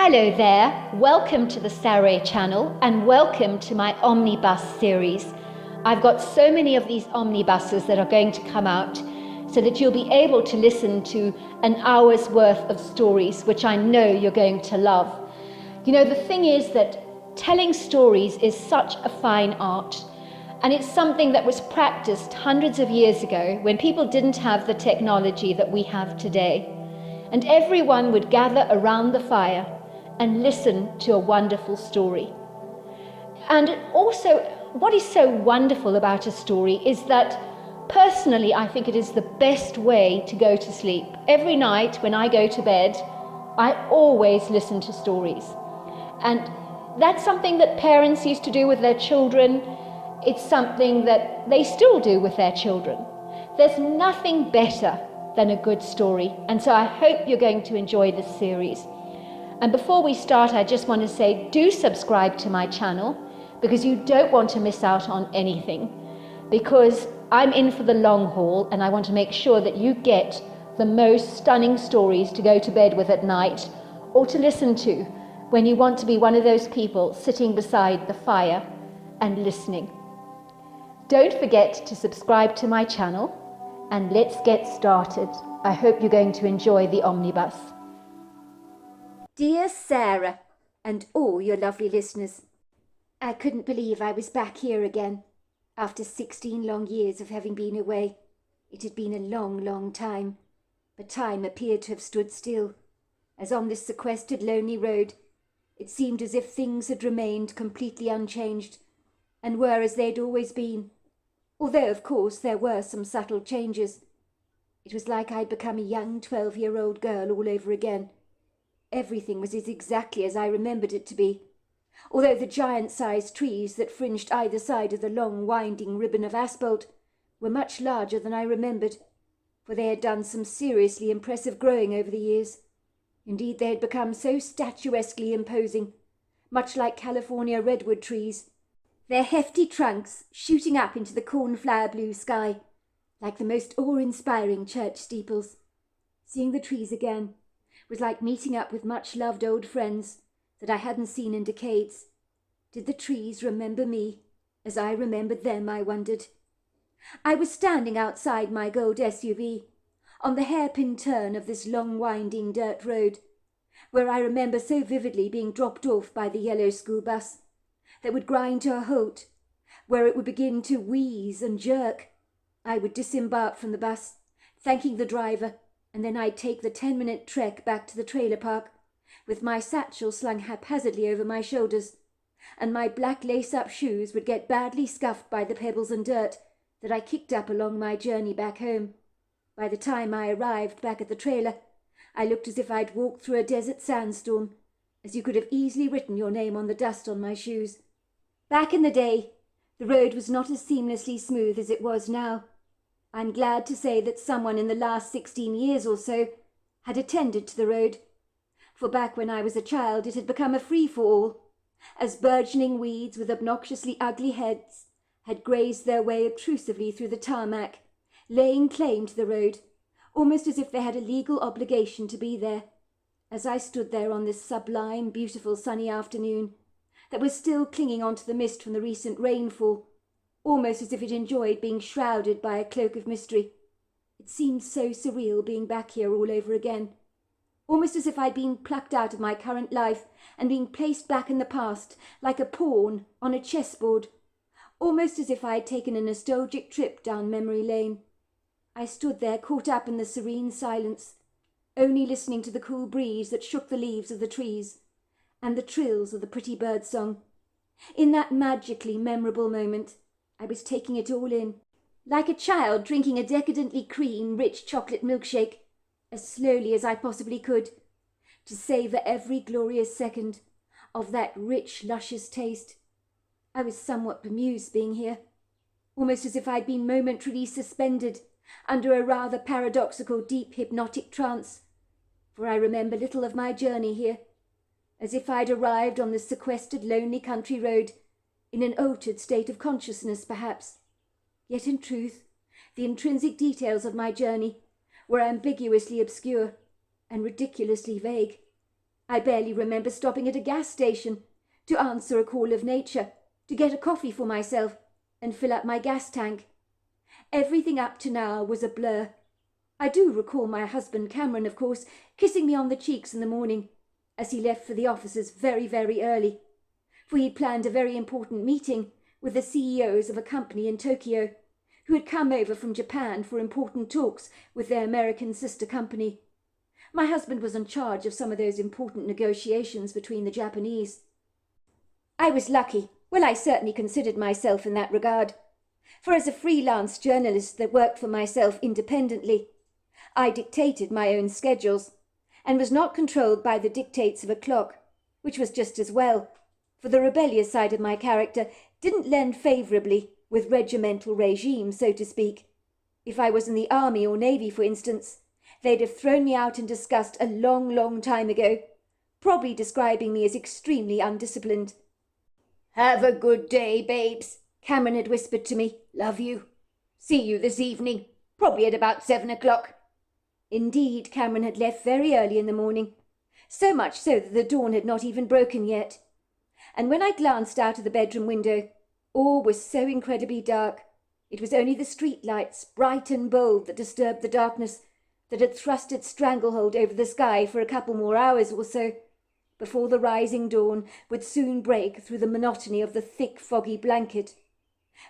Hello there, welcome to the Saroy channel and welcome to my Omnibus series. I've got so many of these omnibuses that are going to come out so that you'll be able to listen to an hour's worth of stories, which I know you're going to love. You know, the thing is that telling stories is such a fine art, and it's something that was practiced hundreds of years ago when people didn't have the technology that we have today. And everyone would gather around the fire and listen to a wonderful story. And also, what is so wonderful about a story is that personally, I think it is the best way to go to sleep. Every night when I go to bed, I always listen to stories. And that's something that parents used to do with their children. It's something that they still do with their children. There's nothing better than a good story. And so I hope you're going to enjoy this series. And before we start, I just want to say, do subscribe to my channel because you don't want to miss out on anything. Because I'm in for the long haul and I want to make sure that you get the most stunning stories to go to bed with at night or to listen to when you want to be one of those people sitting beside the fire and listening. Don't forget to subscribe to my channel and let's get started. I hope you're going to enjoy the omnibus. Dear Sarah, and all your lovely listeners, I couldn't believe I was back here again, after 16 long years of having been away. It had been a long, long time, but time appeared to have stood still, as on this sequestered, lonely road, it seemed as if things had remained completely unchanged, and were as they'd always been, although, of course, there were some subtle changes. It was like I'd become a young 12-year-old girl all over again. Everything was exactly as I remembered it to be, although the giant-sized trees that fringed either side of the long, winding ribbon of asphalt were much larger than I remembered, for they had done some seriously impressive growing over the years. Indeed, they had become so statuesquely imposing, much like California redwood trees, their hefty trunks shooting up into the cornflower blue sky, like the most awe-inspiring church steeples. Seeing the trees again was like meeting up with much-loved old friends that I hadn't seen in decades. Did the trees remember me as I remembered them, I wondered? I was standing outside my gold SUV, on the hairpin turn of this long winding dirt road, where I remember so vividly being dropped off by the yellow school bus that would grind to a halt, where it would begin to wheeze and jerk. I would disembark from the bus, thanking the driver, and then I'd take the 10-minute trek back to the trailer park, with my satchel slung haphazardly over my shoulders, and my black lace-up shoes would get badly scuffed by the pebbles and dirt that I kicked up along my journey back home. By the time I arrived back at the trailer, I looked as if I'd walked through a desert sandstorm, as you could have easily written your name on the dust on my shoes. Back in the day, the road was not as seamlessly smooth as it was now. I'm glad to say that someone in the last 16 years or so had attended to the road, for back when I was a child it had become a free-for-all, as burgeoning weeds with obnoxiously ugly heads had grazed their way obtrusively through the tarmac, laying claim to the road, almost as if they had a legal obligation to be there. As I stood there on this sublime, beautiful sunny afternoon, that was still clinging onto the mist from the recent rainfall, almost as if it enjoyed being shrouded by a cloak of mystery. It seemed so surreal being back here all over again, almost as if I'd been plucked out of my current life and being placed back in the past, like a pawn on a chessboard, almost as if I had taken a nostalgic trip down memory lane. I stood there caught up in the serene silence, only listening to the cool breeze that shook the leaves of the trees, and the trills of the pretty bird song. In that magically memorable moment, I was taking it all in, like a child drinking a decadently rich chocolate milkshake, as slowly as I possibly could, to savour every glorious second of that rich, luscious taste. I was somewhat bemused being here, almost as if I'd been momentarily suspended under a rather paradoxical, deep hypnotic trance, for I remember little of my journey here, as if I'd arrived on this sequestered, lonely country road in an altered state of consciousness, perhaps. Yet in truth, the intrinsic details of my journey were ambiguously obscure and ridiculously vague. I barely remember stopping at a gas station to answer a call of nature, to get a coffee for myself and fill up my gas tank. Everything up to now was a blur. I do recall my husband Cameron, of course, kissing me on the cheeks in the morning as he left for the offices very, very early, for he'd planned a very important meeting with the CEOs of a company in Tokyo who had come over from Japan for important talks with their American sister company. My husband was in charge of some of those important negotiations between the Japanese. I was lucky. Well, I certainly considered myself in that regard. For as a freelance journalist that worked for myself independently, I dictated my own schedules and was not controlled by the dictates of a clock, which was just as well, for the rebellious side of my character didn't lend favourably with regimental regime, so to speak. If I was in the army or navy, for instance, they'd have thrown me out in disgust a long, long time ago, probably describing me as extremely undisciplined. "Have a good day, babes," Cameron had whispered to me. "Love you. See you this evening, probably at about 7 o'clock. Indeed, Cameron had left very early in the morning, so much so that the dawn had not even broken yet. And when I glanced out of the bedroom window, all was so incredibly dark. It was only the street lights, bright and bold, that disturbed the darkness that had thrust its stranglehold over the sky for a couple more hours or so, before the rising dawn would soon break through the monotony of the thick, foggy blanket.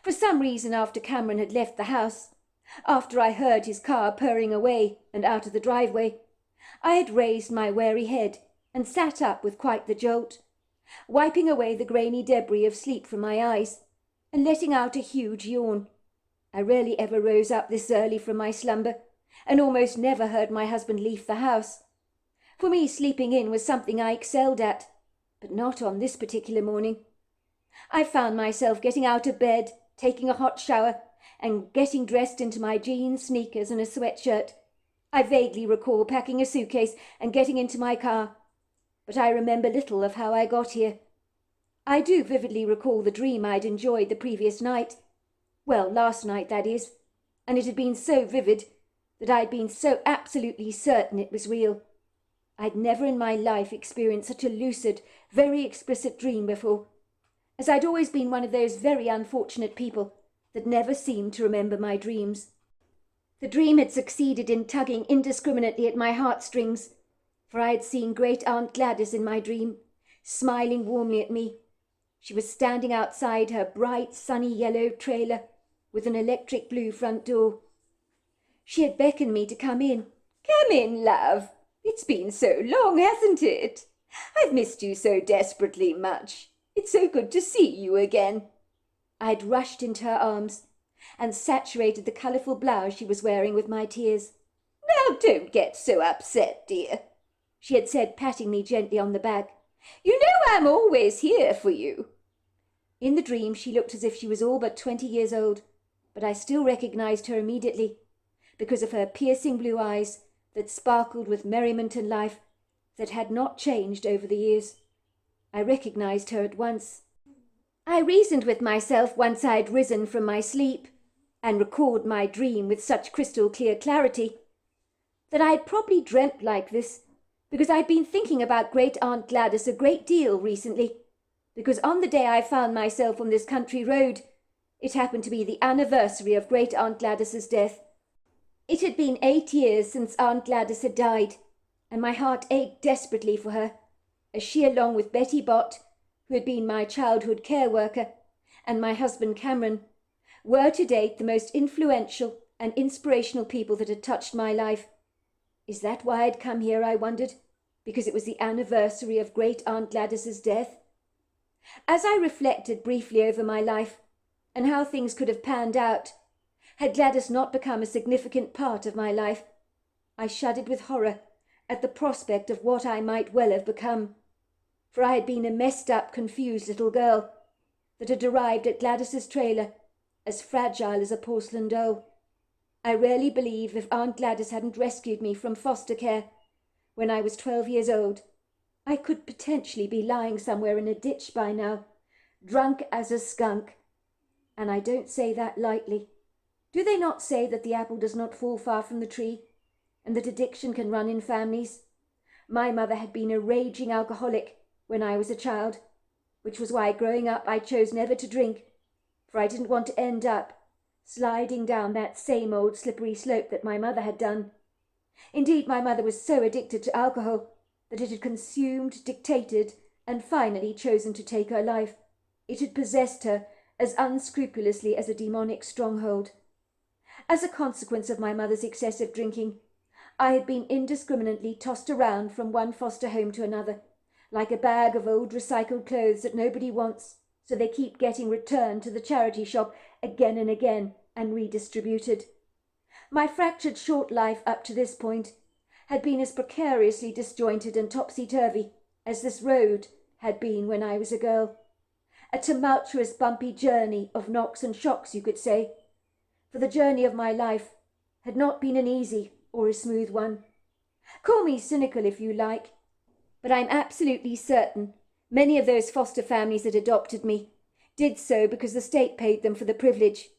For some reason, after Cameron had left the house, after I heard his car purring away and out of the driveway, I had raised my wary head and sat up with quite the jolt, wiping away the grainy debris of sleep from my eyes and letting out a huge yawn. I rarely ever rose up this early from my slumber, and almost never heard my husband leave the house. For me, sleeping in was something I excelled at, but not on this particular morning. I found myself getting out of bed, taking a hot shower, and getting dressed into my jeans, sneakers, and a sweatshirt. I vaguely recall packing a suitcase and getting into my car, but I remember little of how I got here. I do vividly recall the dream I'd enjoyed the previous night. Well, last night, that is, and it had been so vivid that I'd been so absolutely certain it was real. I'd never in my life experienced such a lucid, very explicit dream before, as I'd always been one of those very unfortunate people that never seemed to remember my dreams. The dream had succeeded in tugging indiscriminately at my heartstrings, for I had seen Great Aunt Gladys in my dream, smiling warmly at me. She was standing outside her bright, sunny yellow trailer with an electric blue front door. She had beckoned me to come in. "Come in, love. It's been so long, hasn't it? I've missed you so desperately much. It's so good to see you again." I had rushed into her arms and saturated the colourful blouse she was wearing with my tears. "Now don't get so upset, dear," she had said, patting me gently on the back. "You know I'm always here for you." In the dream she looked as if she was all but 20 years old, but I still recognised her immediately, because of her piercing blue eyes that sparkled with merriment and life that had not changed over the years. I recognised her at once. I reasoned with myself once I'd risen from my sleep and recalled my dream with such crystal clear clarity that I had probably dreamt like this because I'd been thinking about Great Aunt Gladys a great deal recently, because on the day I found myself on this country road, it happened to be the anniversary of Great Aunt Gladys's death. It had been 8 years since Aunt Gladys had died, and my heart ached desperately for her, as she, along with Betty Bott, who had been my childhood care worker, and my husband Cameron, were to date the most influential and inspirational people that had touched my life. Is that why I'd come here, I wondered? Because it was the anniversary of Great Aunt Gladys's death? As I reflected briefly over my life and how things could have panned out, had Gladys not become a significant part of my life, I shuddered with horror at the prospect of what I might well have become. For I had been a messed up, confused little girl that had arrived at Gladys's trailer as fragile as a porcelain doll. I rarely believe if Aunt Gladys hadn't rescued me from foster care when I was 12 years old, I could potentially be lying somewhere in a ditch by now, drunk as a skunk. And I don't say that lightly. Do they not say that the apple does not fall far from the tree, and that addiction can run in families? My mother had been a raging alcoholic when I was a child, which was why growing up I chose never to drink, for I didn't want to end up sliding down that same old slippery slope that my mother had done. Indeed, my mother was so addicted to alcohol that it had consumed, dictated, and finally chosen to take her life. It had possessed her as unscrupulously as a demonic stronghold. As a consequence of my mother's excessive drinking, I had been indiscriminately tossed around from one foster home to another, like a bag of old recycled clothes that nobody wants, so they keep getting returned to the charity shop again and again and redistributed. My fractured short life up to this point had been as precariously disjointed and topsy-turvy as this road had been when I was a girl. A tumultuous, bumpy journey of knocks and shocks, you could say, for the journey of my life had not been an easy or a smooth one. Call me cynical if you like, but I'm absolutely certain many of those foster families that adopted me did so because the state paid them for the privilege.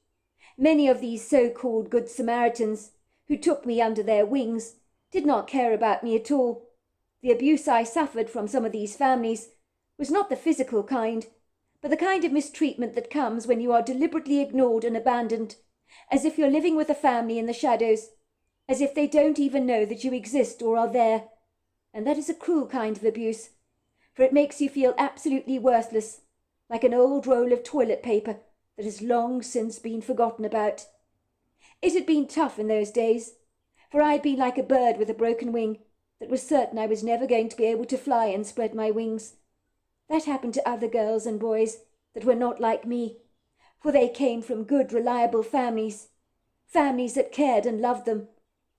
Many of these so-called Good Samaritans who took me under their wings did not care about me at all. The abuse I suffered from some of these families was not the physical kind, but the kind of mistreatment that comes when you are deliberately ignored and abandoned, as if you're living with a family in the shadows, as if they don't even know that you exist or are there. And that is a cruel kind of abuse, for it makes you feel absolutely worthless, like an old roll of toilet paper that has long since been forgotten about. It had been tough in those days, for I had been like a bird with a broken wing that was certain I was never going to be able to fly and spread my wings. That happened to other girls and boys that were not like me, for they came from good, reliable families that cared and loved them.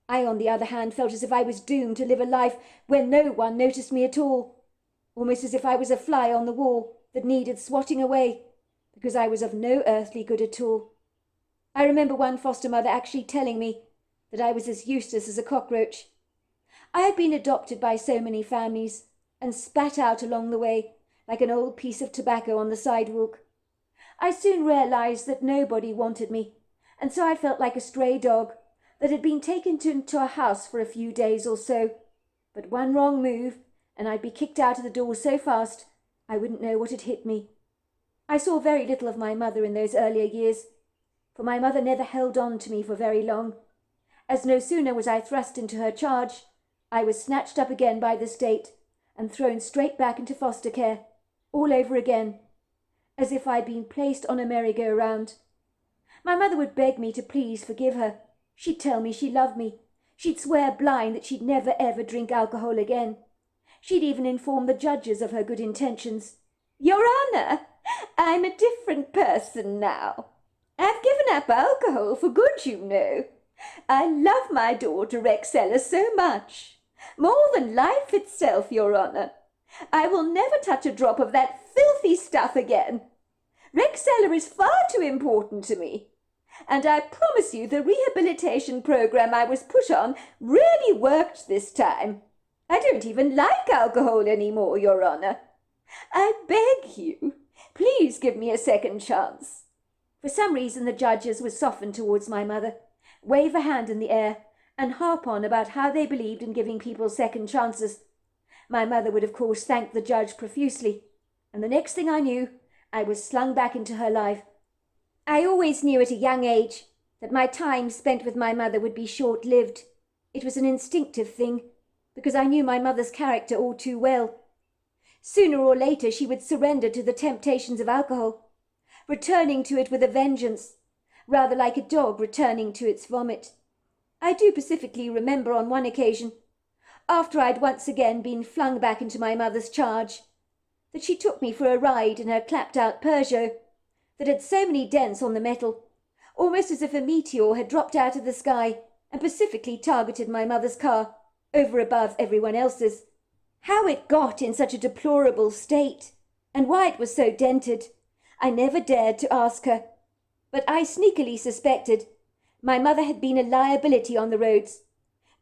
I, on the other hand, felt as if I was doomed to live a life where no one noticed me at all, almost as if I was a fly on the wall that needed swatting away, because I was of no earthly good at all. I remember one foster mother actually telling me that I was as useless as a cockroach. I had been adopted by so many families and spat out along the way like an old piece of tobacco on the sidewalk. I soon realized that nobody wanted me, and so I felt like a stray dog that had been taken into a house for a few days or so. But one wrong move, and I'd be kicked out of the door so fast I wouldn't know what had hit me. I saw very little of my mother in those earlier years, for my mother never held on to me for very long, as no sooner was I thrust into her charge, I was snatched up again by the state and thrown straight back into foster care, all over again, as if I'd been placed on a merry-go-round. My mother would beg me to please forgive her. She'd tell me she loved me. She'd swear blind that she'd never ever drink alcohol again. She'd even inform the judges of her good intentions. "Your Honour, I'm a different person now. I've given up alcohol for good, you know. I love my daughter Rexella so much. More than life itself, Your Honour. I will never touch a drop of that filthy stuff again. Rexella is far too important to me. And I promise you the rehabilitation program I was put on really worked this time. I don't even like alcohol anymore, Your Honour. I beg you, please give me a second chance." For some reason the judges would soften towards my mother, wave a hand in the air, and harp on about how they believed in giving people second chances. My mother would of course thank the judge profusely, and the next thing I knew, I was slung back into her life. I always knew at a young age that my time spent with my mother would be short-lived. It was an instinctive thing, because I knew my mother's character all too well. Sooner or later she would surrender to the temptations of alcohol, returning to it with a vengeance, rather like a dog returning to its vomit. I do specifically remember on one occasion, after I'd once again been flung back into my mother's charge, that she took me for a ride in her clapped-out Peugeot that had so many dents on the metal, almost as if a meteor had dropped out of the sky and specifically targeted my mother's car, over above everyone else's. How it got in such a deplorable state, and why it was so dented, I never dared to ask her, but I sneakily suspected my mother had been a liability on the roads,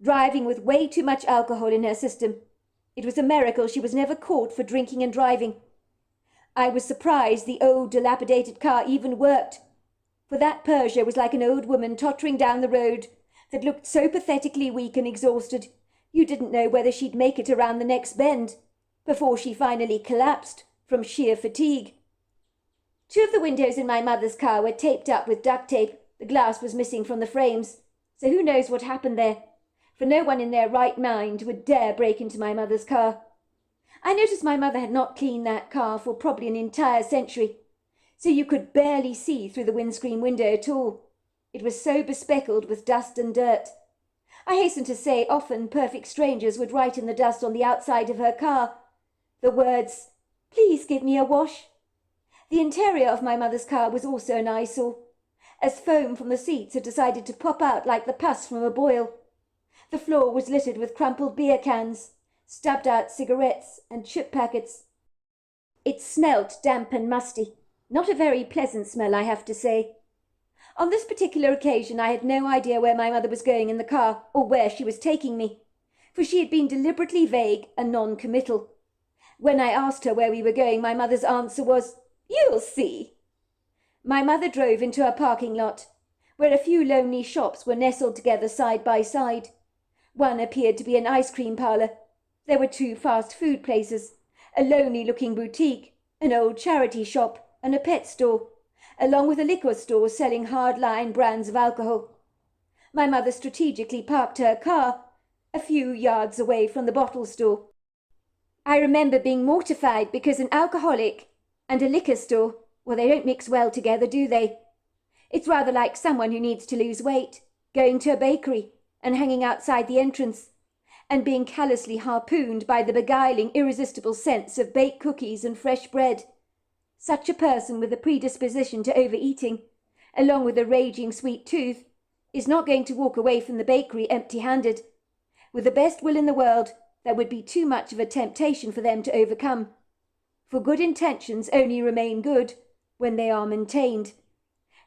driving with way too much alcohol in her system. It was a miracle she was never caught for drinking and driving. I was surprised the old dilapidated car even worked, for that Peugeot was like an old woman tottering down the road that looked so pathetically weak and exhausted, You didn't know whether she'd make it around the next bend before she finally collapsed from sheer fatigue. 2 of the windows in my mother's car were taped up with duct tape. The glass was missing from the frames, so who knows what happened there, for no one in their right mind would dare break into my mother's car. I noticed my mother had not cleaned that car for probably an entire century, so you could barely see through the windscreen window at all. It was so bespeckled with dust and dirt. I hasten to say often perfect strangers would write in the dust on the outside of her car the words, "Please give me a wash." The interior of my mother's car was also an eyesore, as foam from the seats had decided to pop out like the pus from a boil. The floor was littered with crumpled beer cans, stubbed out cigarettes and chip packets. It smelt damp and musty, not a very pleasant smell, I have to say. On this particular occasion I had no idea where my mother was going in the car or where she was taking me, for she had been deliberately vague and non-committal. When I asked her where we were going, my mother's answer was, "You'll see." My mother drove into a parking lot, where a few lonely shops were nestled together side by side. One appeared to be an ice cream parlour. There were 2 fast food places, a lonely-looking boutique, an old charity shop, and a pet store, along with a liquor store selling hard-line brands of alcohol. My mother strategically parked her car a few yards away from the bottle store. I remember being mortified because an alcoholic and a liquor store, well, they don't mix well together, do they? It's rather like someone who needs to lose weight, going to a bakery and hanging outside the entrance, and being callously harpooned by the beguiling, irresistible scents of baked cookies and fresh bread. Such a person with a predisposition to overeating, along with a raging sweet tooth, is not going to walk away from the bakery empty-handed. With the best will in the world, that would be too much of a temptation for them to overcome. For good intentions only remain good when they are maintained.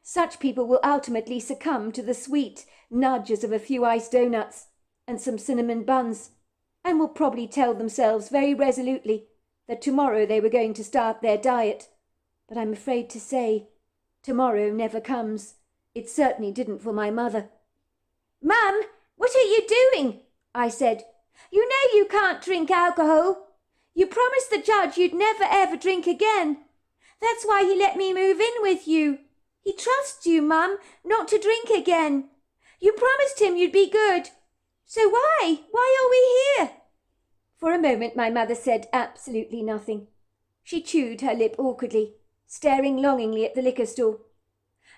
Such people will ultimately succumb to the sweet nudges of a few iced donuts and some cinnamon buns, and will probably tell themselves very resolutely that tomorrow they were going to start their diet. But I'm afraid to say, tomorrow never comes. It certainly didn't for my mother. "Mum, what are you doing?" I said. "You know you can't drink alcohol. You promised the judge you'd never ever drink again. That's why he let me move in with you. He trusts you, Mum, not to drink again. You promised him you'd be good. So why are we here?" For a moment my mother said absolutely nothing. She chewed her lip awkwardly, staring longingly at the liquor store,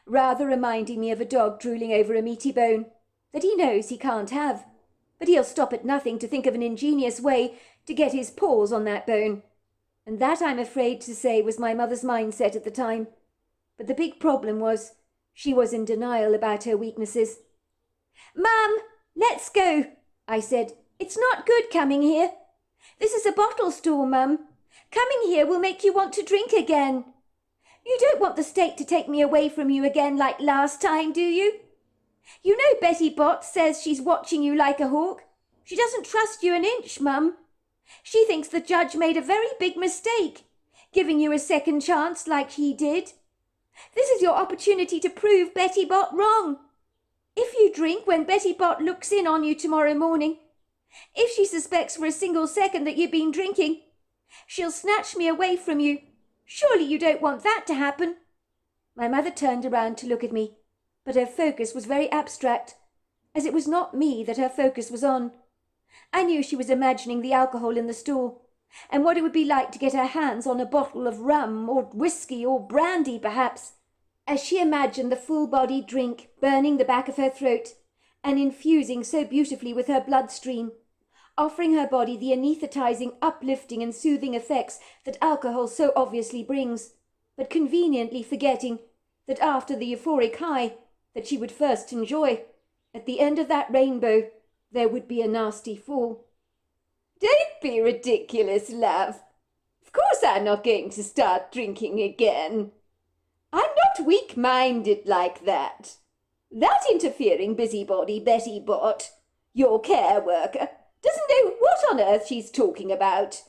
rather reminding me of a dog drooling over a meaty bone that he knows he can't have, but he'll stop at nothing to think of an ingenious way to get his paws on that bone. And that, I'm afraid to say, was my mother's mindset at the time. But the big problem was she was in denial about her weaknesses. "Mum, let's go," I said. "It's not good coming here. This is a bottle store, Mum. Coming here will make you want to drink again. You don't want the state to take me away from you again like last time, do you? You know Betty Bott says she's watching you like a hawk. She doesn't trust you an inch, Mum. She thinks the judge made a very big mistake, giving you a second chance like he did. This is your opportunity to prove Betty Bott wrong. If you drink when Betty Bott looks in on you tomorrow morning, if she suspects for a single second that you've been drinking, she'll snatch me away from you. Surely you don't want that to happen." My mother turned around to look at me, but her focus was very abstract, as it was not me that her focus was on. I knew she was imagining the alcohol in the store, and what it would be like to get her hands on a bottle of rum or whiskey or brandy, perhaps, as she imagined the full-bodied drink burning the back of her throat and infusing so beautifully with her bloodstream, offering her body the anaesthetizing, uplifting and soothing effects that alcohol so obviously brings, but conveniently forgetting that after the euphoric high that she would first enjoy, at the end of that rainbow there would be a nasty fall. "Don't be ridiculous, love. Of course I'm not going to start drinking again. I'm not weak-minded like that. That interfering busybody Betty Bott, your care worker, doesn't know what on earth she's talking about.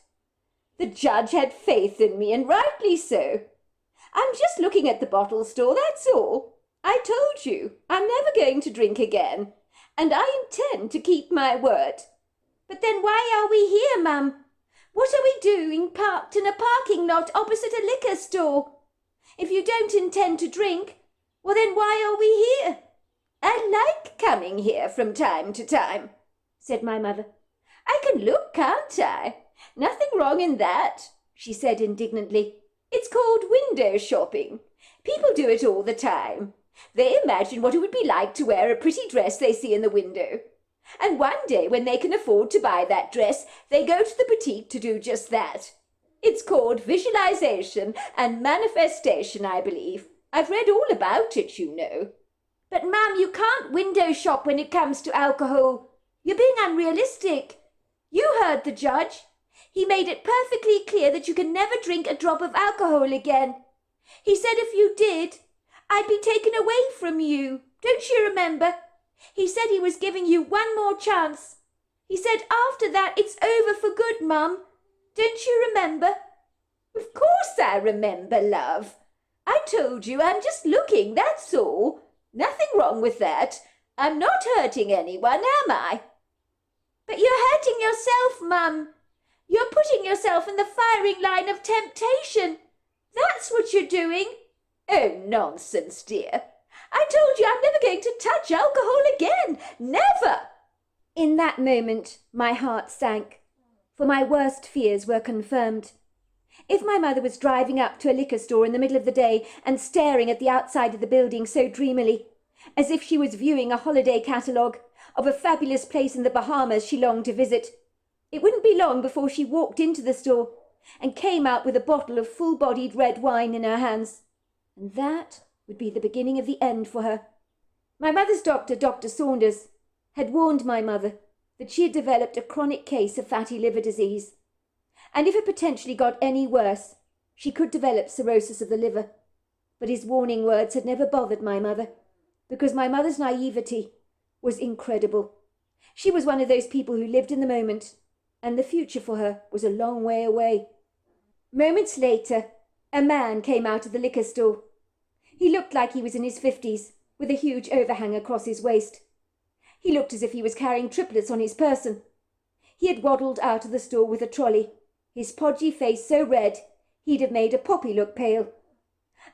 The judge had faith in me, and rightly so. I'm just looking at the bottle store, that's all. I told you, I'm never going to drink again, and I intend to keep my word." But then why are we here, Mum? What are we doing parked in a parking lot opposite a liquor store? If you don't intend to drink, well then why are we here? I like coming here from time to time, said my mother. I can look, can't I? Nothing wrong in that, she said indignantly. It's called window shopping. People do it all the time. They imagine what it would be like to wear a pretty dress they see in the window. And one day, when they can afford to buy that dress, they go to the boutique to do just that. It's called visualization and manifestation, I believe. I've read all about it, you know. But, Mum, you can't window shop when it comes to alcohol. You're being unrealistic. You heard the judge. He made it perfectly clear that you can never drink a drop of alcohol again. He said if you did, I'd be taken away from you. Don't you remember? He said he was giving you one more chance. He said after that it's over for good, Mum. Don't you remember? Of course I remember, love. I told you I'm just looking, that's all. Nothing wrong with that. I'm not hurting anyone, am I? But you're hurting yourself, Mum. You're putting yourself in the firing line of temptation. That's what you're doing. Oh, nonsense, dear. I told you I'm never going to touch alcohol again. Never. In that moment, my heart sank, for my worst fears were confirmed. If my mother was driving up to a liquor store in the middle of the day and staring at the outside of the building so dreamily, as if she was viewing a holiday catalogue of a fabulous place in the Bahamas she longed to visit, it wouldn't be long before she walked into the store and came out with a bottle of full-bodied red wine in her hands. And that would be the beginning of the end for her. My mother's doctor, Dr. Saunders, had warned my mother that she had developed a chronic case of fatty liver disease, and if it potentially got any worse, she could develop cirrhosis of the liver. But his warning words had never bothered my mother, because my mother's naivety was incredible. She was one of those people who lived in the moment, and the future for her was a long way away. Moments later, a man came out of the liquor store. He looked like he was in his 50s, with a huge overhang across his waist. He looked as if he was carrying triplets on his person. He had waddled out of the store with a trolley, his podgy face so red he'd have made a poppy look pale.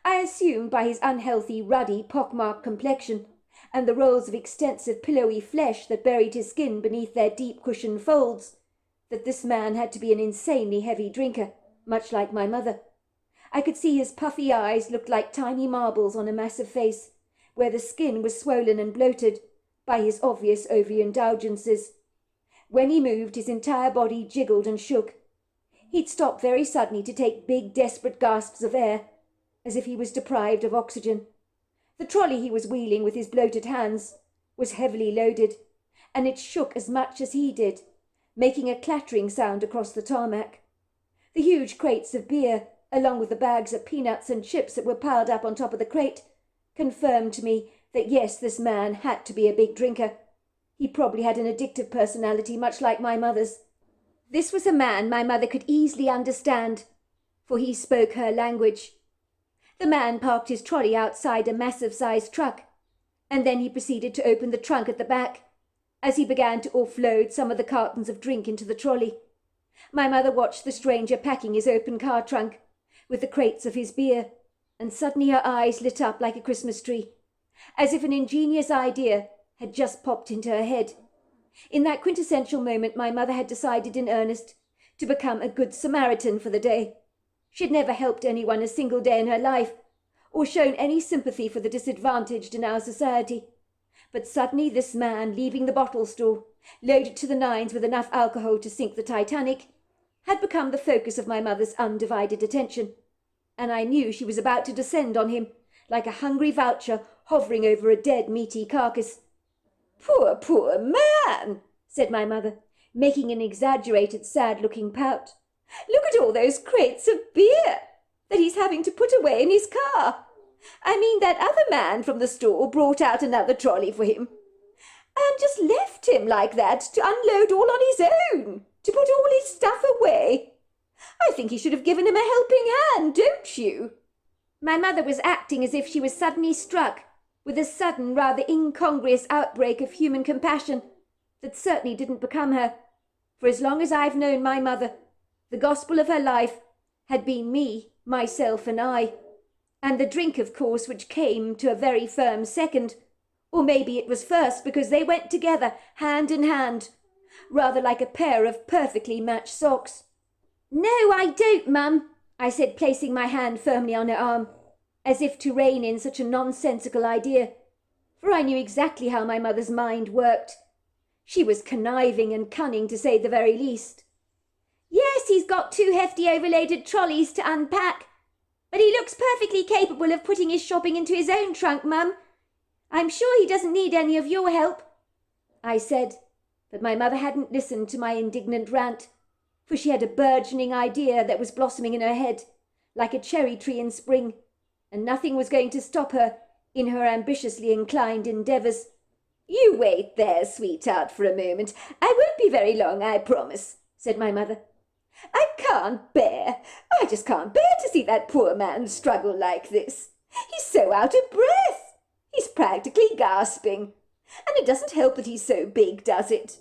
I assumed by his unhealthy, ruddy, pockmarked complexion and the rolls of extensive pillowy flesh that buried his skin beneath their deep cushioned folds that this man had to be an insanely heavy drinker, much like my mother. I could see his puffy eyes looked like tiny marbles on a massive face, where the skin was swollen and bloated by his obvious overindulgences. When he moved, his entire body jiggled and shook. He'd stop very suddenly to take big, desperate gasps of air, as if he was deprived of oxygen. The trolley he was wheeling with his bloated hands was heavily loaded, and it shook as much as he did, making a clattering sound across the tarmac. The huge crates of beer, along with the bags of peanuts and chips that were piled up on top of the crate, confirmed to me that yes, this man had to be a big drinker. He probably had an addictive personality, much like my mother's. This was a man my mother could easily understand, for he spoke her language. The man parked his trolley outside a massive-sized truck, and then he proceeded to open the trunk at the back, as he began to offload some of the cartons of drink into the trolley. My mother watched the stranger packing his open car trunk with the crates of his beer, and suddenly her eyes lit up like a Christmas tree, as if an ingenious idea had just popped into her head. In that quintessential moment my mother had decided in earnest to become a good Samaritan for the day. She had never helped anyone a single day in her life, or shown any sympathy for the disadvantaged in our society. But suddenly this man, leaving the bottle store, loaded to the nines with enough alcohol to sink the Titanic, had become the focus of my mother's undivided attention, and I knew she was about to descend on him like a hungry vulture hovering over a dead, meaty carcass. "Poor, poor man," said my mother, making an exaggerated, sad-looking pout. "Look at all those crates of beer that he's having to put away in his car. I mean, that other man from the store brought out another trolley for him, and just left him like that to unload all on his own, to put all his stuff away. I think he should have given him a helping hand, don't you?" My mother was acting as if she was suddenly struck with a sudden, rather incongruous outbreak of human compassion that certainly didn't become her. For as long as I've known my mother, the gospel of her life had been me, myself and I, and the drink, of course, which came to a very firm second, or maybe it was first because they went together, hand in hand, rather like a pair of perfectly matched socks. "No, I don't, Mum," I said, placing my hand firmly on her arm, as if to rein in such a nonsensical idea, for I knew exactly how my mother's mind worked. She was conniving and cunning, to say the very least. "Yes, he's got 2 hefty overloaded trolleys to unpack, but he looks perfectly capable of putting his shopping into his own trunk, Mum. I'm sure he doesn't need any of your help," I said, but my mother hadn't listened to my indignant rant, for she had a burgeoning idea that was blossoming in her head, like a cherry tree in spring, and nothing was going to stop her in her ambitiously inclined endeavours. "You wait there, sweetheart, for a moment. I won't be very long, I promise," said my mother. I just can't bear to see that poor man struggle like this. He's so out of breath. He's practically gasping. And it doesn't help that he's so big, does it?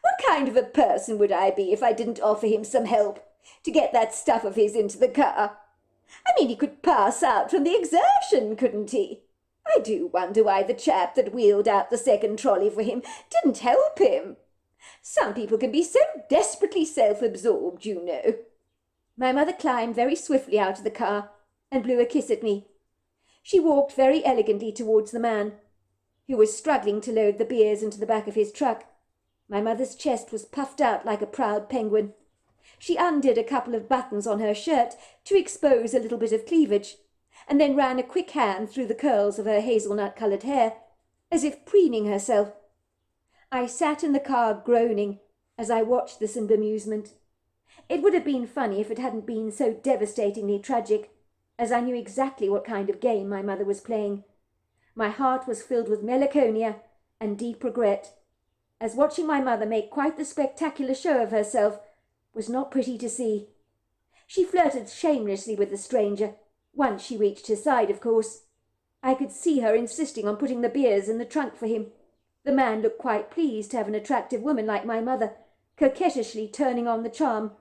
What kind of a person would I be if I didn't offer him some help to get that stuff of his into the car? I mean, he could pass out from the exertion, couldn't he? I do wonder why the chap that wheeled out the second trolley for him didn't help him. Some people can be so desperately self-absorbed, you know." My mother climbed very swiftly out of the car and blew a kiss at me. She walked very elegantly towards the man, who was struggling to load the beers into the back of his truck. My mother's chest was puffed out like a proud penguin. She undid a couple of buttons on her shirt to expose a little bit of cleavage, and then ran a quick hand through the curls of her hazelnut-coloured hair, as if preening herself. I sat in the car groaning as I watched this in bemusement. It would have been funny if it hadn't been so devastatingly tragic, as I knew exactly what kind of game my mother was playing. My heart was filled with melancholia and deep regret, as watching my mother make quite the spectacular show of herself was not pretty to see. She flirted shamelessly with the stranger, once she reached his side, of course. I could see her insisting on putting the beers in the trunk for him. The man looked quite pleased to have an attractive woman like my mother coquettishly turning on the charm,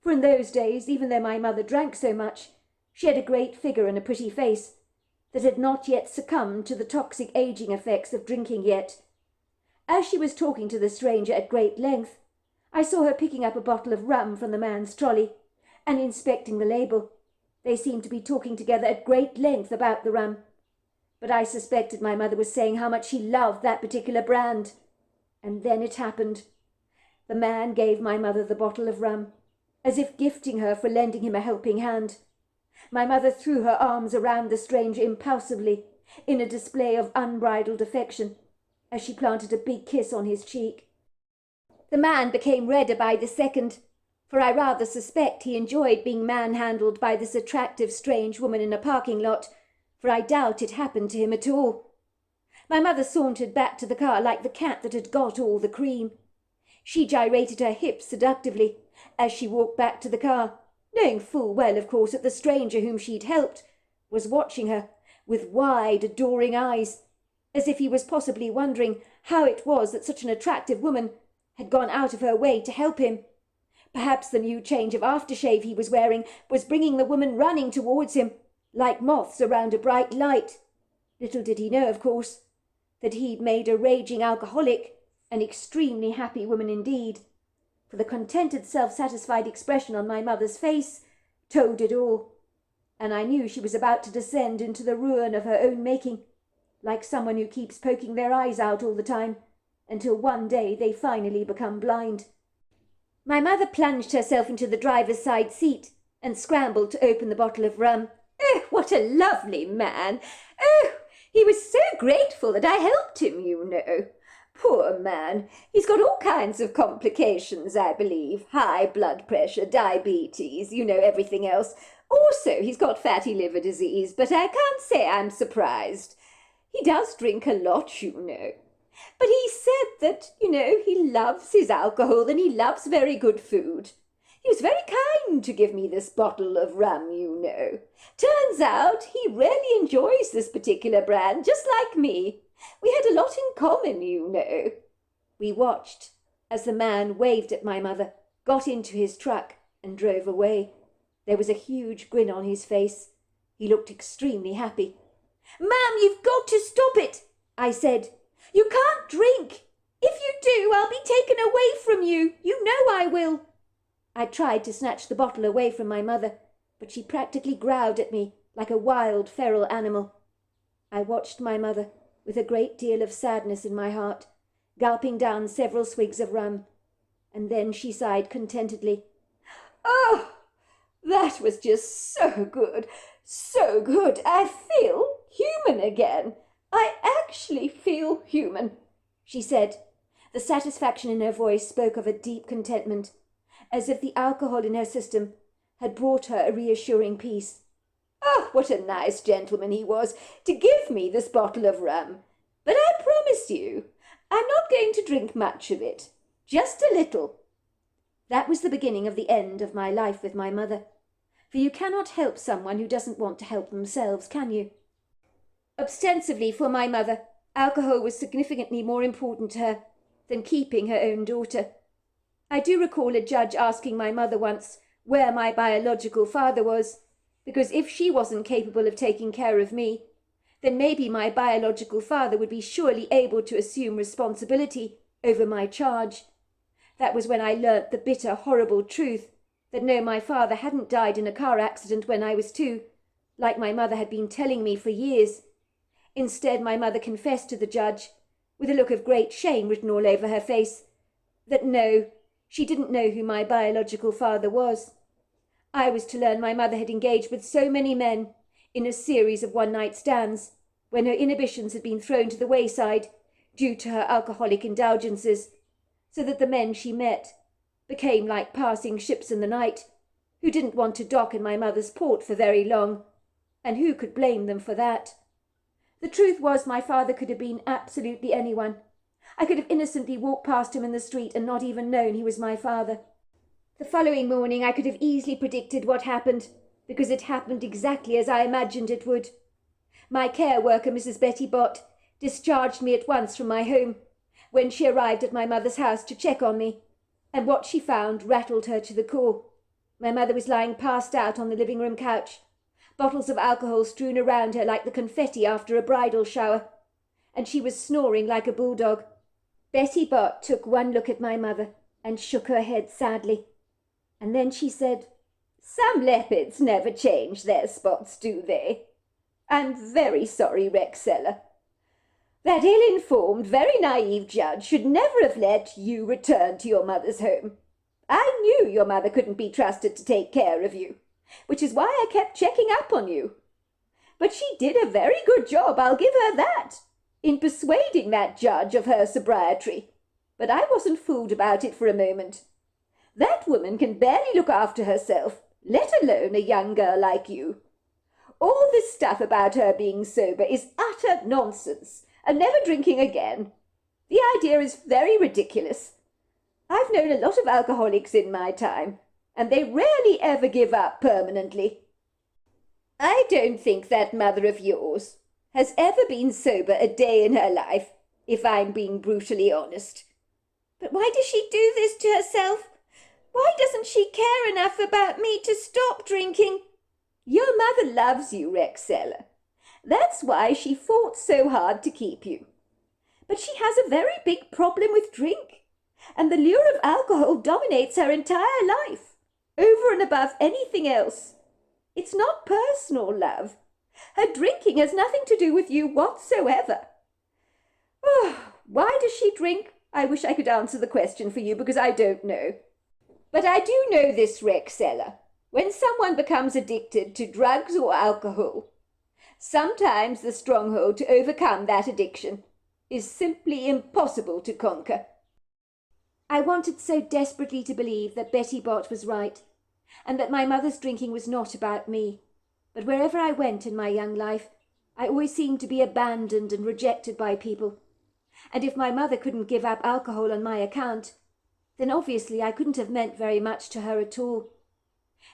for in those days, even though my mother drank so much, she had a great figure and a pretty face that had not yet succumbed to the toxic aging effects of drinking yet. As she was talking to the stranger at great length, I saw her picking up a bottle of rum from the man's trolley and inspecting the label. They seemed to be talking together at great length about the rum, but I suspected my mother was saying how much she loved that particular brand. And then it happened. The man gave my mother the bottle of rum, as if gifting her for lending him a helping hand. My mother threw her arms around the stranger impulsively, in a display of unbridled affection, as she planted a big kiss on his cheek. The man became redder by the second, for I rather suspect he enjoyed being manhandled by this attractive strange woman in a parking lot, for I doubt it happened to him at all. My mother sauntered back to the car like the cat that had got all the cream. She gyrated her hips seductively as she walked back to the car, knowing full well, of course, that the stranger whom she'd helped was watching her with wide, adoring eyes, as if he was possibly wondering how it was that such an attractive woman had gone out of her way to help him. Perhaps the new change of aftershave he was wearing was bringing the woman running towards him, like moths around a bright light. Little did he know, of course, that he'd made a raging alcoholic an extremely happy woman indeed, for the contented, self-satisfied expression on my mother's face told it all, and I knew she was about to descend into the ruin of her own making, like someone who keeps poking their eyes out all the time, until one day they finally become blind. My mother plunged herself into the driver's side seat and scrambled to open the bottle of rum. "Oh, what a lovely man! Oh, he was so grateful that I helped him, you know. Poor man, he's got all kinds of complications, I believe. High blood pressure, diabetes, you know, everything else. Also, he's got fatty liver disease, but I can't say I'm surprised. He does drink a lot, you know. But he said that, you know, he loves his alcohol and he loves very good food. He was very kind to give me this bottle of rum, you know. Turns out he really enjoys this particular brand, just like me. We had a lot in common, you know." We watched, as the man waved at my mother, got into his truck, and drove away. There was a huge grin on his face. He looked extremely happy. "Ma'am, you've got to stop it," I said. "You can't drink. If you do, I'll be taken away from you. You know I will." I tried to snatch the bottle away from my mother, but she practically growled at me like a wild, feral animal. I watched my mother, with a great deal of sadness in my heart, gulping down several swigs of rum, and then she sighed contentedly. "Oh, that was just so good, so good. I feel human again. I actually feel human," she said. The satisfaction in her voice spoke of a deep contentment, as if the alcohol in her system had brought her a reassuring peace. "Oh, what a nice gentleman he was to give me this bottle of rum. But I promise you, I'm not going to drink much of it. Just a little." That was the beginning of the end of my life with my mother. For you cannot help someone who doesn't want to help themselves, can you? Ostensibly for my mother, alcohol was significantly more important to her than keeping her own daughter. I do recall a judge asking my mother once where my biological father was, because if she wasn't capable of taking care of me, then maybe my biological father would be surely able to assume responsibility over my charge. That was when I learnt the bitter, horrible truth that no, my father hadn't died in a car accident when I was 2, like my mother had been telling me for years. Instead, my mother confessed to the judge, with a look of great shame written all over her face, that no, she didn't know who my biological father was. I was to learn my mother had engaged with so many men in a series of one-night stands, when her inhibitions had been thrown to the wayside due to her alcoholic indulgences, so that the men she met became like passing ships in the night, who didn't want to dock in my mother's port for very long, and who could blame them for that? The truth was, my father could have been absolutely anyone. I could have innocently walked past him in the street and not even known he was my father. The following morning I could have easily predicted what happened, because it happened exactly as I imagined it would. My care worker, Mrs. Betty Bott, discharged me at once from my home, when she arrived at my mother's house to check on me, and what she found rattled her to the core. My mother was lying passed out on the living room couch, bottles of alcohol strewn around her like the confetti after a bridal shower, and she was snoring like a bulldog. Betty Bott took one look at my mother and shook her head sadly, and then she said, "Some leopards never change their spots, do they? I'm very sorry, Rexella. That ill-informed, very naive judge should never have let you return to your mother's home. I knew your mother couldn't be trusted to take care of you, which is why I kept checking up on you. But she did a very good job, I'll give her that, in persuading that judge of her sobriety. But I wasn't fooled about it for a moment. That woman can barely look after herself, let alone a young girl like you. All this stuff about her being sober is utter nonsense, and never drinking again. The idea is very ridiculous. I've known a lot of alcoholics in my time, and they rarely ever give up permanently. I don't think that mother of yours has ever been sober a day in her life, if I'm being brutally honest. But why does she do this to herself? Why doesn't she care enough about me to stop drinking? Your mother loves you, Rexella. That's why she fought so hard to keep you. But she has a very big problem with drink, and the lure of alcohol dominates her entire life, over and above anything else. It's not personal, love. Her drinking has nothing to do with you whatsoever. Oh, why does she drink? I wish I could answer the question for you, because I don't know. But I do know this, Rexella. When someone becomes addicted to drugs or alcohol, sometimes the stronghold to overcome that addiction is simply impossible to conquer. I wanted so desperately to believe that Betty Bott was right, and that my mother's drinking was not about me. But wherever I went in my young life, I always seemed to be abandoned and rejected by people. And if my mother couldn't give up alcohol on my account, then obviously I couldn't have meant very much to her at all.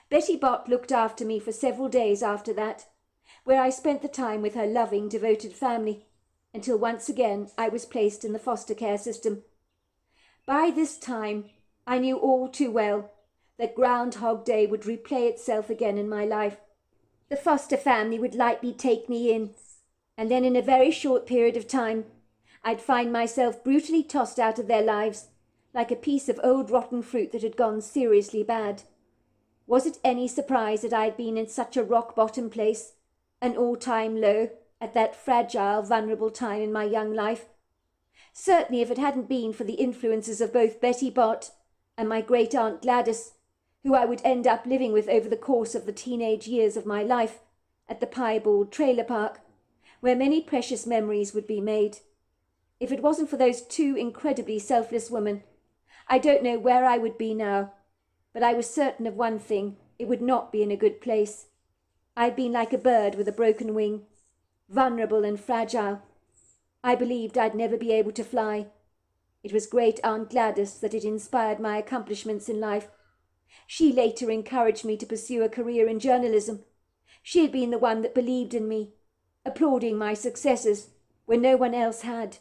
Betty Bott looked after me for several days after that, where I spent the time with her loving, devoted family, until once again I was placed in the foster care system. By this time, I knew all too well that Groundhog Day would replay itself again in my life. The foster family would likely take me in, and then in a very short period of time, I'd find myself brutally tossed out of their lives, like a piece of old rotten fruit that had gone seriously bad. Was it any surprise that I had been in such a rock-bottom place, an all-time low, at that fragile, vulnerable time in my young life? Certainly, if it hadn't been for the influences of both Betty Bott and my great-aunt Gladys, who I would end up living with over the course of the teenage years of my life at the Piebald Trailer Park, where many precious memories would be made. If it wasn't for those two incredibly selfless women, I don't know where I would be now, but I was certain of one thing: it would not be in a good place. I'd been like a bird with a broken wing, vulnerable and fragile. I believed I'd never be able to fly. It was great-aunt Gladys that had inspired my accomplishments in life. She later encouraged me to pursue a career in journalism. She had been the one that believed in me, applauding my successes when no one else had.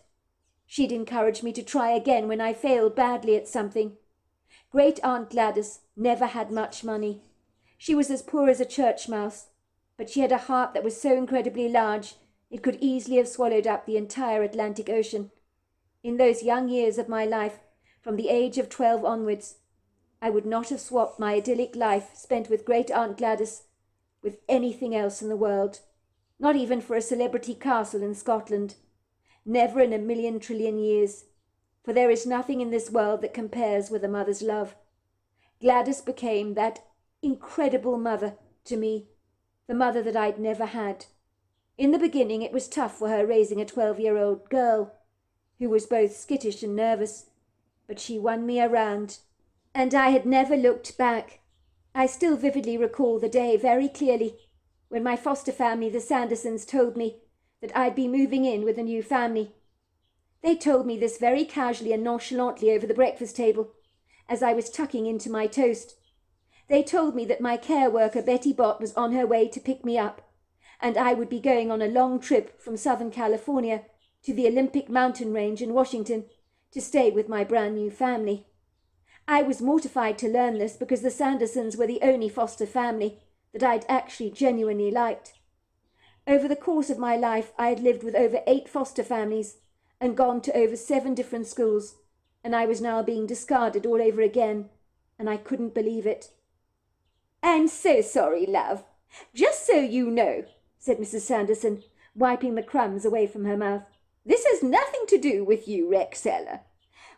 She'd encouraged me to try again when I failed badly at something. Great-aunt Gladys never had much money. She was as poor as a church mouse, but she had a heart that was so incredibly large it could easily have swallowed up the entire Atlantic Ocean. In those young years of my life, from the age of 12 onwards, I would not have swapped my idyllic life spent with great-aunt Gladys with anything else in the world, not even for a celebrity castle in Scotland. Never in a million trillion years, for there is nothing in this world that compares with a mother's love. Gladys became that incredible mother to me, the mother that I'd never had. In the beginning it was tough for her raising a 12-year-old girl, who was both skittish and nervous, but she won me around, and I had never looked back. I still vividly recall the day very clearly, when my foster family, the Sandersons, told me that I'd be moving in with a new family. They told me this very casually and nonchalantly over the breakfast table, as I was tucking into my toast. They told me that my care worker, Betty Bott, was on her way to pick me up, and I would be going on a long trip from Southern California to the Olympic mountain range in Washington to stay with my brand new family. I was mortified to learn this because the Sandersons were the only foster family that I'd actually genuinely liked. Over the course of my life, I had lived with over 8 foster families and gone to over 7 different schools, and I was now being discarded all over again, and I couldn't believe it. "I'm so sorry, love. Just so you know," said Mrs. Sanderson, wiping the crumbs away from her mouth, "this has nothing to do with you, Rexella.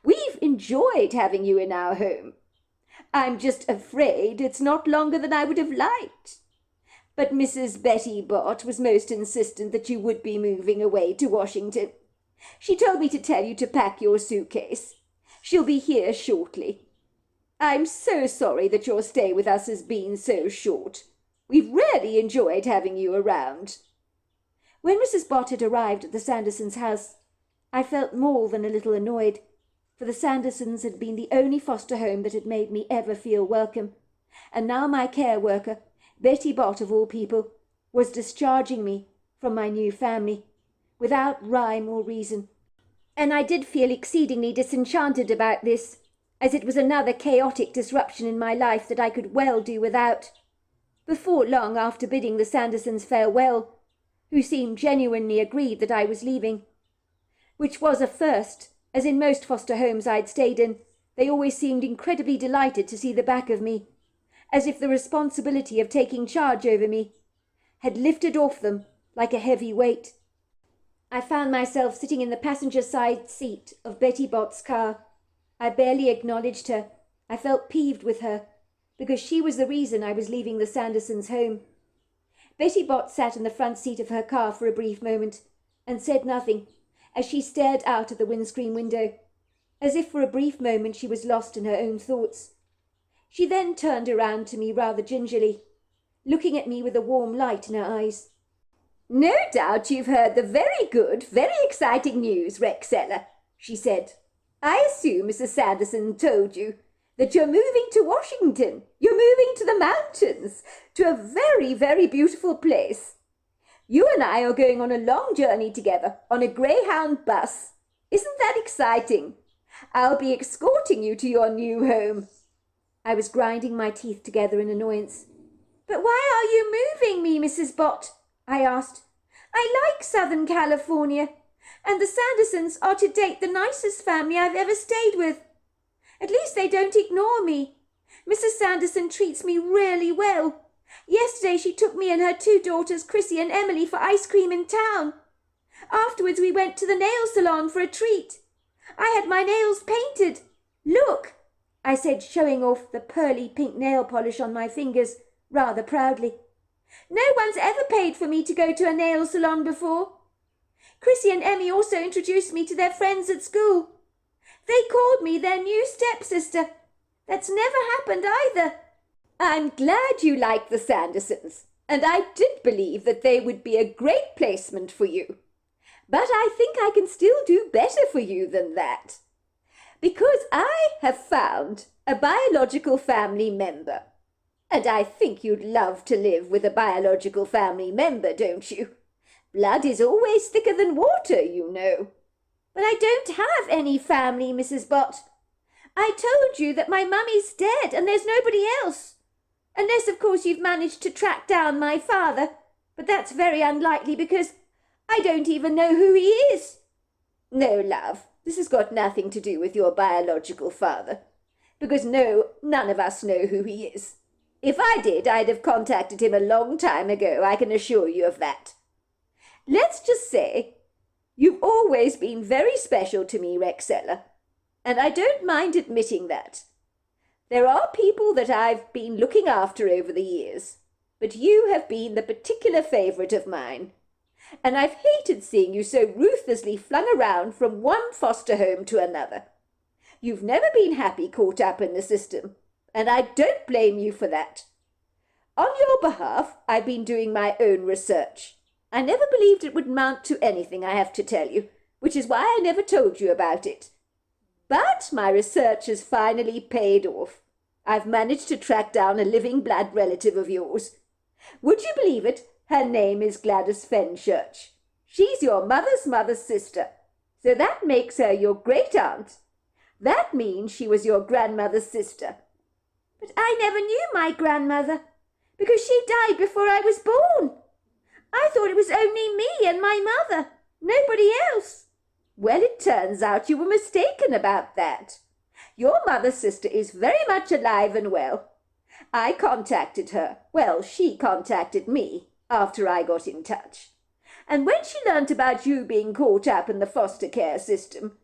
We've enjoyed having you in our home. I'm just afraid it's not longer than I would have liked. But Mrs. Betty Bott was most insistent that you would be moving away to Washington. She told me to tell you to pack your suitcase. She'll be here shortly. I'm so sorry that your stay with us has been so short. We've really enjoyed having you around." When Mrs. Bott had arrived at the Sandersons' house, I felt more than a little annoyed, for the Sandersons had been the only foster home that had made me ever feel welcome, and now my care worker, Betty Bott of all people, was discharging me from my new family, without rhyme or reason. And I did feel exceedingly disenchanted about this, as it was another chaotic disruption in my life that I could well do without. Before long, after bidding the Sandersons farewell, who seemed genuinely aggrieved that I was leaving, which was a first, as in most foster homes I'd stayed in, they always seemed incredibly delighted to see the back of me, as if the responsibility of taking charge over me had lifted off them like a heavy weight. I found myself sitting in the passenger side seat of Betty Bott's car. I barely acknowledged her. I felt peeved with her, because she was the reason I was leaving the Sandersons' home. Betty Bott sat in the front seat of her car for a brief moment, and said nothing, as she stared out of the windscreen window, as if for a brief moment she was lost in her own thoughts. She then turned around to me rather gingerly, looking at me with a warm light in her eyes. "No doubt you've heard the very good, very exciting news, Rexella," she said. "I assume Mrs. Sanderson told you that you're moving to Washington. You're moving to the mountains, to a very, very beautiful place. You and I are going on a long journey together on a Greyhound bus. Isn't that exciting? I'll be escorting you to your new home." I was grinding my teeth together in annoyance. "But why are you moving me, Mrs. Bott?" I asked. "I like Southern California, and the Sandersons are to date the nicest family I've ever stayed with. At least they don't ignore me. Mrs. Sanderson treats me really well. Yesterday she took me and her two daughters, Chrissy and Emily, for ice cream in town. Afterwards we went to the nail salon for a treat. I had my nails painted. Look," I said, showing off the pearly pink nail polish on my fingers rather proudly. "No one's ever paid for me to go to a nail salon before. Chrissy and Emmy also introduced me to their friends at school. They called me their new stepsister. That's never happened either." "I'm glad you like the Sandersons, and I did believe that they would be a great placement for you. But I think I can still do better for you than that. Because I have found a biological family member. And I think you'd love to live with a biological family member, don't you? Blood is always thicker than water, you know." "But I don't have any family, Mrs. Bott. I told you that my mummy's dead and there's nobody else. Unless, of course, you've managed to track down my father. But that's very unlikely because I don't even know who he is." "No, love, this has got nothing to do with your biological father. Because none of us know who he is. If I did, I'd have contacted him a long time ago, I can assure you of that. Let's just say you've always been very special to me, Rexella, and I don't mind admitting that. There are people that I've been looking after over the years, but you have been the particular favourite of mine, and I've hated seeing you so ruthlessly flung around from one foster home to another. You've never been happy caught up in the system, and I don't blame you for that. On your behalf, I've been doing my own research. I never believed it would amount to anything, I have to tell you, which is why I never told you about it. But my research has finally paid off. I've managed to track down a living blood relative of yours. Would you believe it? Her name is Gladys Fenchurch. She's your mother's sister, so that makes her your great-aunt. That means she was your grandmother's sister." "But I never knew my grandmother, because she died before I was born. I thought it was only me and my mother, nobody else." "Well, it turns out you were mistaken about that. Your mother's sister is very much alive and well. I contacted her. Well, she contacted me after I got in touch. And when she learnt about you being caught up in the foster care system,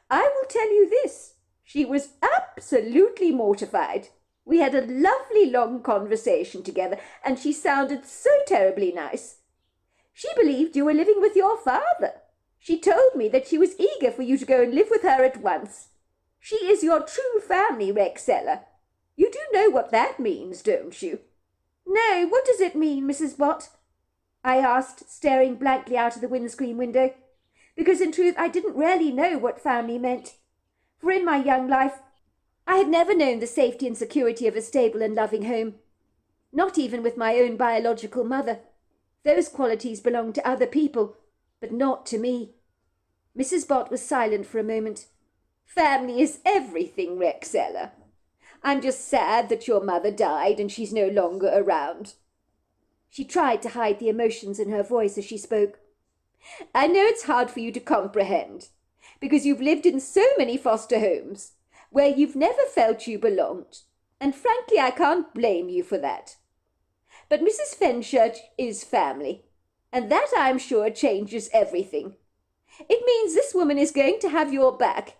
I will tell you this, she was absolutely mortified. We had a lovely long conversation together, and she sounded so terribly nice. She believed you were living with your father. She told me that she was eager for you to go and live with her at once. She is your true family, Rexella. You do know what that means, don't you?" "No, what does it mean, Mrs. Bott?" I asked, staring blankly out of the windscreen window, because in truth I didn't really know what family meant. For in my young life I had never known the safety and security of a stable and loving home, not even with my own biological mother. Those qualities belonged to other people, but not to me. Mrs. Bott was silent for a moment. "Family is everything, Rexella. I'm just sad that your mother died and she's no longer around." She tried to hide the emotions in her voice as she spoke. "I know it's hard for you to comprehend, because you've lived in so many foster homes where you've never felt you belonged, and frankly I can't blame you for that. But Mrs. Fenchurch is family, and that I'm sure changes everything. It means this woman is going to have your back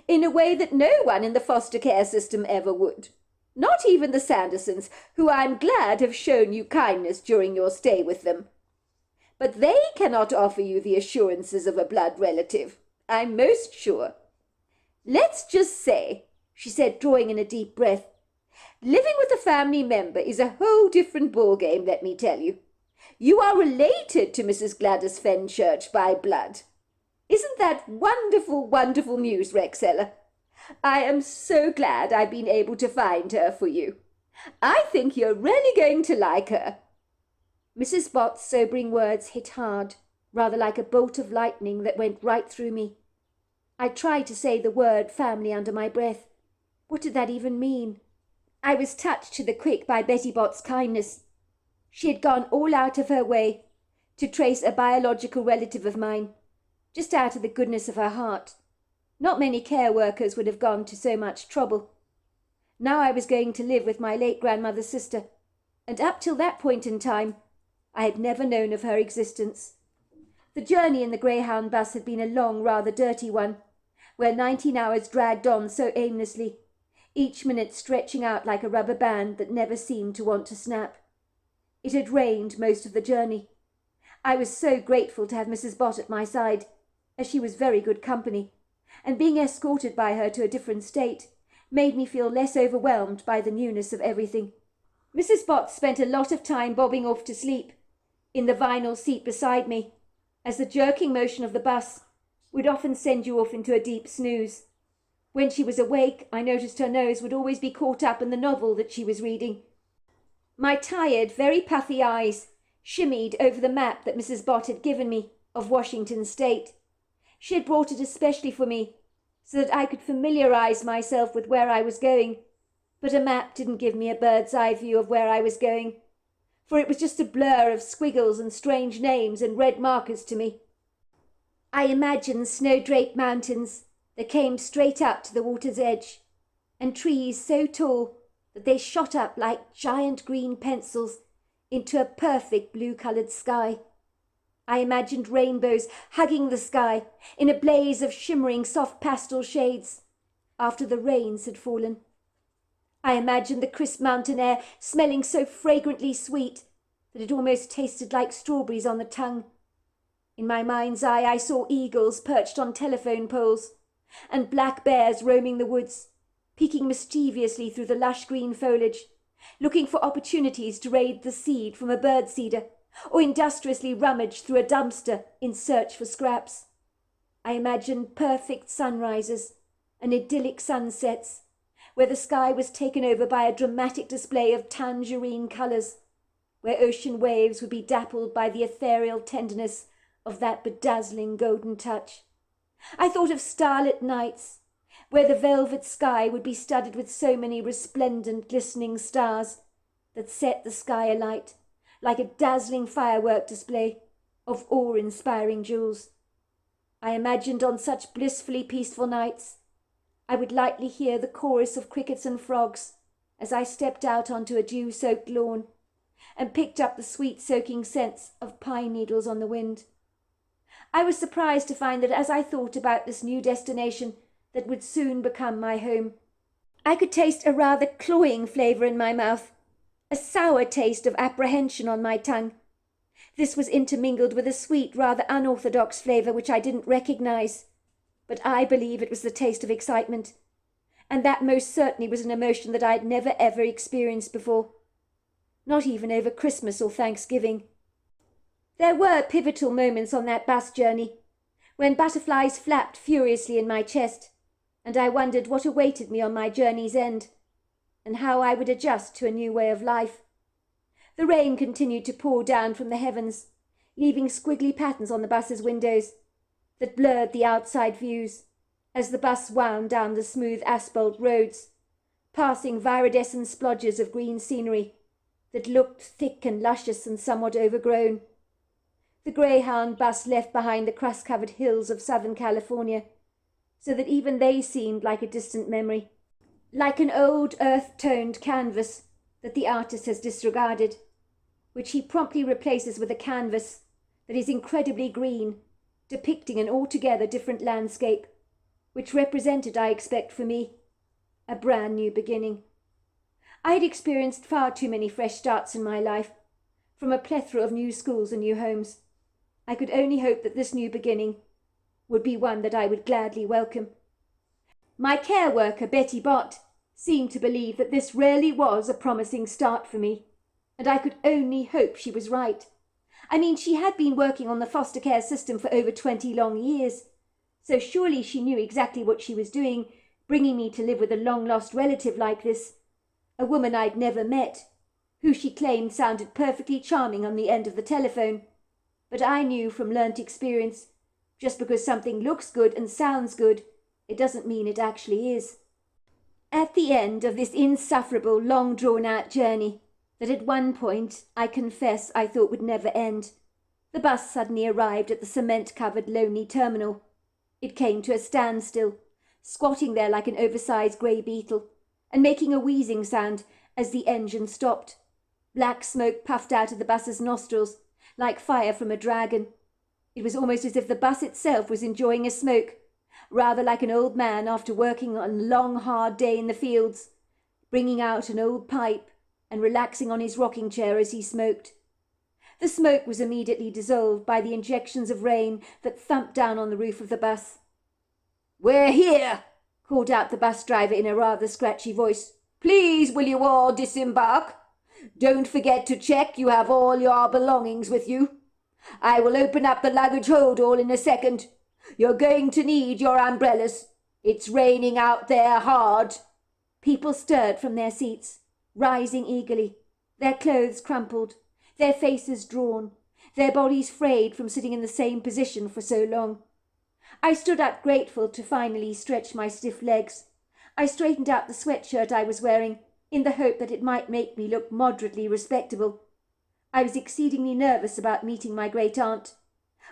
in a way that no one in the foster care system ever would. Not even the Sandersons, who I'm glad have shown you kindness during your stay with them. But they cannot offer you the assurances of a blood relative, I'm most sure. Let's just say," she said, drawing in a deep breath, "living with a family member is a whole different ballgame, let me tell you. You are related to Mrs. Gladys Fenchurch by blood. Isn't that wonderful, wonderful news, Rexella? I am so glad I've been able to find her for you. I think you're really going to like her." Mrs. Bott's sobering words hit hard, rather like a bolt of lightning that went right through me. I tried to say the word family under my breath. What did that even mean? I was touched to the quick by Betty Bott's kindness. She had gone all out of her way to trace a biological relative of mine, just out of the goodness of her heart. Not many care workers would have gone to so much trouble. Now I was going to live with my late grandmother's sister, and up till that point in time, I had never known of her existence. The journey in the Greyhound bus had been a long, rather dirty one, where 19 hours dragged on so aimlessly, each minute stretching out like a rubber band that never seemed to want to snap. It had rained most of the journey. I was so grateful to have Mrs. Bott at my side, as she was very good company, and being escorted by her to a different state made me feel less overwhelmed by the newness of everything. Mrs. Bott spent a lot of time bobbing off to sleep in the vinyl seat beside me, as the jerking motion of the bus would often send you off into a deep snooze. When she was awake, I noticed her nose would always be caught up in the novel that she was reading. My tired, very puffy eyes shimmied over the map that Mrs. Bott had given me of Washington State. She had brought it especially for me, so that I could familiarize myself with where I was going, but a map didn't give me a bird's eye view of where I was going, for it was just a blur of squiggles and strange names and red markers to me. I imagined snow-draped mountains that came straight up to the water's edge, and trees so tall that they shot up like giant green pencils into a perfect blue-coloured sky. I imagined rainbows hugging the sky in a blaze of shimmering soft pastel shades after the rains had fallen. I imagined the crisp mountain air smelling so fragrantly sweet that it almost tasted like strawberries on the tongue. In my mind's eye I saw eagles perched on telephone poles and black bears roaming the woods, peeking mischievously through the lush green foliage, looking for opportunities to raid the seed from a birdseeder or industriously rummage through a dumpster in search for scraps. I imagined perfect sunrises and idyllic sunsets, where the sky was taken over by a dramatic display of tangerine colours, where ocean waves would be dappled by the ethereal tenderness of that bedazzling golden touch. I thought of starlit nights, where the velvet sky would be studded with so many resplendent, glistening stars that set the sky alight, like a dazzling firework display of awe-inspiring jewels. I imagined on such blissfully peaceful nights I would lightly hear the chorus of crickets and frogs as I stepped out onto a dew-soaked lawn and picked up the sweet-soaking scents of pine needles on the wind. I was surprised to find that as I thought about this new destination that would soon become my home, I could taste a rather cloying flavour in my mouth, a sour taste of apprehension on my tongue. This was intermingled with a sweet, rather unorthodox flavour which I didn't recognise, but I believe it was the taste of excitement, and that most certainly was an emotion that I had never ever experienced before, not even over Christmas or Thanksgiving. There were pivotal moments on that bus journey, when butterflies flapped furiously in my chest, and I wondered what awaited me on my journey's end, and how I would adjust to a new way of life. The rain continued to pour down from the heavens, leaving squiggly patterns on the bus's windows that blurred the outside views as the bus wound down the smooth asphalt roads, passing viridescent splodges of green scenery that looked thick and luscious and somewhat overgrown. The Greyhound bus left behind the crust-covered hills of Southern California, so that even they seemed like a distant memory, like an old earth-toned canvas that the artist has disregarded, which he promptly replaces with a canvas that is incredibly green, depicting an altogether different landscape, which represented, I expect for me, a brand new beginning. I had experienced far too many fresh starts in my life, from a plethora of new schools and new homes. I could only hope that this new beginning would be one that I would gladly welcome. My care worker, Betty Bott, seemed to believe that this really was a promising start for me, and I could only hope she was right. I mean, she had been working on the foster care system for over 20 long years, so surely she knew exactly what she was doing, bringing me to live with a long-lost relative like this, a woman I'd never met, who she claimed sounded perfectly charming on the end of the telephone. But I knew from learnt experience Just because something looks good and sounds good, it doesn't mean it actually is. At the end of this insufferable, long drawn-out journey, that at one point, I confess, I thought would never end, the bus suddenly arrived at the cement-covered lonely terminal. It came to a standstill, squatting there like an oversized grey beetle, and making a wheezing sound as the engine stopped. Black smoke puffed out of the bus's nostrils, like fire from a dragon. It was almost as if the bus itself was enjoying a smoke, rather like an old man after working on a long, hard day in the fields, bringing out an old pipe and relaxing on his rocking chair as he smoked. The smoke was immediately dissolved by the injections of rain that thumped down on the roof of the bus. "We're here," called out the bus driver in a rather scratchy voice. "Please, will you all disembark? Don't forget to check you have all your belongings with you. I will open up the luggage hold all in a second. You're going to need your umbrellas. It's raining out there hard." People stirred from their seats, rising eagerly, their clothes crumpled, their faces drawn, their bodies frayed from sitting in the same position for so long. I stood up grateful to finally stretch my stiff legs. I straightened out the sweatshirt I was wearing, in the hope that it might make me look moderately respectable. I was exceedingly nervous about meeting my great-aunt.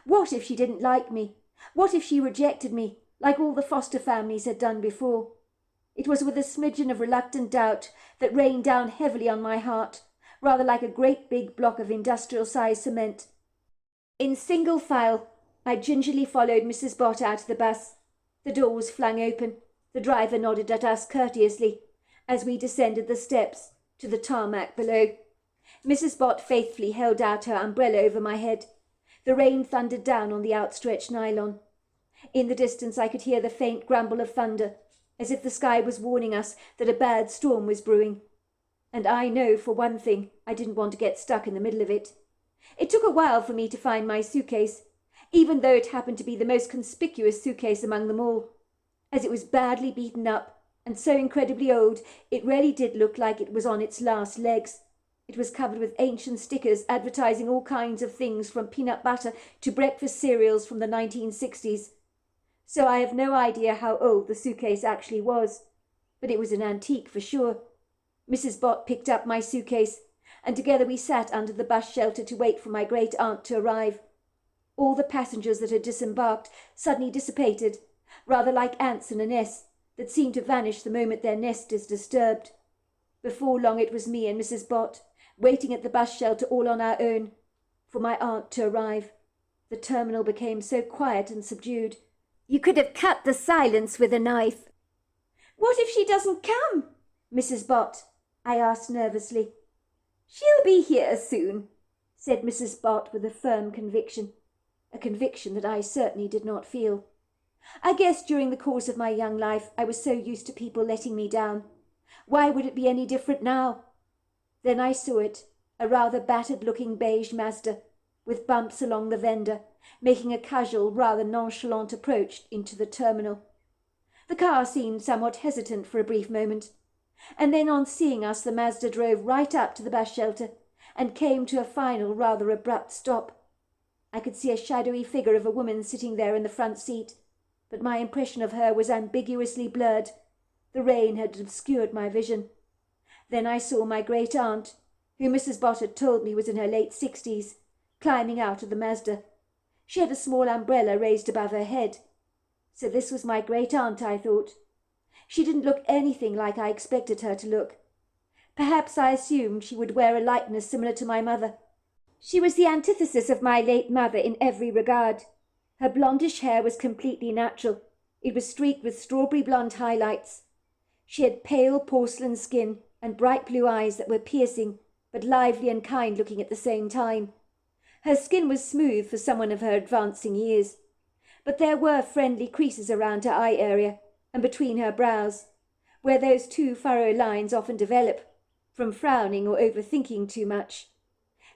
What if she didn't like me? What if she rejected me, like all the foster families had done before? It was with a smidgen of reluctant doubt that rained down heavily on my heart, rather like a great big block of industrial-sized cement. In single file, I gingerly followed Mrs. Bott out of the bus. The door was flung open. The driver nodded at us courteously as we descended the steps to the tarmac below. Mrs. Bott faithfully held out her umbrella over my head. The rain thundered down on the outstretched nylon. In the distance I could hear the faint grumble of thunder, as if the sky was warning us that a bad storm was brewing. And I know, for one thing, I didn't want to get stuck in the middle of it. It took a while for me to find my suitcase, even though it happened to be the most conspicuous suitcase among them all. As it was badly beaten up, and so incredibly old, it really did look like it was on its last legs. It was covered with ancient stickers advertising all kinds of things from peanut butter to breakfast cereals from the 1960s. So I have no idea how old the suitcase actually was, but it was an antique for sure. Mrs. Bott picked up my suitcase, and together we sat under the bus shelter to wait for my great-aunt to arrive. All the passengers that had disembarked suddenly dissipated, rather like ants in a nest that seem to vanish the moment their nest is disturbed. Before long it was me and Mrs. Bott, waiting at the bus shelter all on our own, for my aunt to arrive. The terminal became so quiet and subdued. You could have cut the silence with a knife. "What if she doesn't come, Mrs. Bott?" I asked nervously. "She'll be here soon," said Mrs. Bott with a firm conviction, a conviction that I certainly did not feel. I guess during the course of my young life I was so used to people letting me down. Why would it be any different now? Then I saw it, a rather battered-looking beige Mazda, with bumps along the fender, making a casual, rather nonchalant approach into the terminal. The car seemed somewhat hesitant for a brief moment, and then on seeing us the Mazda drove right up to the bus shelter and came to a final, rather abrupt stop. I could see a shadowy figure of a woman sitting there in the front seat, but my impression of her was ambiguously blurred. The rain had obscured my vision. Then I saw my great-aunt, who Mrs. Bott had told me was in her late 60s, climbing out of the Mazda. She had a small umbrella raised above her head. So this was my great-aunt, I thought. She didn't look anything like I expected her to look. Perhaps I assumed she would wear a likeness similar to my mother. She was the antithesis of my late mother in every regard. Her blondish hair was completely natural. It was streaked with strawberry blonde highlights. She had pale porcelain skin and bright blue eyes that were piercing, but lively and kind-looking at the same time. Her skin was smooth for someone of her advancing years, but there were friendly creases around her eye area and between her brows, where those two furrow lines often develop, from frowning or overthinking too much.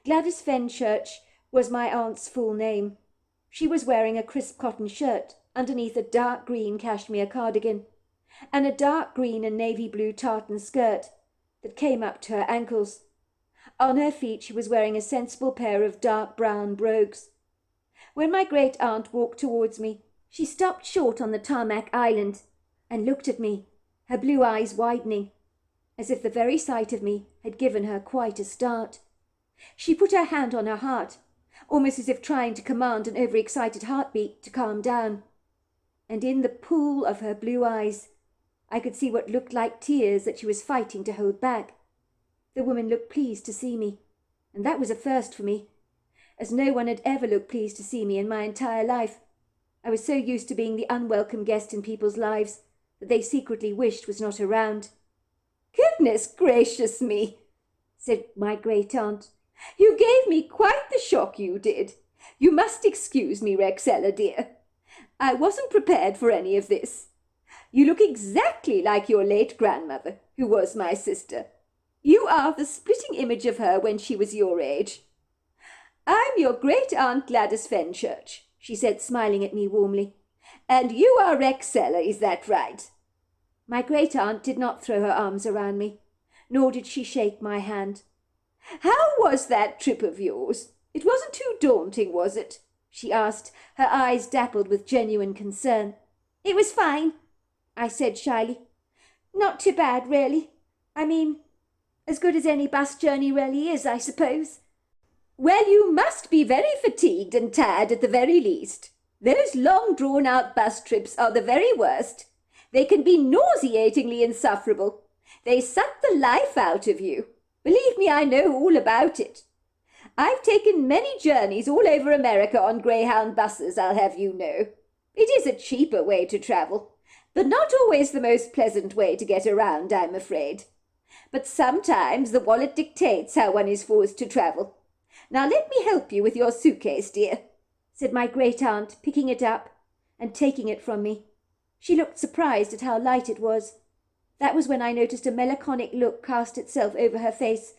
Gladys Fenchurch was my aunt's full name. She was wearing a crisp cotton shirt underneath a dark green cashmere cardigan, and a dark green and navy blue tartan skirt that came up to her ankles. On her feet she was wearing a sensible pair of dark brown brogues. When my great-aunt walked towards me, she stopped short on the tarmac island and looked at me, her blue eyes widening, as if the very sight of me had given her quite a start. She put her hand on her heart, almost as if trying to command an overexcited heartbeat to calm down. And in the pool of her blue eyes, I could see what looked like tears that she was fighting to hold back. The woman looked pleased to see me, and that was a first for me, as no one had ever looked pleased to see me in my entire life. I was so used to being the unwelcome guest in people's lives that they secretly wished was not around. "Goodness gracious me," said my great-aunt. "You gave me quite the shock, you did. You must excuse me, Rexella, dear. I wasn't prepared for any of this. You look exactly like your late grandmother, who was my sister. You are the splitting image of her when she was your age. I'm your great-aunt Gladys Fenchurch," she said, smiling at me warmly. "And you are Rexella, is that right?" My great-aunt did not throw her arms around me, nor did she shake my hand. "How was that trip of yours? It wasn't too daunting, was it?" she asked, her eyes dappled with genuine concern. "It was fine," I said shyly. "Not too bad, really. I mean, as good as any bus journey really is, I suppose." "Well, you must be very fatigued and tired at the very least. Those long drawn-out bus trips are the very worst. They can be nauseatingly insufferable. They suck the life out of you. Believe me, I know all about it. I've taken many journeys all over America on Greyhound buses, I'll have you know. It is a cheaper way to travel, but not always the most pleasant way to get around, I'm afraid. But sometimes the wallet dictates how one is forced to travel. Now let me help you with your suitcase, dear," said my great-aunt, picking it up and taking it from me. She looked surprised at how light it was. That was when I noticed a melancholic look cast itself over her face,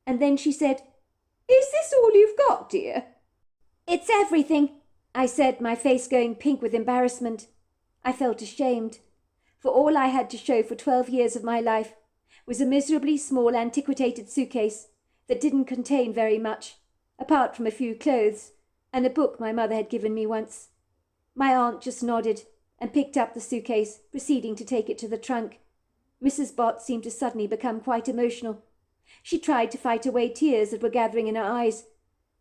and then she said, "Is this all you've got, dear?" "It's everything," I said, my face going pink with embarrassment. I felt ashamed, for all I had to show for 12 years of my life was a miserably small antiquated suitcase that didn't contain very much, apart from a few clothes and a book my mother had given me once. My aunt just nodded and picked up the suitcase, proceeding to take it to the trunk. Mrs. Bott seemed to suddenly become quite emotional. She tried to fight away tears that were gathering in her eyes,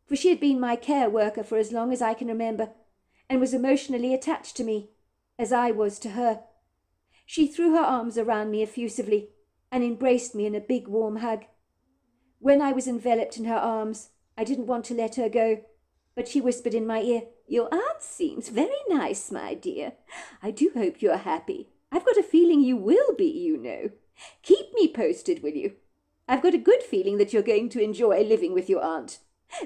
for she had been my care worker for as long as I can remember, and was emotionally attached to me, as I was to her. She threw her arms around me effusively and embraced me in a big warm hug. When I was enveloped in her arms, I didn't want to let her go, but she whispered in my ear, "Your aunt seems very nice, my dear. I do hope you're happy. I've got a feeling you will be, you know. Keep me posted, will you? I've got a good feeling that you're going to enjoy living with your aunt.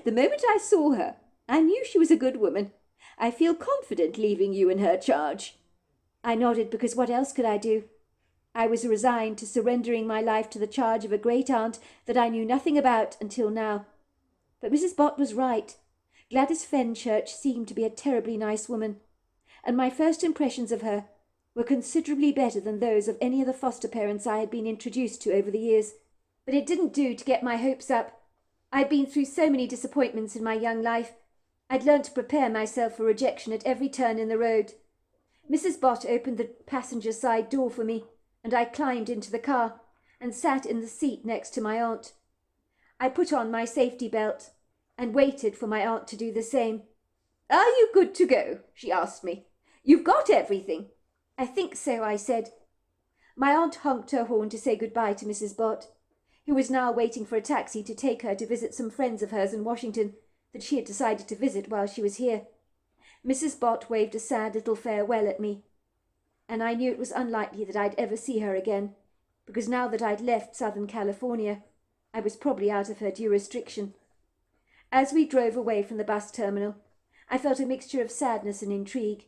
The moment I saw her, I knew she was a good woman. I feel confident leaving you in her charge." I nodded, because what else could I do? I was resigned to surrendering my life to the charge of a great-aunt that I knew nothing about until now. But Mrs. Bott was right. Gladys Fenchurch seemed to be a terribly nice woman, and my first impressions of her were considerably better than those of any of the foster parents I had been introduced to over the years. But it didn't do to get my hopes up. I'd been through so many disappointments in my young life. I'd learned to prepare myself for rejection at every turn in the road. Mrs. Bott opened the passenger side door for me, and I climbed into the car and sat in the seat next to my aunt. I put on my safety belt and waited for my aunt to do the same. "Are you good to go?" she asked me. "You've got everything?" "I think so," I said. My aunt honked her horn to say goodbye to Mrs. Bott, who was now waiting for a taxi to take her to visit some friends of hers in Washington that she had decided to visit while she was here. Mrs. Bott waved a sad little farewell at me, and I knew it was unlikely that I'd ever see her again, because now that I'd left Southern California, I was probably out of her jurisdiction. As we drove away from the bus terminal, I felt a mixture of sadness and intrigue.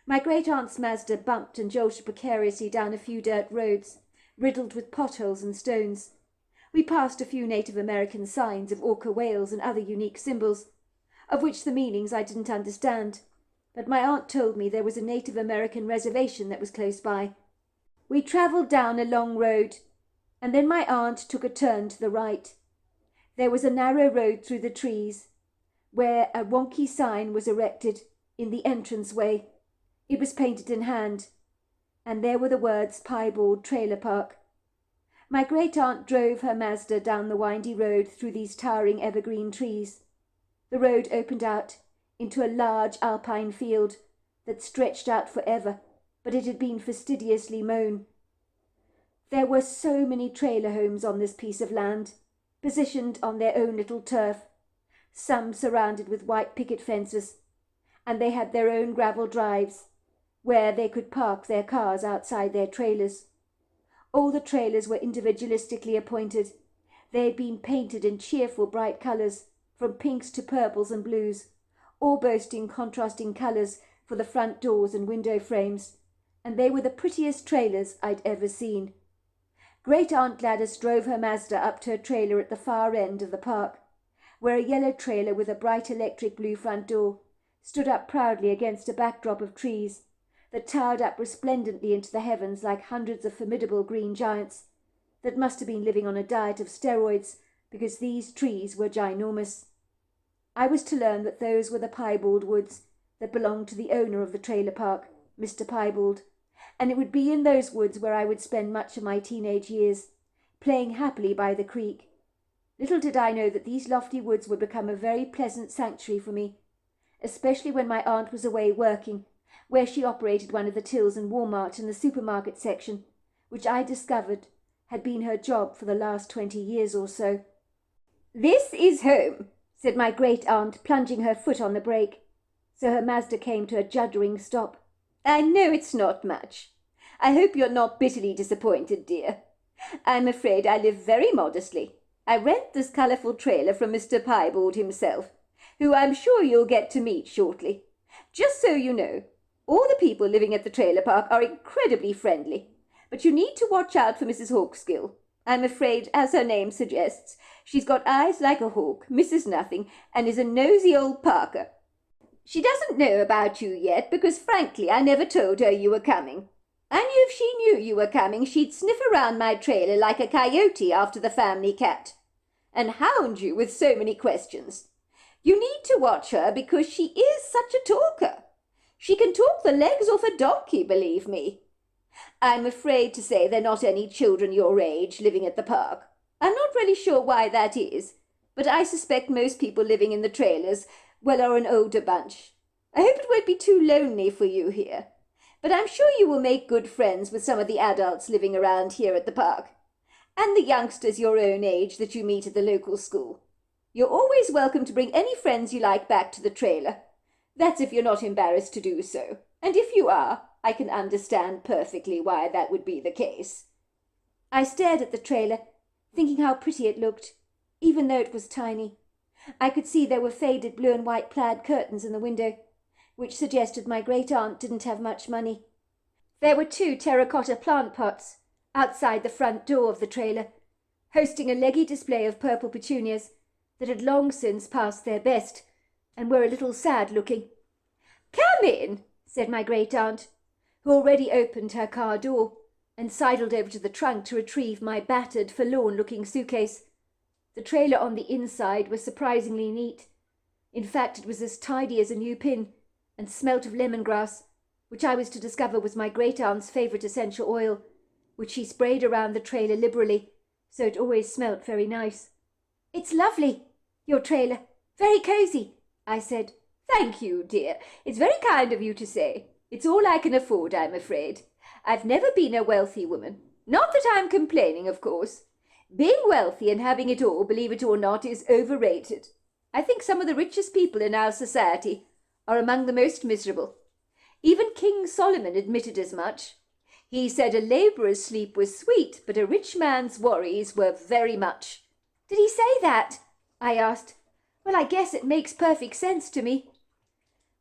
My great-aunt's Mazda bumped and jolted precariously down a few dirt roads, riddled with potholes and stones. We passed a few Native American signs of orca whales and other unique symbols, of which the meanings I didn't understand, but my aunt told me there was a Native American reservation that was close by. We travelled down a long road, and then my aunt took a turn to the right. There was a narrow road through the trees. where a wonky sign was erected in the entranceway. It was painted in hand, and there were the words Piebald Trailer Park. My great-aunt drove her Mazda down the windy road through these towering evergreen trees. The road opened out into a large alpine field that stretched out forever, but it had been fastidiously mown. There were so many trailer homes on this piece of land, positioned on their own little turf, some surrounded with white picket fences, and they had their own gravel drives, where they could park their cars outside their trailers. All the trailers were individualistically appointed. They had been painted in cheerful bright colours, from pinks to purples and blues, all boasting contrasting colours for the front doors and window frames, and they were the prettiest trailers I'd ever seen. Great-aunt Gladys drove her Mazda up to her trailer at the far end of the park, where a yellow trailer with a bright electric blue front door stood up proudly against a backdrop of trees that towered up resplendently into the heavens like hundreds of formidable green giants that must have been living on a diet of steroids, because these trees were ginormous. I was to learn that those were the Piebald woods that belonged to the owner of the trailer park, Mr. Piebald, and it would be in those woods where I would spend much of my teenage years, playing happily by the creek. Little did I know that these lofty woods would become a very pleasant sanctuary for me, especially when my aunt was away working, where she operated one of the tills in Walmart in the supermarket section, which I discovered had been her job for the last 20 years or so. "This is home," said my great-aunt, plunging her foot on the brake, so her Mazda came to a juddering stop. "I know it's not much. I hope you're not bitterly disappointed, dear. I'm afraid I live very modestly. I rent this colourful trailer from Mr. Piebald himself, who I'm sure you'll get to meet shortly. Just so you know, all the people living at the trailer park are incredibly friendly, but you need to watch out for Mrs. Hawkskill. I'm afraid, as her name suggests, she's got eyes like a hawk, misses nothing, and is a nosy old Parker. She doesn't know about you yet, because frankly I never told her you were coming. I knew if she knew you were coming, she'd sniff around my trailer like a coyote after the family cat, and hound you with so many questions. You need to watch her because she is such a talker. She can talk the legs off a donkey, believe me. I'm afraid to say there are not any children your age living at the park. I'm not really sure why that is, but I suspect most people living in the trailers, well, are an older bunch. I hope it won't be too lonely for you here, but I'm sure you will make good friends with some of the adults living around here at the park, and the youngsters your own age that you meet at the local school. You're always welcome to bring any friends you like back to the trailer. That's if you're not embarrassed to do so, and if you are, I can understand perfectly why that would be the case." I stared at the trailer, thinking how pretty it looked, even though it was tiny. I could see there were faded blue and white plaid curtains in the window, which suggested my great-aunt didn't have much money. There were 2 terracotta plant pots outside the front door of the trailer, hosting a leggy display of purple petunias that had long since passed their best and were a little sad-looking. "Come in," said my great-aunt, who already opened her car door and sidled over to the trunk to retrieve my battered, forlorn-looking suitcase. The trailer on the inside was surprisingly neat. In fact, it was as tidy as a new pin, and smelt of lemongrass, which I was to discover was my great-aunt's favourite essential oil, which she sprayed around the trailer liberally, so it always smelt very nice. "It's lovely, your trailer. Very cosy," I said. "Thank you, dear. It's very kind of you to say. It's all I can afford, I'm afraid. I've never been a wealthy woman. Not that I'm complaining, of course. Being wealthy and having it all, believe it or not, is overrated. I think some of the richest people in our society are among the most miserable. Even King Solomon admitted as much. He said a labourer's sleep was sweet, but a rich man's worries were very much." "Did he say that?" I asked. "Well, I guess it makes perfect sense to me."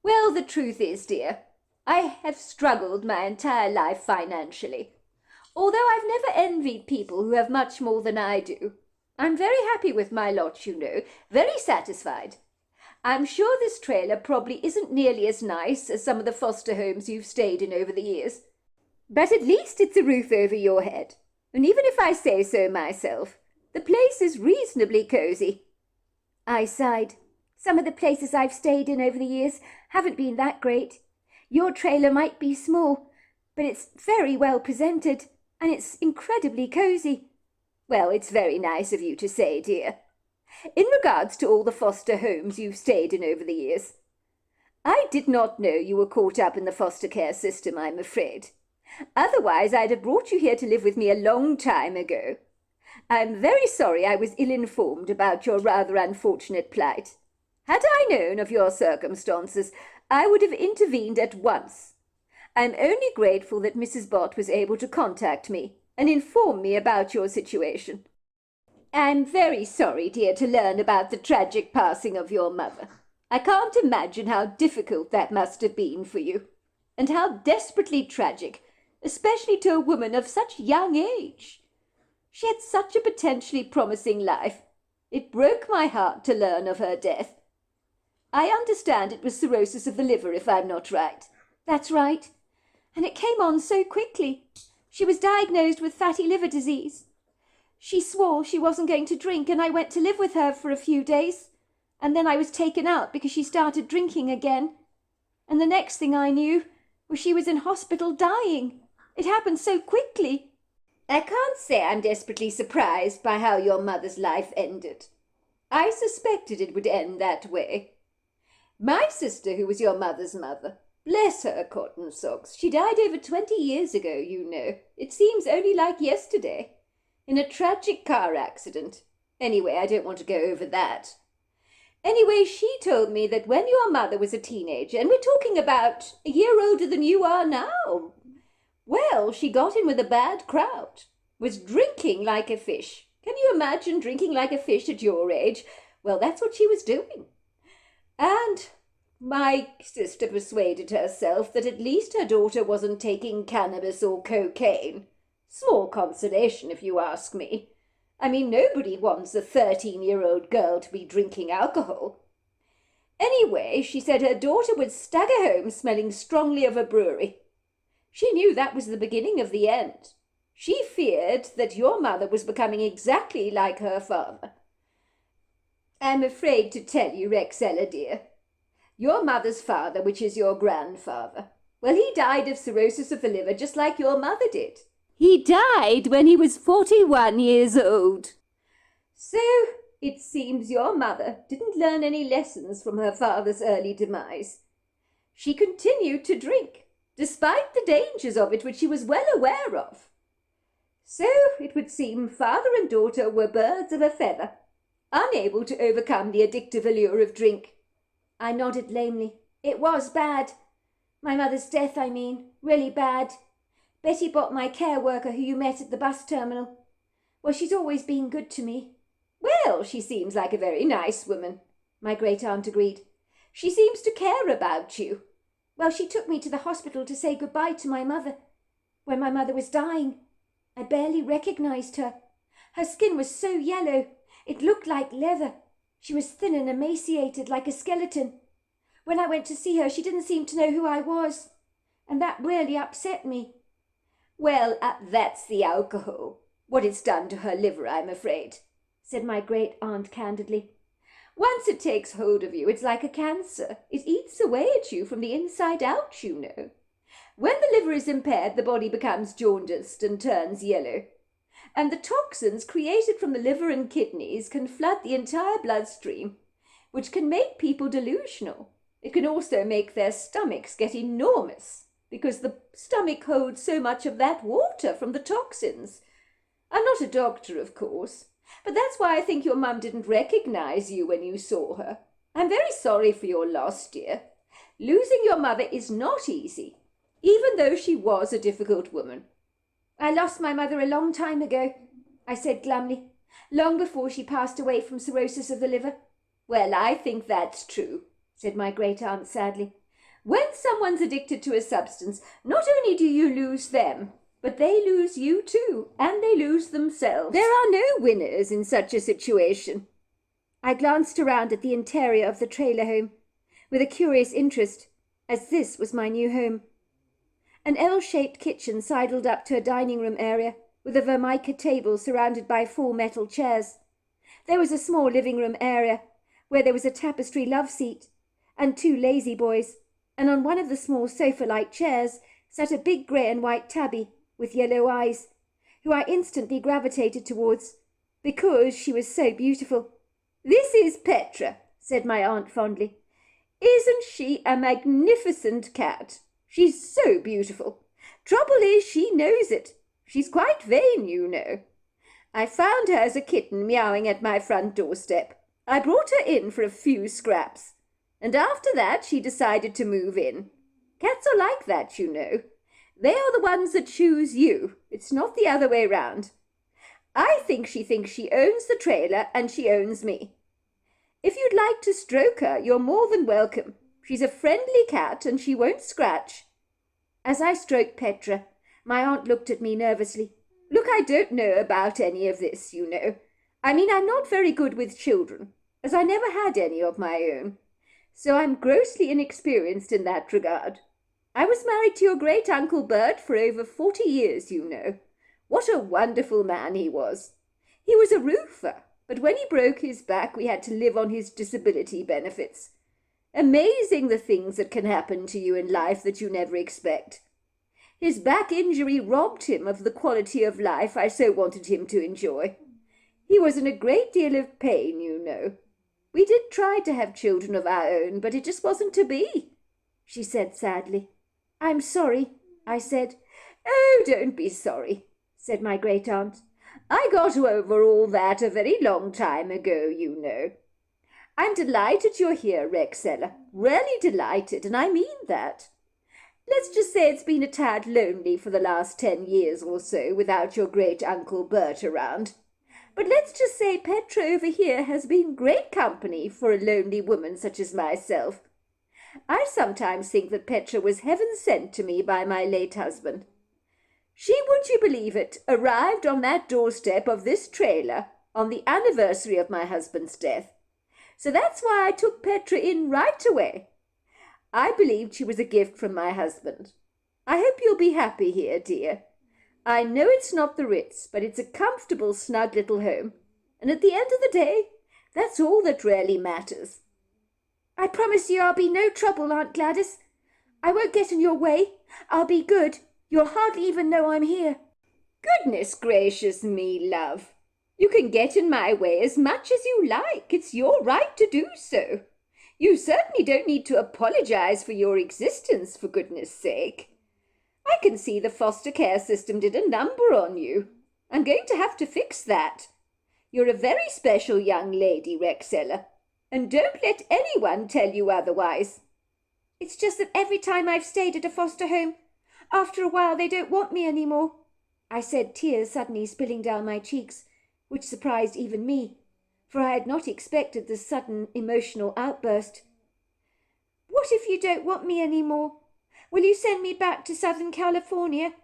"Well, the truth is, dear, I have struggled my entire life financially. Although I've never envied people who have much more than I do. I'm very happy with my lot, you know, very satisfied. I'm sure this trailer probably isn't nearly as nice as some of the foster homes you've stayed in over the years, but at least it's a roof over your head, and even if I say so myself, the place is reasonably cosy." I sighed. Some of the places I've stayed in over the years haven't been that great. Your trailer might be small, but it's very well presented, and it's incredibly cosy." "Well, it's very nice of you to say, dear. In regards to all the foster homes you've stayed in over the years, I did not know you were caught up in the foster care system, I'm afraid. Otherwise, I'd have brought you here to live with me a long time ago. I'm very sorry I was ill-informed about your rather unfortunate plight. Had I known of your circumstances, I would have intervened at once. I'm only grateful that Mrs. Bott was able to contact me and inform me about your situation. I'm very sorry, dear, to learn about the tragic passing of your mother. I can't imagine how difficult that must have been for you, and how desperately tragic, especially to a woman of such young age. She had such a potentially promising life. It broke my heart to learn of her death. I understand it was cirrhosis of the liver, if I'm not right." "That's right. And it came on so quickly. She was diagnosed with fatty liver disease. She swore she wasn't going to drink, and I went to live with her for a few days. And then I was taken out because she started drinking again. And the next thing I knew was she was in hospital dying. It happened so quickly." "I can't say I'm desperately surprised by how your mother's life ended. I suspected it would end that way. My sister, who was your mother's mother, bless her cotton socks, she died over 20 years ago, you know. It seems only like yesterday. In a tragic car accident. Anyway, I don't want to go over that. Anyway, she told me that when your mother was a teenager, and we're talking about a year older than you are now, well, she got in with a bad crowd, was drinking like a fish. Can you imagine drinking like a fish at your age? Well, that's what she was doing. And my sister persuaded herself that at least her daughter wasn't taking cannabis or cocaine. Small consolation, if you ask me. I mean, nobody wants a 13-year-old girl to be drinking alcohol. Anyway, she said her daughter would stagger home smelling strongly of a brewery. She knew that was the beginning of the end. She feared that your mother was becoming exactly like her father. I'm afraid to tell you, Rexella, dear, your mother's father, which is your grandfather, well, he died of cirrhosis of the liver just like your mother did. He died when he was 41 years old. So it seems your mother didn't learn any lessons from her father's early demise. She continued to drink, despite the dangers of it which she was well aware of. So it would seem father and daughter were birds of a feather, unable to overcome the addictive allure of drink. I nodded lamely. It was bad. My mother's death, I mean, really bad. Betty Bott, my care worker who you met at the bus terminal. Well, she's always been good to me. Well, she seems like a very nice woman, my great-aunt agreed. She seems to care about you. Well, she took me to the hospital to say goodbye to my mother when my mother was dying. I barely recognized her. Her skin was so yellow, it looked like leather. She was thin and emaciated like a skeleton. When I went to see her, she didn't seem to know who I was, and that really upset me. Well, that's the alcohol, what it's done to her liver, I'm afraid, said my great-aunt candidly. Once it takes hold of you, it's like a cancer. It eats away at you from the inside out, you know. When the liver is impaired, the body becomes jaundiced and turns yellow. And the toxins created from the liver and kidneys can flood the entire bloodstream, which can make people delusional. It can also make their stomachs get enormous, because the stomach holds so much of that water from the toxins. I'm not a doctor, of course, but that's why I think your mum didn't recognize you when you saw her. I'm very sorry for your loss, dear. Losing your mother is not easy, even though she was a difficult woman. I lost my mother a long time ago, I said glumly, long before she passed away from cirrhosis of the liver. Well, I think that's true, said my great-aunt sadly. When someone's addicted to a substance, not only do you lose them, but they lose you too, and they lose themselves. There are no winners in such a situation. I glanced around at the interior of the trailer home with a curious interest, as this was my new home. An L-shaped kitchen sidled up to a dining room area with a Vermica table surrounded by 4 metal chairs. There was a small living room area where there was a tapestry love seat and 2 lazy boys, and on one of the small sofa-like chairs sat a big grey and white tabby with yellow eyes, who I instantly gravitated towards, because she was so beautiful. "This is Petra," said my aunt fondly. "Isn't she a magnificent cat? She's so beautiful. Trouble is, she knows it. She's quite vain, you know. I found her as a kitten meowing at my front doorstep. I brought her in for a few scraps, and after that she decided to move in. Cats are like that, you know. They are the ones that choose you. It's not the other way round. I think she thinks she owns the trailer and she owns me. If you'd like to stroke her, you're more than welcome. She's a friendly cat and she won't scratch." As I stroked Petra, my aunt looked at me nervously. "Look, I don't know about any of this, you know. I mean, I'm not very good with children, as I never had any of my own. So I'm grossly inexperienced in that regard. I was married to your great-uncle Bert for over 40 years, you know. What a wonderful man he was. He was a roofer, but when he broke his back, we had to live on his disability benefits. Amazing the things that can happen to you in life that you never expect. His back injury robbed him of the quality of life I so wanted him to enjoy. He was in a great deal of pain, you know. We did try to have children of our own, but it just wasn't to be," she said sadly. "I'm sorry," I said. "Oh, don't be sorry," said my great-aunt. "I got over all that a very long time ago, you know. I'm delighted you're here, Rexella, really delighted, and I mean that. Let's just say it's been a tad lonely for the last 10 years or so without your great-uncle Bert around. But let's just say Petra over here has been great company for a lonely woman such as myself. I sometimes think that Petra was heaven sent to me by my late husband. She, would you believe it, arrived on that doorstep of this trailer on the anniversary of my husband's death. So that's why I took Petra in right away. I believed she was a gift from my husband. I hope you'll be happy here, dear. I know it's not the Ritz, but it's a comfortable, snug little home. And at the end of the day, that's all that really matters." "I promise you I'll be no trouble, Aunt Gladys. I won't get in your way. I'll be good. You'll hardly even know I'm here." "Goodness gracious me, love. You can get in my way as much as you like. It's your right to do so. You certainly don't need to apologize for your existence, for goodness sake. I can see the foster care system did a number on you. I'm going to have to fix that. You're a very special young lady, Rexella, and don't let anyone tell you otherwise." "It's just that every time I've stayed at a foster home, after a while they don't want me any more," I said, tears suddenly spilling down my cheeks, which surprised even me, for I had not expected this sudden emotional outburst. "What if you don't want me any more? Will you send me back to Southern California?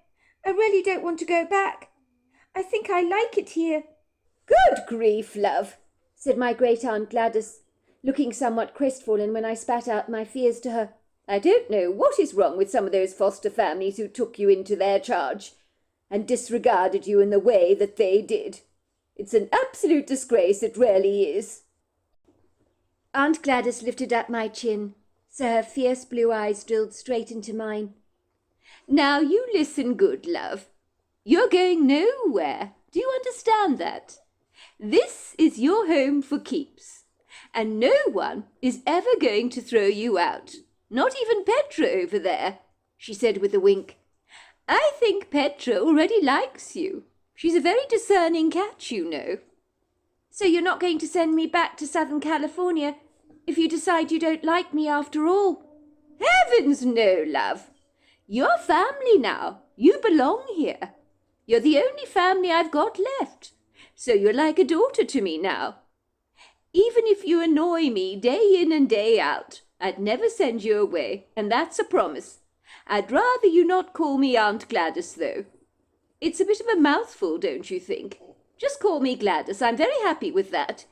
I really don't want to go back. I think I like it here." "Good grief, love," said my great-aunt Gladys, looking somewhat crestfallen when I spat out my fears to her. "I don't know what is wrong with some of those foster families who took you into their charge and disregarded you in the way that they did. It's an absolute disgrace, it really is." Aunt Gladys lifted up my chin, so her fierce blue eyes drilled straight into mine. "Now you listen good, love. You're going nowhere. Do you understand that? This is your home for keeps, and no one is ever going to throw you out. Not even Petra over there," she said with a wink. "I think Petra already likes you. She's a very discerning cat, you know." "So you're not going to send me back to Southern California if you decide you don't like me after all?" "Heavens, no, love. You're family now. You belong here. You're the only family I've got left, so you're like a daughter to me now. Even if you annoy me day in and day out, I'd never send you away, and that's a promise. I'd rather you not call me Aunt Gladys, though. It's a bit of a mouthful, don't you think? Just call me Gladys. I'm very happy with that.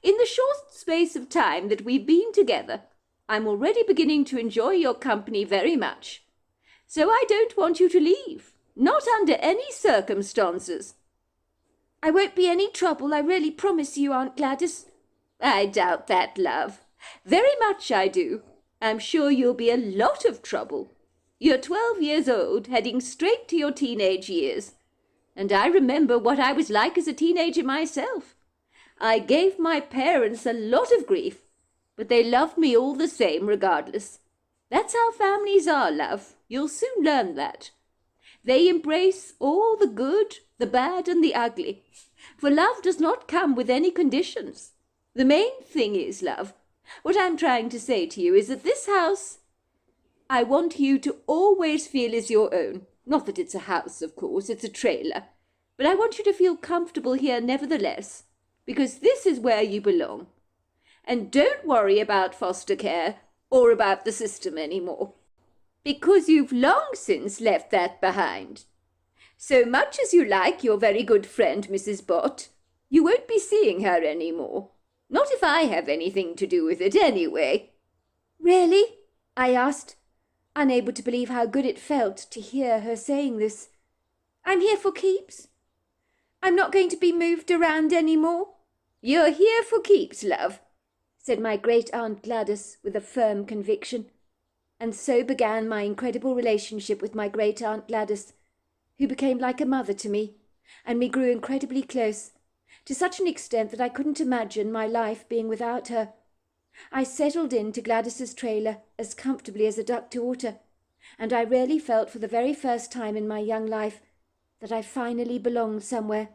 In the short space of time that we've been together, I'm already beginning to enjoy your company very much. So I don't want you to leave, not under any circumstances." "I won't be any trouble, I really promise you, Aunt Gladys. I doubt that, love. Very much I do. I'm sure you'll be a lot of trouble. You're 12 years old, heading straight to your teenage years. And I remember what I was like as a teenager myself. I gave my parents a lot of grief, but they loved me all the same regardless. That's how families are, love. You'll soon learn that. They embrace all the good, the bad, and the ugly. For love does not come with any conditions. The main thing is, love, what I'm trying to say to you is that this house, I want you to always feel is your own. Not that it's a house, of course, it's a trailer. But I want you to feel comfortable here nevertheless, because this is where you belong. And don't worry about foster care or about the system anymore, because you've long since left that behind. So much as you like your very good friend, Mrs. Bott, you won't be seeing her anymore. Not if I have anything to do with it, anyway. Really? I asked, unable to believe how good it felt to hear her saying this. I'm here for keeps? I'm not going to be moved around anymore? You're here for keeps, love, said my great-aunt Gladys with a firm conviction. And so began my incredible relationship with my great-aunt Gladys, who became like a mother to me, and we grew incredibly close, to such an extent that I couldn't imagine my life being without her. I settled into Gladys's trailer as comfortably as a duck to water, and I really felt for the very first time in my young life that I finally belonged somewhere,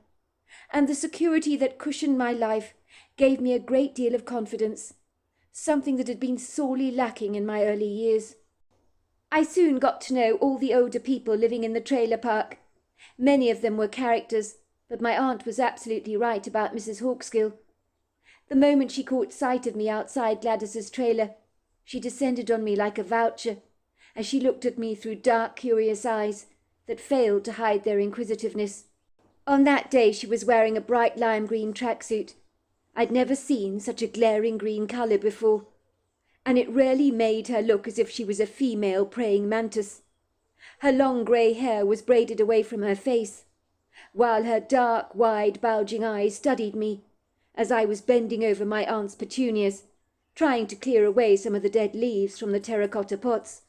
and the security that cushioned my life gave me a great deal of confidence, something that had been sorely lacking in my early years. I soon got to know all the older people living in the trailer park. Many of them were characters, but my aunt was absolutely right about Mrs. Hawkesgill. The moment she caught sight of me outside Gladys's trailer, she descended on me like a vulture, as she looked at me through dark, curious eyes that failed to hide their inquisitiveness. On that day she was wearing a bright lime green tracksuit. I'd never seen such a glaring green colour before, and it really made her look as if she was a female praying mantis. Her long grey hair was braided away from her face, while her dark, wide, bulging eyes studied me as I was bending over my aunt's petunias, trying to clear away some of the dead leaves from the terracotta pots.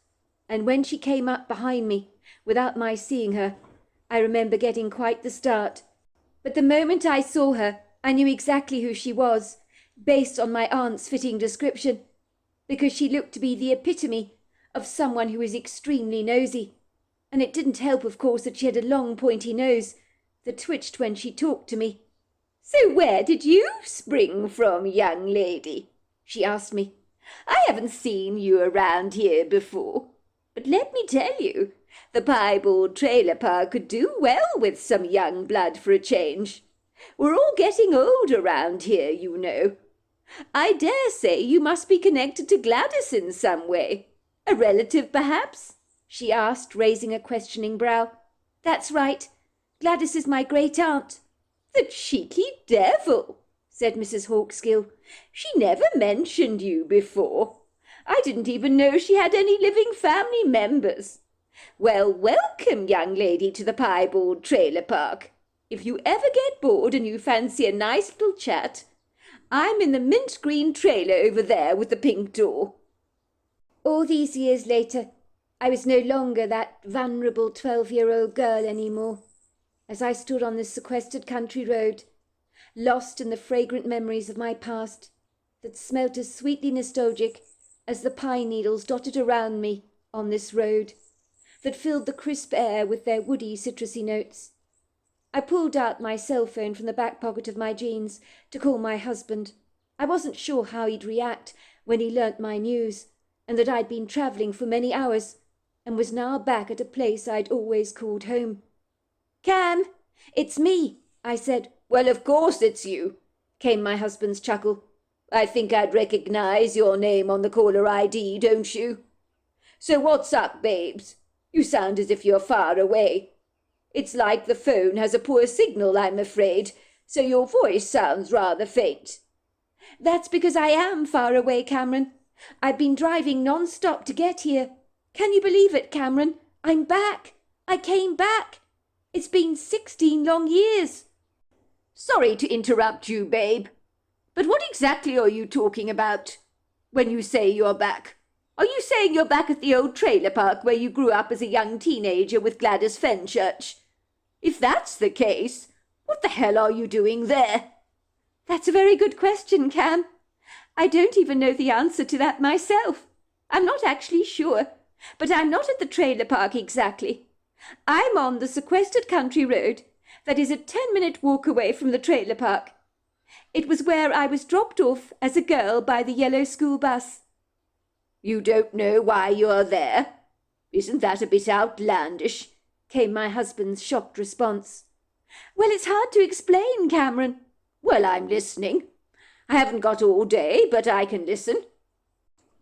And when she came up behind me, without my seeing her, I remember getting quite the start. But the moment I saw her, I knew exactly who she was, based on my aunt's fitting description, because she looked to be the epitome of someone who is extremely nosy. And it didn't help, of course, that she had a long, pointy nose that twitched when she talked to me. "So where did you spring from, young lady?" she asked me. "I haven't seen you around here before. But let me tell you, the piebald trailer park could do well with some young blood for a change. We're all getting old around here, you know. I dare say you must be connected to Gladys in some way. A relative, perhaps?" she asked, raising a questioning brow. "That's right. Gladys is my great-aunt." "The cheeky devil," said Mrs. Hawkesgill. "She never mentioned you before. I didn't even know she had any living family members. Well, welcome, young lady, to the piebald trailer park. If you ever get bored and you fancy a nice little chat, I'm in the mint green trailer over there with the pink door." All these years later, I was no longer that vulnerable 12-year-old girl anymore, as I stood on this sequestered country road, lost in the fragrant memories of my past that smelt as sweetly nostalgic as the pine needles dotted around me on this road, that filled the crisp air with their woody, citrusy notes. I pulled out my cell phone from the back pocket of my jeans to call my husband. I wasn't sure how he'd react when he learnt my news, and that I'd been travelling for many hours, and was now back at a place I'd always called home. "Cam, it's me," I said. "Well, of course it's you," came my husband's chuckle. "I think I'd recognise your name on the caller ID, don't you? So what's up, babes? You sound as if you're far away. It's like the phone has a poor signal, I'm afraid, so your voice sounds rather faint." "That's because I am far away, Cameron. I've been driving non-stop to get here. Can you believe it, Cameron? I'm back. I came back. It's been 16 long years." "Sorry to interrupt you, babe, But what exactly are you talking about when you say you're back? Are you saying you're back at the old trailer park where you grew up as a young teenager with Gladys Fenchurch? If that's the case, what the hell are you doing there? That's a very good question, Cam. I don't even know the answer to that myself. I'm not actually sure, but I'm not at the trailer park exactly. I'm on the sequestered country road that is a 10-minute walk away from the trailer park. It was where I was dropped off as a girl by the yellow school bus. You don't know why you're there? Isn't that a bit outlandish? Came my husband's shocked response. Well, it's hard to explain, Cameron. Well, I'm listening. I haven't got all day, but I can listen.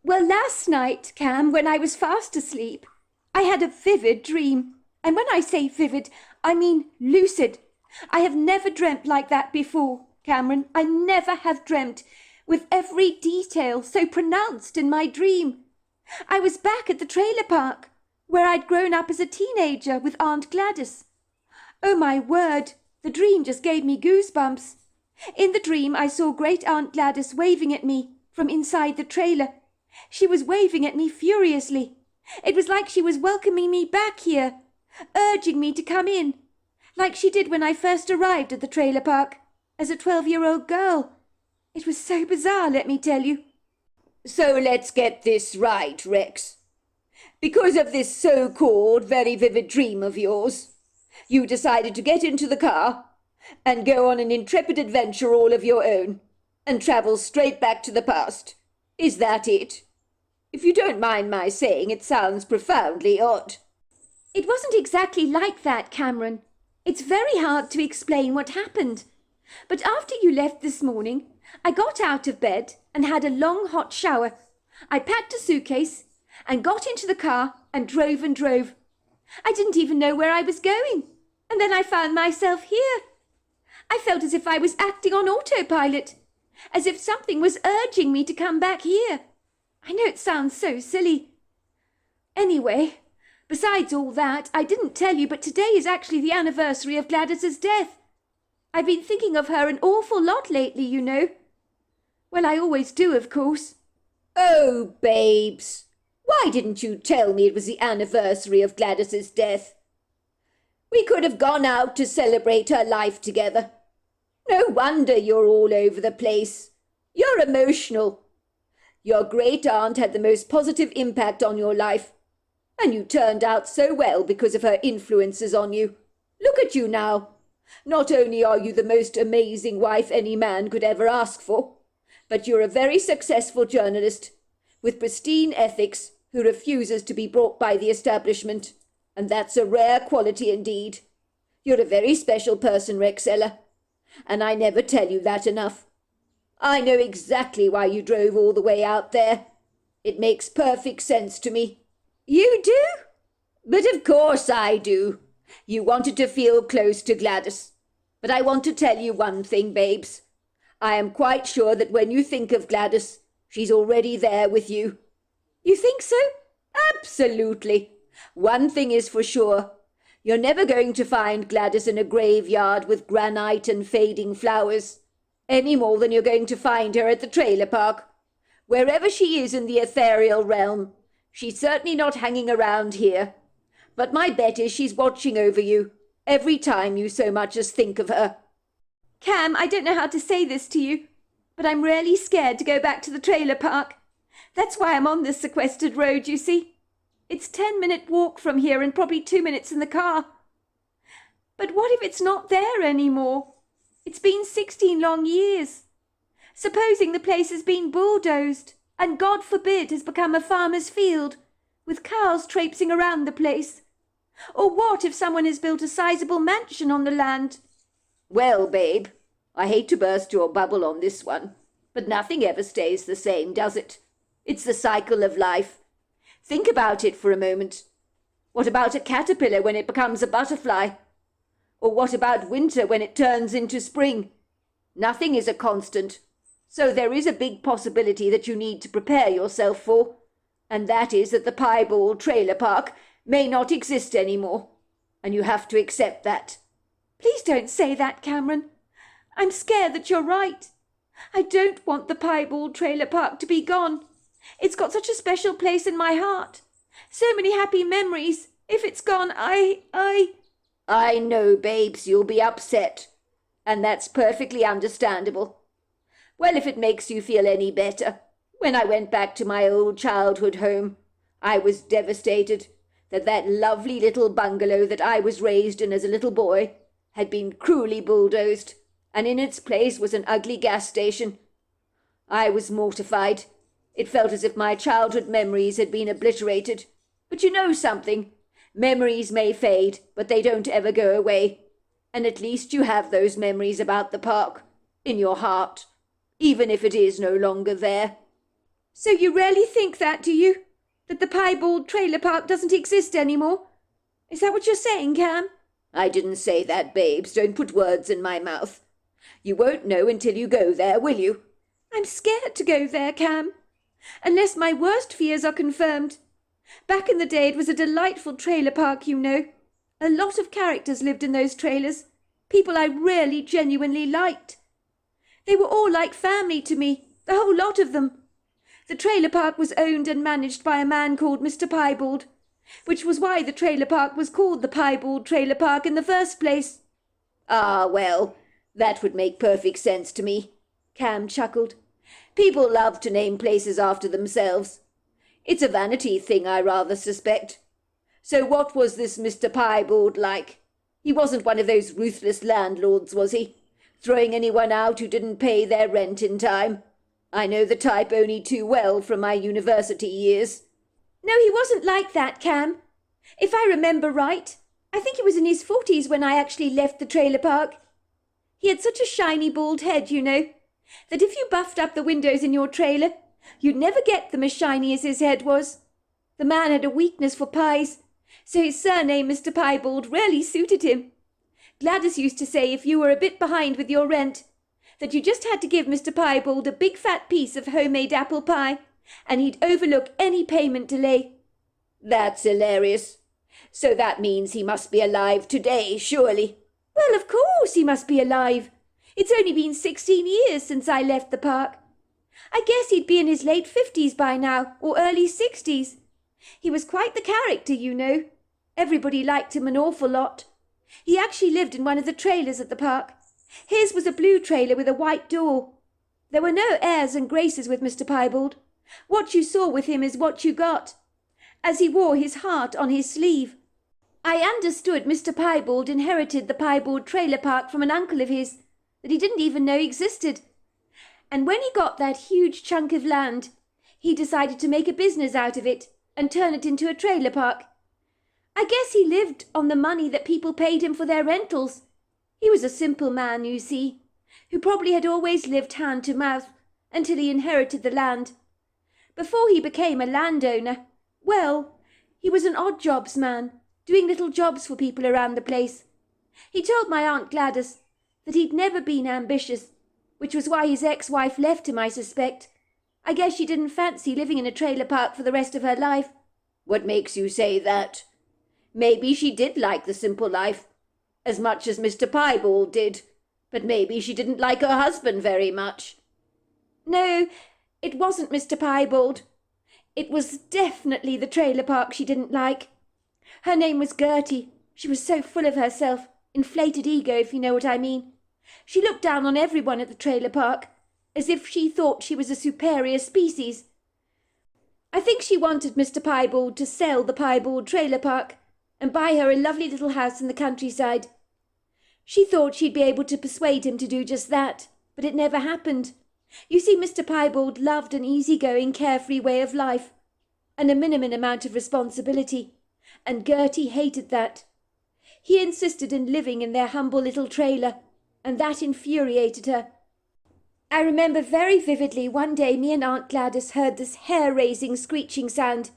Well, last night, Cam, when I was fast asleep, I had a vivid dream. And when I say vivid, I mean lucid. I have never dreamt like that before, Cameron. I never have dreamt with every detail so pronounced in my dream. I was back at the trailer park, where I'd grown up as a teenager with Aunt Gladys. Oh, my word, the dream just gave me goosebumps. In the dream, I saw Great Aunt Gladys waving at me from inside the trailer. She was waving at me furiously. It was like she was welcoming me back here, urging me to come in, like she did when I first arrived at the trailer park as a 12-year-old girl. It was so bizarre, let me tell you. So let's get this right, Rex. Because of this so-called very vivid dream of yours, you decided to get into the car and go on an intrepid adventure all of your own and travel straight back to the past. Is that it? If you don't mind my saying, it sounds profoundly odd. It wasn't exactly like that, Cameron. It's very hard to explain what happened. But after you left this morning, I got out of bed and had a long hot shower. I packed a suitcase and got into the car and drove and drove. I didn't even know where I was going. And then I found myself here. I felt as if I was acting on autopilot, as if something was urging me to come back here. I know it sounds so silly. Anyway, besides all that, I didn't tell you, but today is actually the anniversary of Gladys's death. I've been thinking of her an awful lot lately, you know. Well, I always do, of course. Oh, babes, why didn't you tell me it was the anniversary of Gladys's death? We could have gone out to celebrate her life together. No wonder you're all over the place. You're emotional. Your great aunt had the most positive impact on your life, and you turned out so well because of her influences on you. Look at you now. Not only are you the most amazing wife any man could ever ask for, but you're a very successful journalist with pristine ethics who refuses to be brought by the establishment, and that's a rare quality indeed. You're a very special person, Rexella, and I never tell you that enough. I know exactly why you drove all the way out there. It makes perfect sense to me. You do? But of course I do. You wanted to feel close to Gladys. But I want to tell you one thing, babes. I am quite sure that when you think of Gladys, she's already there with you. You think so? Absolutely. One thing is for sure. You're never going to find Gladys in a graveyard with granite and fading flowers, any more than you're going to find her at the trailer park. Wherever she is in the ethereal realm, she's certainly not hanging around here. But my bet is she's watching over you every time you so much as think of her. Cam, I don't know how to say this to you, but I'm really scared to go back to the trailer park. That's why I'm on this sequestered road, you see. It's 10-minute walk from here and probably 2 minutes in the car. But what if it's not there anymore? It's been 16 long years. Supposing the place has been bulldozed and, God forbid, has become a farmer's field with cows traipsing around the place. Or what if someone has built a sizable mansion on the land? Well, babe, I hate to burst your bubble on this one, but nothing ever stays the same, does it? It's the cycle of life. Think about it for a moment. What about a caterpillar when it becomes a butterfly? Or what about winter when it turns into spring? Nothing is a constant, so there is a big possibility that you need to prepare yourself for, and that is that the piebald trailer park may not exist anymore, and you have to accept that. Please don't say that, Cameron. I'm scared that you're right. I don't want the Piebald Trailer Park to be gone. It's got such a special place in my heart. So many happy memories. If it's gone, I know, babes, you'll be upset. And that's perfectly understandable. Well, if it makes you feel any better, when I went back to my old childhood home, I was devastated that lovely little bungalow that I was raised in as a little boy had been cruelly bulldozed, and in its place was an ugly gas station. I was mortified. It felt as if my childhood memories had been obliterated. But you know something? Memories may fade, but they don't ever go away. And at least you have those memories about the park, in your heart, even if it is no longer there. So you really think that, do you? That the Piebald Trailer Park doesn't exist anymore? Is that what you're saying, Cam? I didn't say that, babes. Don't put words in my mouth. You won't know until you go there, will you? I'm scared to go there, Cam. Unless my worst fears are confirmed. Back in the day it was a delightful trailer park, you know. A lot of characters lived in those trailers. People I really genuinely liked. They were all like family to me, the whole lot of them. The trailer park was owned and managed by a man called Mr. Piebald, which was why the trailer park was called the Piebald Trailer Park in the first place. Ah, well, that would make perfect sense to me, Cam chuckled. People love to name places after themselves. It's a vanity thing, I rather suspect. So what was this Mr. Piebald like? He wasn't one of those ruthless landlords, was he? Throwing anyone out who didn't pay their rent in time? I know the type only too well from my university years. No, he wasn't like that, Cam. If I remember right, I think he was in his 40s when I actually left the trailer park. He had such a shiny bald head, you know, that if you buffed up the windows in your trailer, you'd never get them as shiny as his head was. The man had a weakness for pies, so his surname, Mr. Piebald, really suited him. Gladys used to say if you were a bit behind with your rent, that you just had to give Mr. Piebald a big fat piece of homemade apple pie, and he'd overlook any payment delay. That's hilarious. So that means he must be alive today, surely. Well, of course he must be alive. It's only been 16 years since I left the park. I guess he'd be in his late 50s by now, or early 60s. He was quite the character, you know. Everybody liked him an awful lot. He actually lived in one of the trailers at the park. His was a blue trailer with a white door. There were no airs and graces with Mr. Piebald. What you saw with him is what you got, as he wore his heart on his sleeve. I understood Mr. Piebald inherited the Piebald Trailer Park from an uncle of his that he didn't even know existed. And when he got that huge chunk of land, he decided to make a business out of it and turn it into a trailer park. I guess he lived on the money that people paid him for their rentals. He was a simple man, you see, who probably had always lived hand to mouth until he inherited the land. Before he became a landowner, well, he was an odd jobs man, doing little jobs for people around the place. He told my Aunt Gladys that he'd never been ambitious, which was why his ex-wife left him, I suspect. I guess she didn't fancy living in a trailer park for the rest of her life. What makes you say that? Maybe she did like the simple life, as much as Mr. Piebald did, but maybe she didn't like her husband very much. No, it wasn't Mr. Piebald. It was definitely the trailer park she didn't like. Her name was Gertie. She was so full of herself, inflated ego, if you know what I mean. She looked down on everyone at the trailer park, as if she thought she was a superior species. I think she wanted Mr. Piebald to sell the Piebald Trailer Park and buy her a lovely little house in the countryside. She thought she'd be able to persuade him to do just that, but it never happened. You see, Mr. Piebald loved an easy-going, carefree way of life, and a minimum amount of responsibility, and Gertie hated that. He insisted in living in their humble little trailer, and that infuriated her. I remember very vividly one day me and Aunt Gladys heard this hair-raising screeching sound.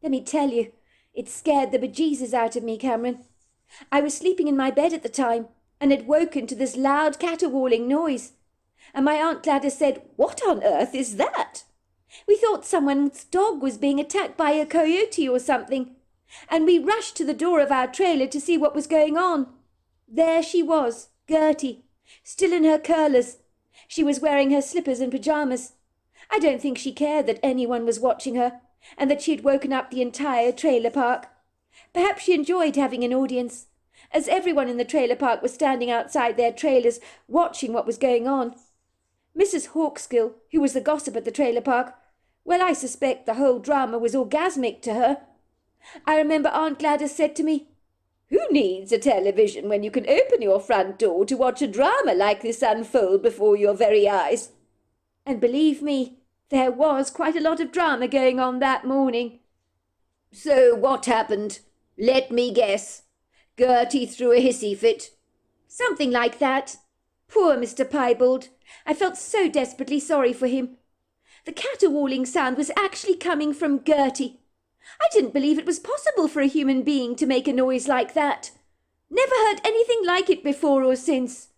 Let me tell you, it scared the bejesus out of me, Cameron. I was sleeping in my bed at the time, and had woken to this loud caterwauling noise. And my Aunt Gladys said, "What on earth is that?" We thought someone's dog was being attacked by a coyote or something, and we rushed to the door of our trailer to see what was going on. There she was, Gertie, still in her curlers, She was wearing her slippers and pyjamas. I don't think she cared that anyone was watching her, and that she had woken up the entire trailer park. Perhaps she enjoyed having an audience, as everyone in the trailer park was standing outside their trailers watching what was going on. Mrs. Hawkskill, who was the gossip at the trailer park, well, I suspect the whole drama was orgasmic to her. I remember Aunt Gladys said to me, "Who needs a television when you can open your front door to watch a drama like this unfold before your very eyes?" And believe me, there was quite a lot of drama going on that morning. So what happened? Let me guess. Gertie threw a hissy fit. Something like that. Poor Mr. Piebald. I felt so desperately sorry for him. The caterwauling sound was actually coming from Gertie. I didn't believe it was possible for a human being to make a noise like that. Never heard anything like it before or since.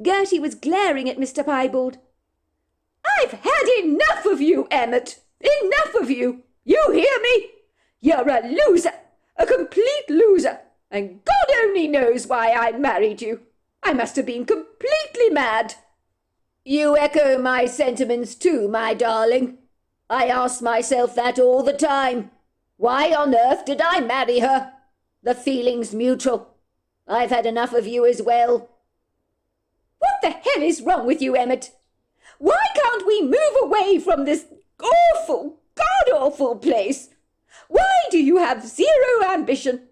Gertie was glaring at Mr. Piebald. "I've had enough of you, Emmett! Enough of you! You hear me? You're a loser! A complete loser! And God only knows why I married you! I must have been completely mad!" "You echo my sentiments too, my darling. I ask myself that all the time. Why on earth did I marry her? The feeling's mutual. I've had enough of you as well." "What the hell is wrong with you, Emmett? Why can't we move away from this awful, god-awful place? Why do you have zero ambition?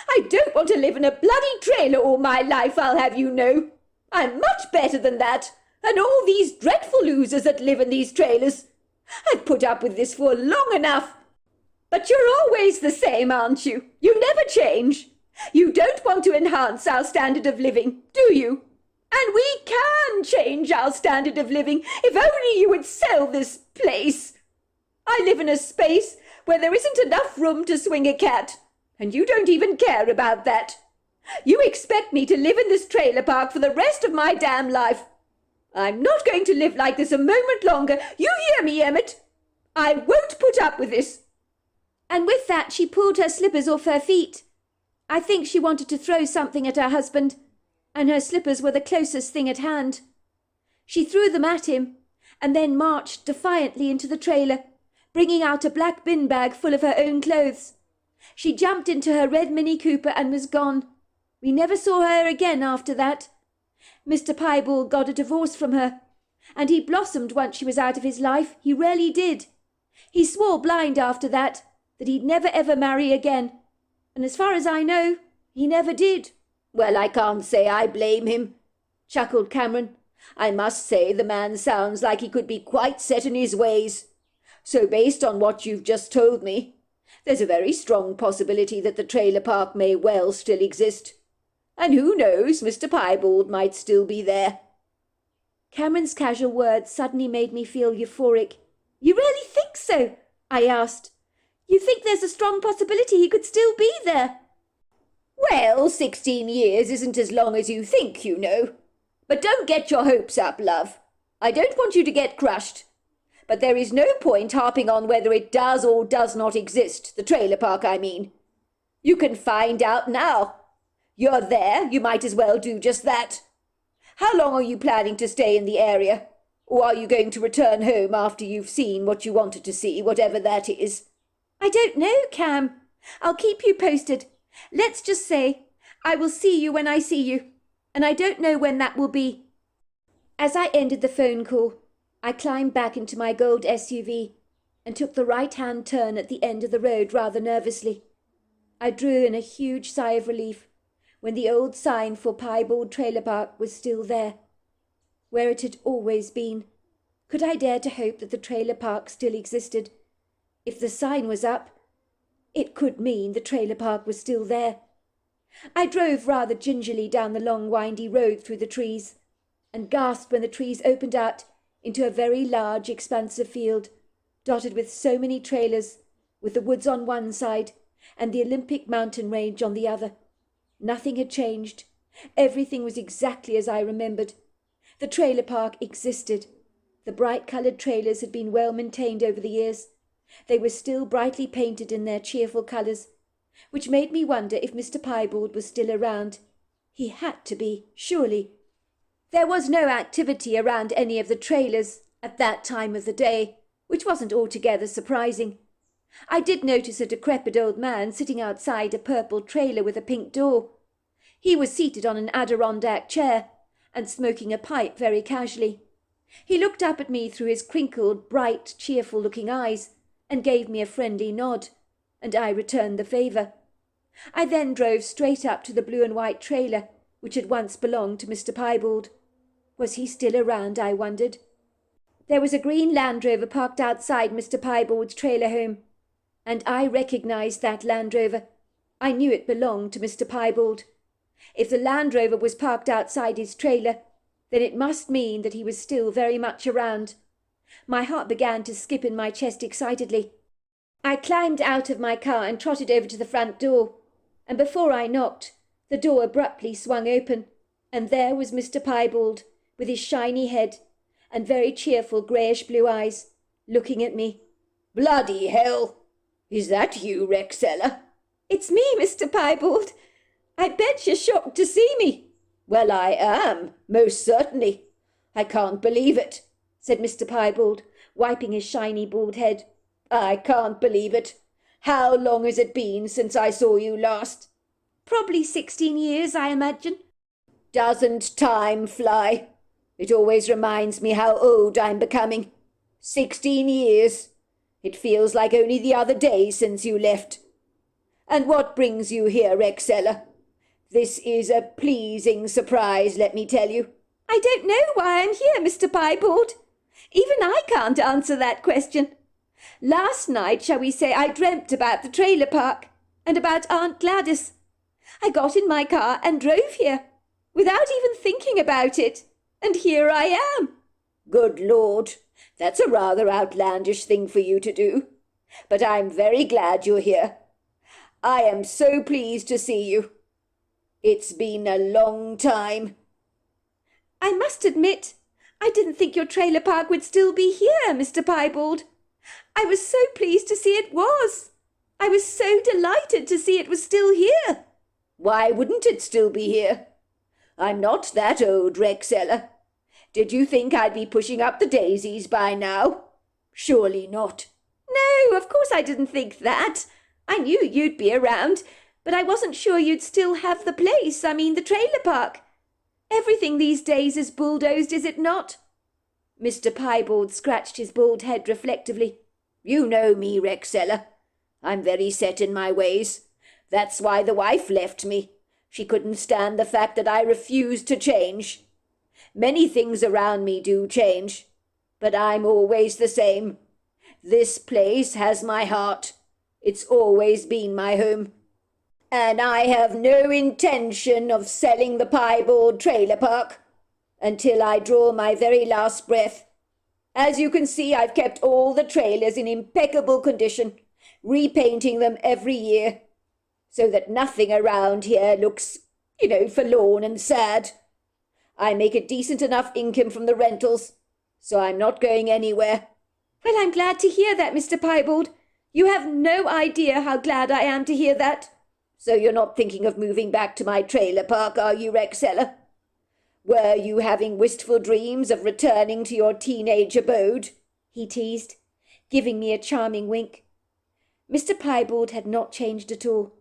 I don't want to live in a bloody trailer all my life, I'll have you know. I'm much better than that, and all these dreadful losers that live in these trailers. I've put up with this for long enough. But you're always the same, aren't you? You never change. You don't want to enhance our standard of living, do you? And we can change our standard of living if only you would sell this place. I live in a space where there isn't enough room to swing a cat, and you don't even care about that. You expect me to live in this trailer park for the rest of my damn life. I'm not going to live like this a moment longer. You hear me, Emmett? I won't put up with this." And with that she pulled her slippers off her feet. I think she wanted to throw something at her husband, and her slippers were the closest thing at hand. She threw them at him, and then marched defiantly into the trailer, bringing out a black bin bag full of her own clothes. She jumped into her red Mini Cooper and was gone. We never saw her again after that. Mr. Piebald got a divorce from her, and he blossomed once she was out of his life. He really did. He swore blind after that he'd never ever marry again, and as far as I know, he never did. "Well, I can't say I blame him," chuckled Cameron. "I must say the man sounds like he could be quite set in his ways. So based on what you've just told me, there's a very strong possibility that the trailer park may well still exist. And who knows, Mr. Piebald might still be there." Cameron's casual words suddenly made me feel euphoric. "You really think so?" I asked. "You think there's a strong possibility he could still be there?" "Well, 16 years isn't as long as you think, you know. But don't get your hopes up, love. I don't want you to get crushed. But there is no point harping on whether it does or does not exist, the trailer park, I mean. You can find out now. You're there, you might as well do just that. How long are you planning to stay in the area? Or are you going to return home after you've seen what you wanted to see, whatever that is?" "I don't know, Cam. I'll keep you posted. Let's just say I will see you when I see you, and I don't know when that will be." As I ended the phone call, I climbed back into my gold SUV and took the right-hand turn at the end of the road rather nervously. I drew in a huge sigh of relief when the old sign for Piebald Trailer Park was still there, where it had always been. Could I dare to hope that the trailer park still existed? If the sign was up, it could mean the trailer park was still there. I drove rather gingerly down the long windy road through the trees, and gasped when the trees opened out into a very large expansive field, dotted with so many trailers, with the woods on one side and the Olympic mountain range on the other. Nothing had changed. Everything was exactly as I remembered. The trailer park existed. The bright-coloured trailers had been well maintained over the years. They were still brightly painted in their cheerful colours, which made me wonder if Mr. Piebald was still around. He had to be, surely. There was no activity around any of the trailers at that time of the day, which wasn't altogether surprising. I did notice a decrepit old man sitting outside a purple trailer with a pink door. He was seated on an Adirondack chair and smoking a pipe very casually. He looked up at me through his crinkled, bright, cheerful-looking eyes and gave me a friendly nod, and I returned the favour. I then drove straight up to the blue and white trailer, which had once belonged to Mr. Piebald. Was he still around, I wondered? There was a green Land Rover parked outside Mr. Piebald's trailer home, and I recognised that Land Rover. I knew it belonged to Mr. Piebald. If the Land Rover was parked outside his trailer, then it must mean that he was still very much around. My heart began to skip in my chest excitedly. I climbed out of my car and trotted over to the front door, and before I knocked, the door abruptly swung open, and there was Mr. Piebald, with his shiny head and very cheerful greyish-blue eyes, looking at me. "Bloody hell! Is that you, Rexella?" "It's me, Mr. Piebald. I bet you're shocked to see me." "Well, I am, most certainly. I can't believe it," said Mr. Piebald, wiping his shiny bald head. "I can't believe it. How long has it been since I saw you last?" "Probably 16 years, I imagine." "Doesn't time fly? It always reminds me how old I'm becoming. 16 years. It feels like only the other day since you left. And what brings you here, Rexella? This is a pleasing surprise, let me tell you." "I don't know why I'm here, Mr. Piebald. Even I can't answer that question. Last night, shall we say, I dreamt about the trailer park and about Aunt Gladys. I got in my car and drove here, without even thinking about it, and here I am." "Good Lord, that's a rather outlandish thing for you to do. But I'm very glad you're here. I am so pleased to see you. It's been a long time." "I must admit, I didn't think your trailer park would still be here, Mr. Piebald. I was so pleased to see it was. I was so delighted to see it was still here." "Why wouldn't it still be here? I'm not that old, Rexella. Did you think I'd be pushing up the daisies by now? Surely not." "No, of course I didn't think that. I knew you'd be around, but I wasn't sure you'd still have the place, the trailer park. Everything these days is bulldozed, is it not?" Mr. Piebald scratched his bald head reflectively. "You know me, Rexella. I'm very set in my ways. That's why the wife left me. She couldn't stand the fact that I refused to change. Many things around me do change, but I'm always the same. This place has my heart. It's always been my home. And I have no intention of selling the Piebald trailer park until I draw my very last breath. As you can see, I've kept all the trailers in impeccable condition, repainting them every year, so that nothing around here looks, forlorn and sad. I make a decent enough income from the rentals, so I'm not going anywhere." "Well, I'm glad to hear that, Mr. Piebald. You have no idea how glad I am to hear that." "So you're not thinking of moving back to my trailer park, are you, Rexella? Were you having wistful dreams of returning to your teenage abode?" he teased, giving me a charming wink. Mr. Piebald had not changed at all.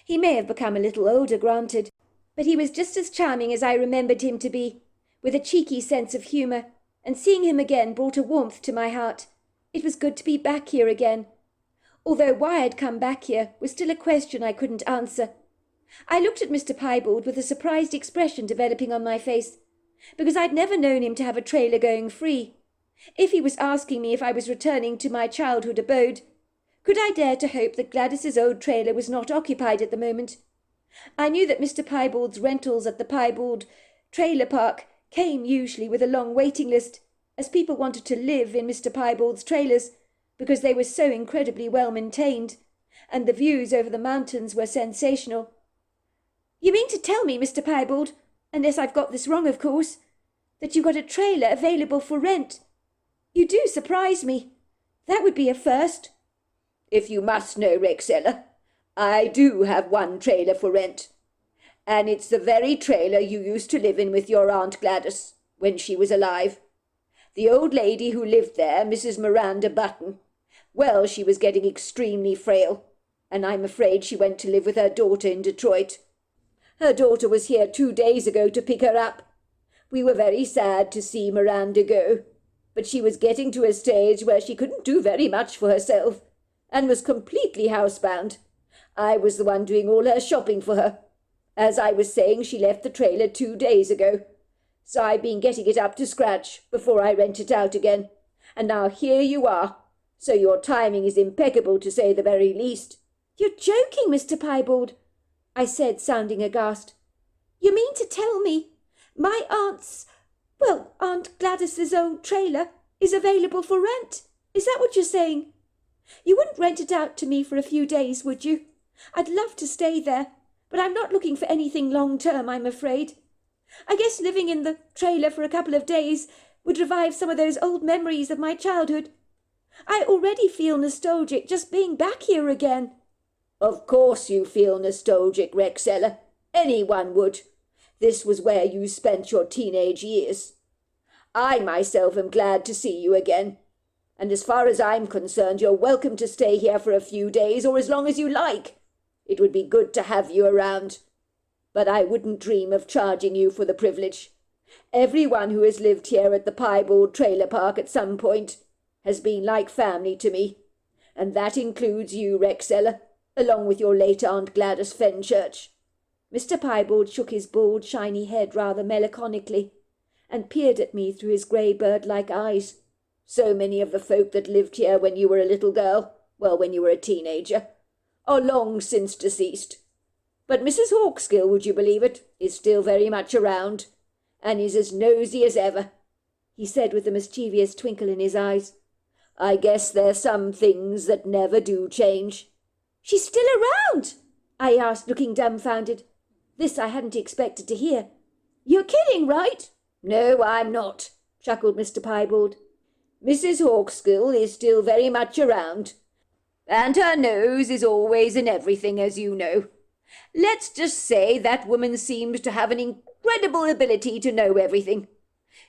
He may have become a little older, granted, but he was just as charming as I remembered him to be, with a cheeky sense of humour, and seeing him again brought a warmth to my heart. It was good to be back here again. Although why I'd come back here was still a question I couldn't answer. I looked at Mr. Piebald with a surprised expression developing on my face, because I'd never known him to have a trailer going free. If he was asking me if I was returning to my childhood abode, could I dare to hope that Gladys's old trailer was not occupied at the moment? I knew that Mr. Piebald's rentals at the Piebald trailer park came usually with a long waiting list, as people wanted to live in Mr. Piebald's trailers because they were so incredibly well maintained, and the views over the mountains were sensational. "You mean to tell me, Mr. Piebald, unless I've got this wrong, of course, that you got a trailer available for rent? You do surprise me. That would be a first." "If you must know, Rexella, I do have one trailer for rent, and it's the very trailer you used to live in with your Aunt Gladys. when she was alive. The old lady who lived there, Mrs. Miranda Button, well, she was getting extremely frail, and I'm afraid she went to live with her daughter in Detroit. Her daughter was here 2 days ago to pick her up. We were very sad to see Miranda go, but she was getting to a stage where she couldn't do very much for herself, and was completely housebound. I was the one doing all her shopping for her. As I was saying, she left the trailer 2 days ago, so I've been getting it up to scratch before I rent it out again. And now here you are, so your timing is impeccable to say the very least." "You're joking, Mr. Piebald," I said, sounding aghast. "You mean to tell me my Aunt Gladys's old trailer is available for rent? Is that what you're saying? You wouldn't rent it out to me for a few days, would you? I'd love to stay there, but I'm not looking for anything long-term, I'm afraid. I guess living in the trailer for a couple of days would revive some of those old memories of my childhood. I already feel nostalgic just being back here again." "Of course you feel nostalgic, Rexella. Anyone would. This was where you spent your teenage years. I myself am glad to see you again. And as far as I'm concerned, you're welcome to stay here for a few days or as long as you like. It would be good to have you around. But I wouldn't dream of charging you for the privilege. Everyone who has lived here at the Piebald Trailer Park at some point has been like family to me. And that includes you, Rexella, along with your late Aunt Gladys Fenchurch." Mr. Piebald shook his bald, shiny head rather melancholically, and peered at me through his grey bird-like eyes. "So many of the folk that lived here when you were a little girl, well, when you were a teenager, are long since deceased. But Mrs. Hawkskill, would you believe it, is still very much around, and is as nosy as ever," he said with a mischievous twinkle in his eyes. "I guess there's some things that never do change." "She's still around?" I asked, looking dumbfounded. This I hadn't expected to hear. "You're kidding, right?" "No, I'm not," chuckled Mr. Piebald. "Mrs. Hawkskill is still very much around, and her nose is always in everything, as you know. Let's just say that woman seems to have an incredible ability to know everything.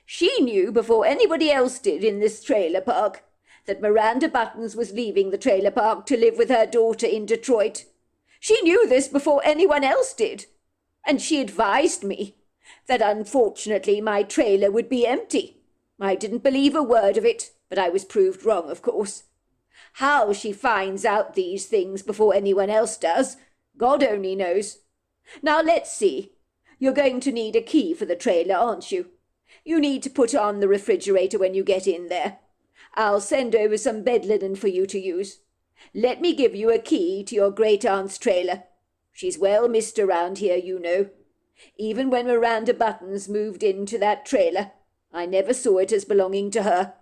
She knew before anybody else did in this trailer park that Miranda Buttons was leaving the trailer park to live with her daughter in Detroit. She knew this before anyone else did, and she advised me that unfortunately my trailer would be empty. I didn't believe a word of it, but I was proved wrong, of course. How she finds out these things before anyone else does, God only knows. Now let's see. You're going to need a key for the trailer, aren't you? You need to put on the refrigerator when you get in there. I'll send over some bed linen for you to use. Let me give you a key to your great-aunt's trailer. She's well missed around here, you know. Even when Miranda Buttons moved into that trailer, I never saw it as belonging to her.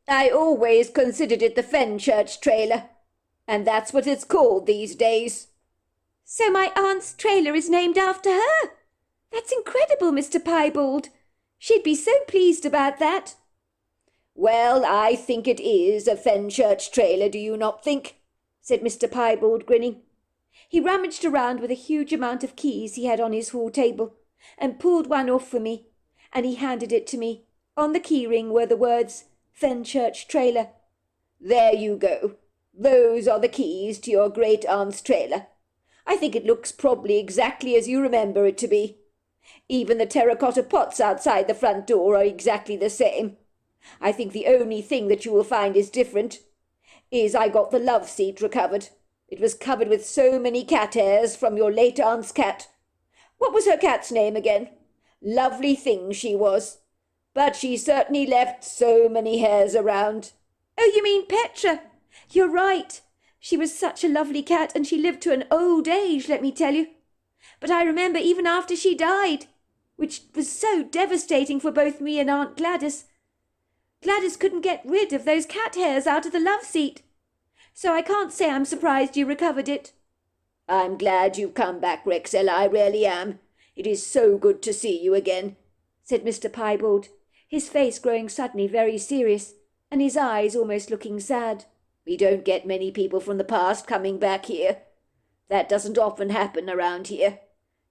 I always considered it the Fenchurch trailer, and that's what it's called these days." "So my aunt's trailer is named after her? That's incredible, Mr. Piebald. She'd be so pleased about that." "Well, I think it is a Fenchurch trailer, do you not think?" said Mr. Piebald, grinning. He rummaged around with a huge amount of keys he had on his hall table, and pulled one off for me, and he handed it to me. On the key ring were the words, "Fenchurch trailer." "There you go. Those are the keys to your great-aunt's trailer. I think it looks probably exactly as you remember it to be. Even the terracotta pots outside the front door are exactly the same. I think the only thing that you will find is different is I got the love seat recovered. It was covered with so many cat hairs from your late aunt's cat. What was her cat's name again? Lovely thing she was. But she certainly left so many hairs around." "Oh, you mean Petra? You're right. She was such a lovely cat, and she lived to an old age, let me tell you. But I remember even after she died, which was so devastating for both me and Aunt Gladys. Gladys couldn't get rid of those cat hairs out of the love seat. So I can't say I'm surprised you recovered it." "I'm glad you've come back, Rexella, I really am. It is so good to see you again," said Mr. Piebald, his face growing suddenly very serious, and his eyes almost looking sad. "We don't get many people from the past coming back here. That doesn't often happen around here.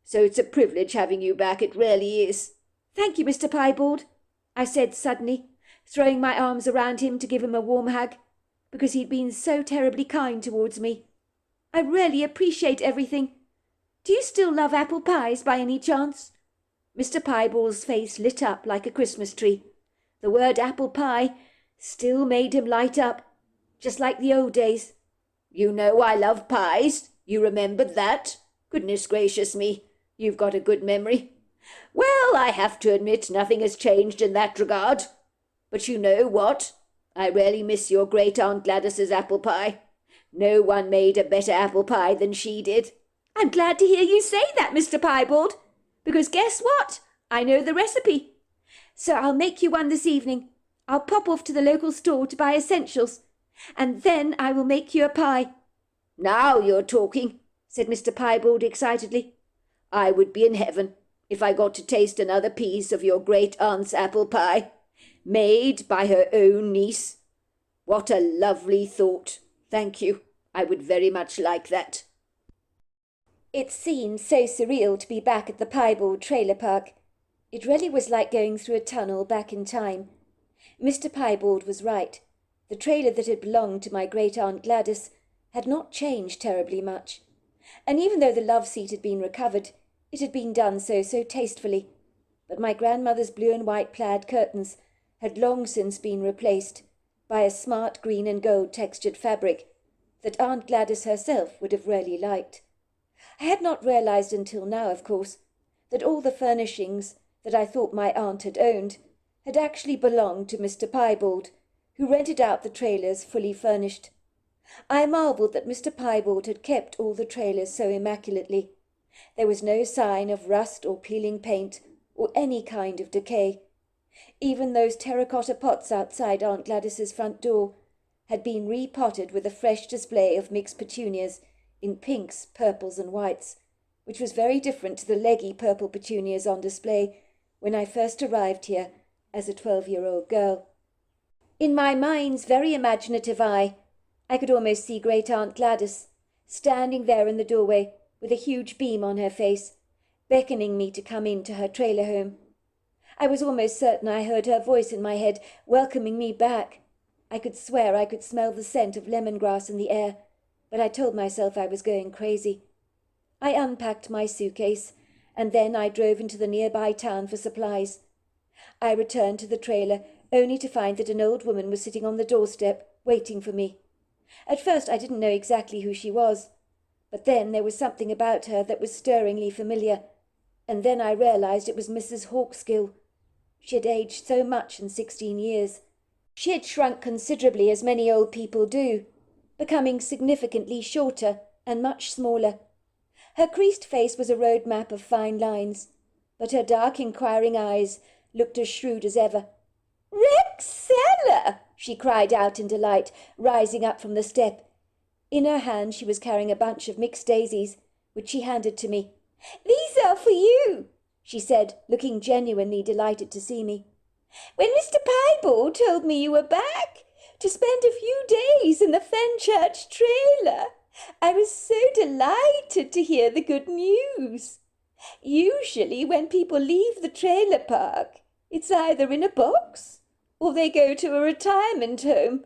So it's a privilege having you back, it really is." "Thank you, Mr. Piebald. I said suddenly, throwing my arms around him to give him a warm hug, because he'd been so terribly kind towards me. I really appreciate everything. Do you still love apple pies by any chance? Mr. Piebald's face lit up like a Christmas tree. The word apple pie still made him light up, just like the old days. You know I love pies. You remembered that? Goodness gracious me, you've got a good memory. Well, I have to admit nothing has changed in that regard. But you know what? I really miss your great-aunt Gladys's apple pie. No one made a better apple pie than she did. I'm glad to hear you say that, Mr. Piebald, because guess what? I know the recipe. So I'll make you one this evening. I'll pop off to the local store to buy essentials, and then I will make you a pie. Now you're talking, said Mr. Piebald excitedly. I would be in heaven if I got to taste another piece of your great-aunt's apple pie, made by her own niece. What a lovely thought. Thank you. I would very much like that. It seemed so surreal to be back at the Piebald trailer park. It really was like going through a tunnel back in time. Mr. Piebald was right. The trailer that had belonged to my great-aunt Gladys had not changed terribly much. And even though the love seat had been recovered, it had been done so tastefully. But my grandmother's blue and white plaid curtains had long since been replaced by a smart green and gold textured fabric that Aunt Gladys herself would have really liked. I had not realized until now, of course, that all the furnishings that I thought my aunt had owned had actually belonged to Mr. Piebald, who rented out the trailers fully furnished. I marvelled that Mr. Piebald had kept all the trailers so immaculately. There was no sign of rust or peeling paint or any kind of decay. Even those terracotta pots outside Aunt Gladys's front door had been repotted with a fresh display of mixed petunias in pinks, purples and whites, which was very different to the leggy purple petunias on display when I first arrived here as a 12-year-old girl. In my mind's very imaginative eye, I could almost see Great-Aunt Gladys, standing there in the doorway with a huge beam on her face, beckoning me to come into her trailer home. I was almost certain I heard her voice in my head, welcoming me back. I could swear I could smell the scent of lemongrass in the air, but I told myself I was going crazy. I unpacked my suitcase, and then I drove into the nearby town for supplies. I returned to the trailer, only to find that an old woman was sitting on the doorstep, waiting for me. At first I didn't know exactly who she was, but then there was something about her that was stirringly familiar, and then I realized it was Mrs. Hawkskill. She had aged so much in 16 years. She had shrunk considerably, as many old people do, becoming significantly shorter and much smaller. Her creased face was a road map of fine lines, but her dark inquiring eyes looked as shrewd as ever. "Rexella!" she cried out in delight, rising up from the step. In her hand she was carrying a bunch of mixed daisies, which she handed to me. "These are for you," she said, looking genuinely delighted to see me. "When Mr. Piebald told me you were back to spend a few days in the Fenchurch trailer, I was so delighted to hear the good news. Usually when people leave the trailer park, it's either in a box or they go to a retirement home.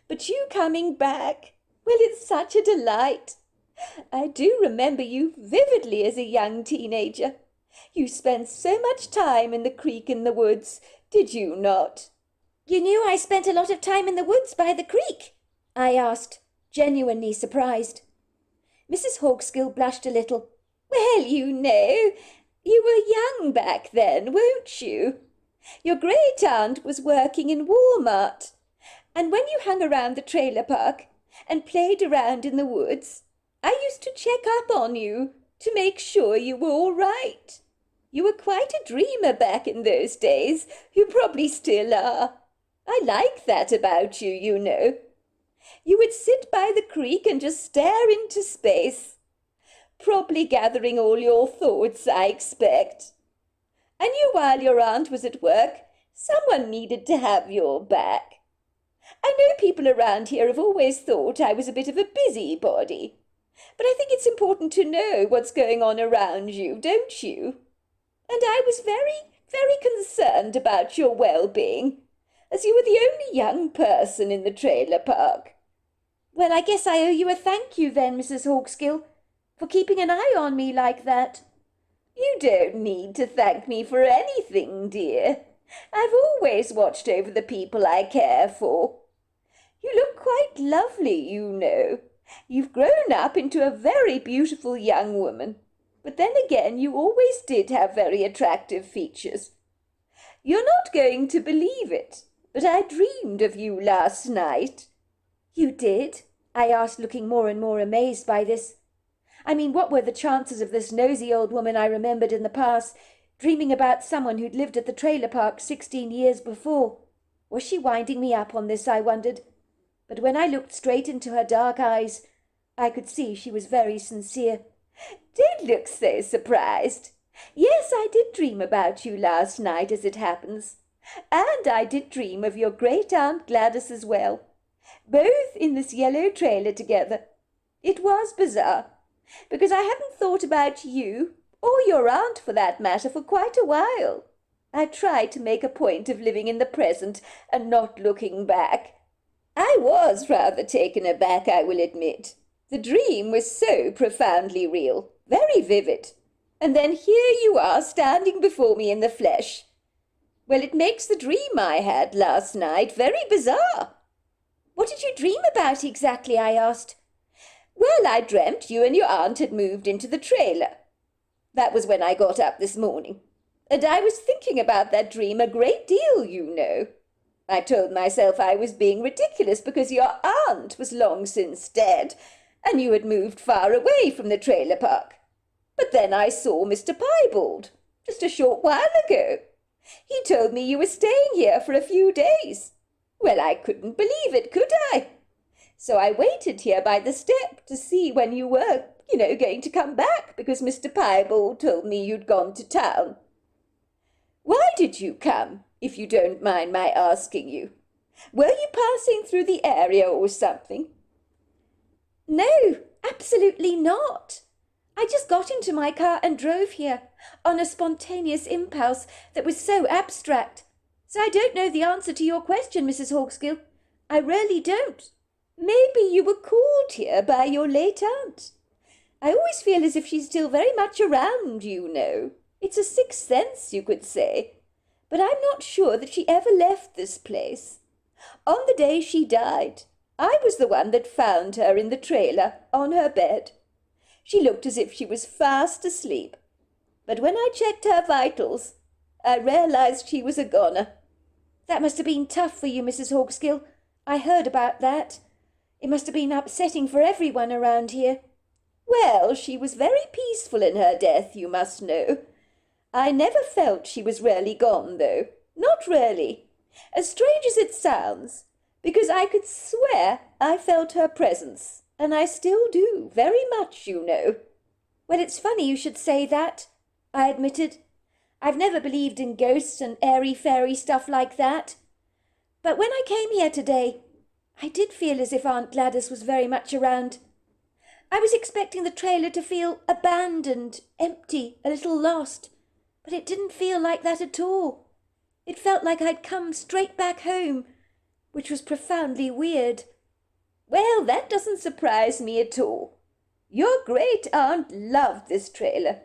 But you coming back, well, it's such a delight. I do remember you vividly as a young teenager. You spent so much time in the creek in the woods, did you not?" "You knew I spent a lot of time in the woods by the creek?" I asked, genuinely surprised. Mrs. Hawkskill blushed a little. "Well, you know, you were young back then, weren't you? Your great-aunt was working in Walmart, and when you hung around the trailer park and played around in the woods, I used to check up on you to make sure you were all right. You were quite a dreamer back in those days. You probably still are. I like that about you, you know. You would sit by the creek and just stare into space, probably gathering all your thoughts, I expect. I knew while your aunt was at work, someone needed to have your back. I know people around here have always thought I was a bit of a busybody, but I think it's important to know what's going on around you, don't you? And I was very very concerned about your well-being, as you were the only young person in the trailer park. Well, I guess I owe you a thank you then, Mrs. Hawkskill, for keeping an eye on me like that. You don't need to thank me for anything, dear. I've always watched over the people I care for. You look quite lovely, you know. You've grown up into a very beautiful young woman, but then again you always did have very attractive features. You're not going to believe it, but I dreamed of you last night. You did? I asked, looking more and more amazed by this. I mean, what were the chances of this nosy old woman I remembered in the past dreaming about someone who'd lived at the trailer park 16 years before? Was she winding me up on this, I wondered? But when I looked straight into her dark eyes, I could see she was very sincere. Don't look so surprised. Yes, I did dream about you last night, as it happens. And I did dream of your great-aunt Gladys as well, both in this yellow trailer together. It was bizarre, because I hadn't thought about you, or your aunt for that matter, for quite a while. I tried to make a point of living in the present and not looking back. I was rather taken aback, I will admit. The dream was so profoundly real, very vivid. And then here you are standing before me in the flesh. Well, it makes the dream I had last night very bizarre. What did you dream about exactly? I asked. Well, I dreamt you and your aunt had moved into the trailer. That was when I got up this morning. And I was thinking about that dream a great deal, you know. I told myself I was being ridiculous because your aunt was long since dead, and you had moved far away from the trailer park. But then I saw Mr. Piebald just a short while ago. He told me you were staying here for a few days. Well, I couldn't believe it, could I? So I waited here by the step to see when you were, going to come back, because Mr. Piebald told me you'd gone to town. Why did you come, if you don't mind my asking you? Were you passing through the area or something? No, absolutely not. I just got into my car and drove here on a spontaneous impulse that was so abstract. So I don't know the answer to your question, Mrs. Hawkskill. I really don't. Maybe you were called here by your late aunt. I always feel as if she's still very much around, you know. It's a sixth sense, you could say. But I'm not sure that she ever left this place. On the day she died, I was the one that found her in the trailer on her bed. She looked as if she was fast asleep. But when I checked her vitals, I realized she was a goner. That must have been tough for you, Mrs. Hawkskill. I heard about that. It must have been upsetting for everyone around here. Well, she was very peaceful in her death, you must know. I never felt she was really gone, though. Not really. As strange as it sounds, because I could swear I felt her presence, and I still do, very much, you know. Well, it's funny you should say that, I admitted. I've never believed in ghosts and airy-fairy stuff like that. But when I came here today, I did feel as if Aunt Gladys was very much around. I was expecting the trailer to feel abandoned, empty, a little lost, but it didn't feel like that at all. It felt like I'd come straight back home, which was profoundly weird. Well, that doesn't surprise me at all. Your great-aunt loved this trailer,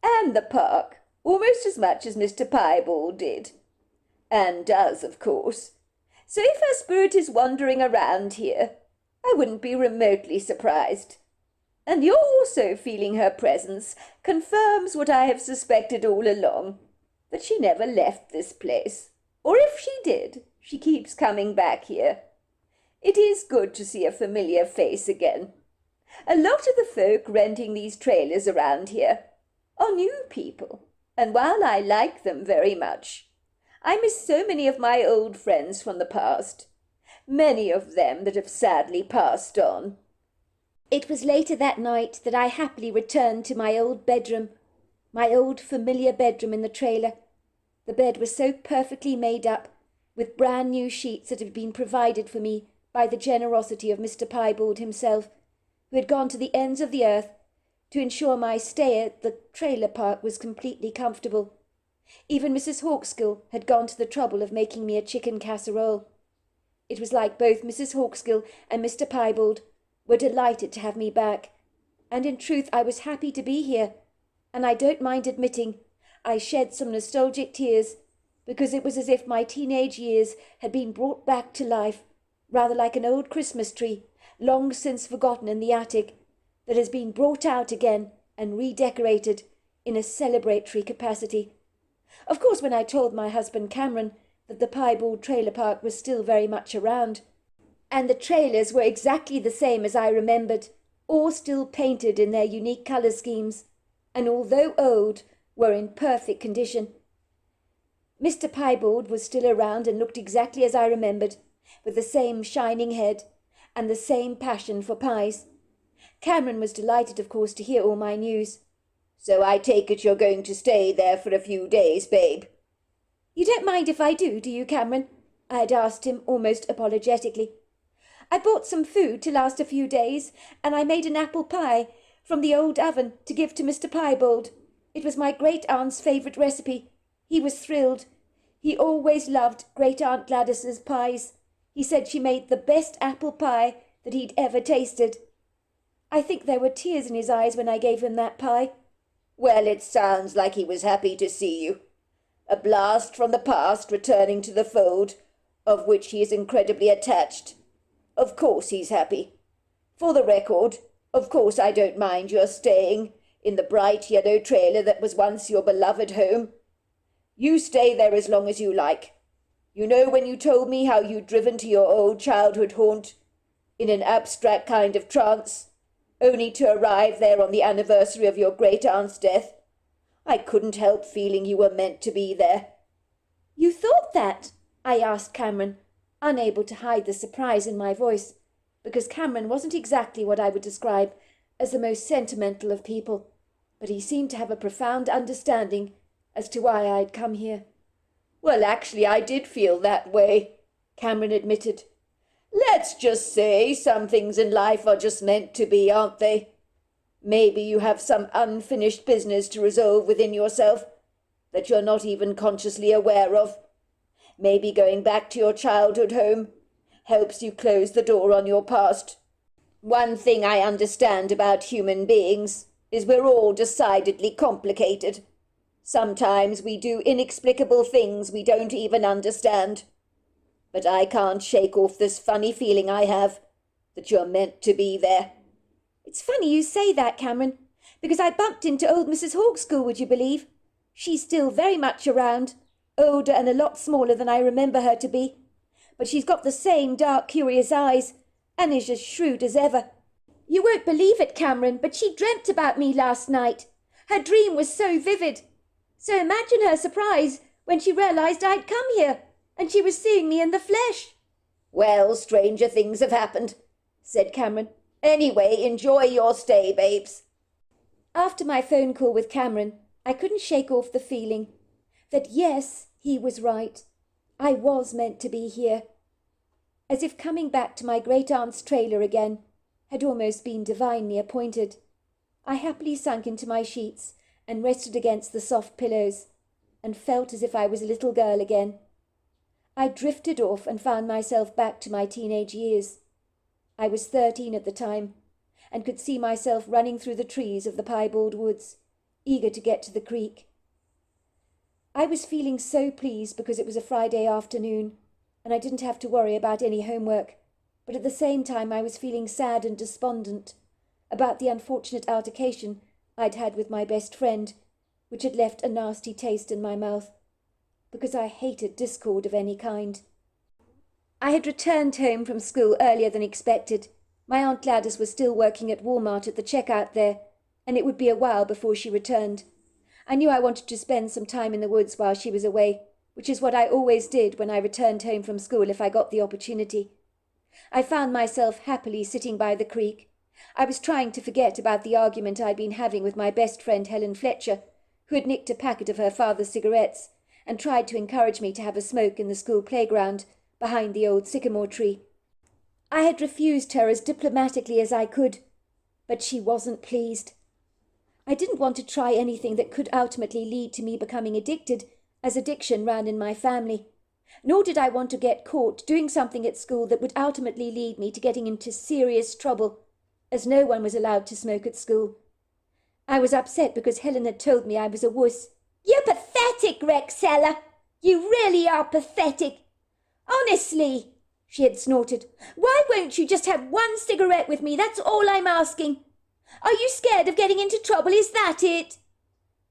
and the park, almost as much as Mr. Piebald did. And does, of course. So if her spirit is wandering around here, I wouldn't be remotely surprised. And your also feeling her presence confirms what I have suspected all along, that she never left this place. Or if she did, she keeps coming back here. It is good to see a familiar face again. A lot of the folk renting these trailers around here are new people, and while I like them very much, I miss so many of my old friends from the past, many of them that have sadly passed on. It was later that night that I happily returned to my old bedroom, my old familiar bedroom in the trailer. The bed was so perfectly made up, with brand new sheets that had been provided for me by the generosity of Mr. Piebald himself, who had gone to the ends of the earth to ensure my stay at the trailer park was completely comfortable. Even Mrs. Hawkesgill had gone to the trouble of making me a chicken casserole. It was like both Mrs. Hawkesgill and Mr. Piebald were delighted to have me back, and in truth I was happy to be here, and I don't mind admitting I shed some nostalgic tears, because it was as if my teenage years had been brought back to life, rather like an old Christmas tree, long since forgotten in the attic, that has been brought out again and redecorated in a celebratory capacity. Of course, when I told my husband Cameron that the Piebald trailer park was still very much around, and the trailers were exactly the same as I remembered, all still painted in their unique colour schemes, and although old, were in perfect condition. Mr. Piebald was still around and looked exactly as I remembered, with the same shining head and the same passion for pies. Cameron was delighted, of course, to hear all my news. So I take it you're going to stay there for a few days, babe? You don't mind if I do you, Cameron? I had asked him almost apologetically. I bought some food to last a few days, and I made an apple pie from the old oven to give to Mr. Piebald. It was my great-aunt's favourite recipe. He was thrilled. He always loved Great-aunt Gladys's pies. He said she made the best apple pie that he'd ever tasted. I think there were tears in his eyes when I gave him that pie. Well, it sounds like he was happy to see you. A blast from the past returning to the fold, of which he is incredibly attached. Of course he's happy. For the record, of course I don't mind your staying in the bright yellow trailer that was once your beloved home. You stay there as long as you like. You know when you told me how you'd driven to your old childhood haunt, in an abstract kind of trance, only to arrive there on the anniversary of your great-aunt's death? I couldn't help feeling you were meant to be there. You thought that? I asked Cameron, unable to hide the surprise in my voice, because Cameron wasn't exactly what I would describe as the most sentimental of people, but he seemed to have a profound understanding as to why I'd come here. Well, actually, I did feel that way, Cameron admitted. Let's just say some things in life are just meant to be, aren't they? Maybe you have some unfinished business to resolve within yourself that you're not even consciously aware of. Maybe going back to your childhood home helps you close the door on your past. One thing I understand about human beings is we're all decidedly complicated. Sometimes we do inexplicable things we don't even understand. But I can't shake off this funny feeling I have that you're meant to be there. It's funny you say that, Cameron, because I bumped into old Mrs. Hawkesgill, would you believe? She's still very much around, older and a lot smaller than I remember her to be. But she's got the same dark, curious eyes, and is as shrewd as ever. You won't believe it, Cameron, but she dreamt about me last night. Her dream was so vivid. So imagine her surprise when she realised I'd come here, and she was seeing me in the flesh. Well, stranger things have happened, said Cameron. Anyway, enjoy your stay, babes. After my phone call with Cameron, I couldn't shake off the feeling that yes, he was right. I was meant to be here. As if coming back to my great-aunt's trailer again had almost been divinely appointed. I happily sunk into my sheets and rested against the soft pillows, and felt as if I was a little girl again. I drifted off and found myself back to my teenage years. I was 13 at the time, and could see myself running through the trees of the Piebald Woods, eager to get to the creek. I was feeling so pleased because it was a Friday afternoon, and I didn't have to worry about any homework, but at the same time I was feeling sad and despondent about the unfortunate altercation I'd had with my best friend, which had left a nasty taste in my mouth, because I hated discord of any kind. I had returned home from school earlier than expected. My Aunt Gladys was still working at Walmart at the checkout there, and it would be a while before she returned. I knew I wanted to spend some time in the woods while she was away, which is what I always did when I returned home from school if I got the opportunity. I found myself happily sitting by the creek. I was trying to forget about the argument I'd been having with my best friend Helen Fletcher, who had nicked a packet of her father's cigarettes and tried to encourage me to have a smoke in the school playground behind the old sycamore tree. I had refused her as diplomatically as I could, but she wasn't pleased. I didn't want to try anything that could ultimately lead to me becoming addicted, as addiction ran in my family. Nor did I want to get caught doing something at school that would ultimately lead me to getting into serious trouble, as no one was allowed to smoke at school. I was upset because Helen had told me I was a wuss. You're pathetic, Rexella. You really are pathetic. Honestly, she had snorted. Why won't you just have one cigarette with me? That's all I'm asking. Are you scared of getting into trouble? Is that it?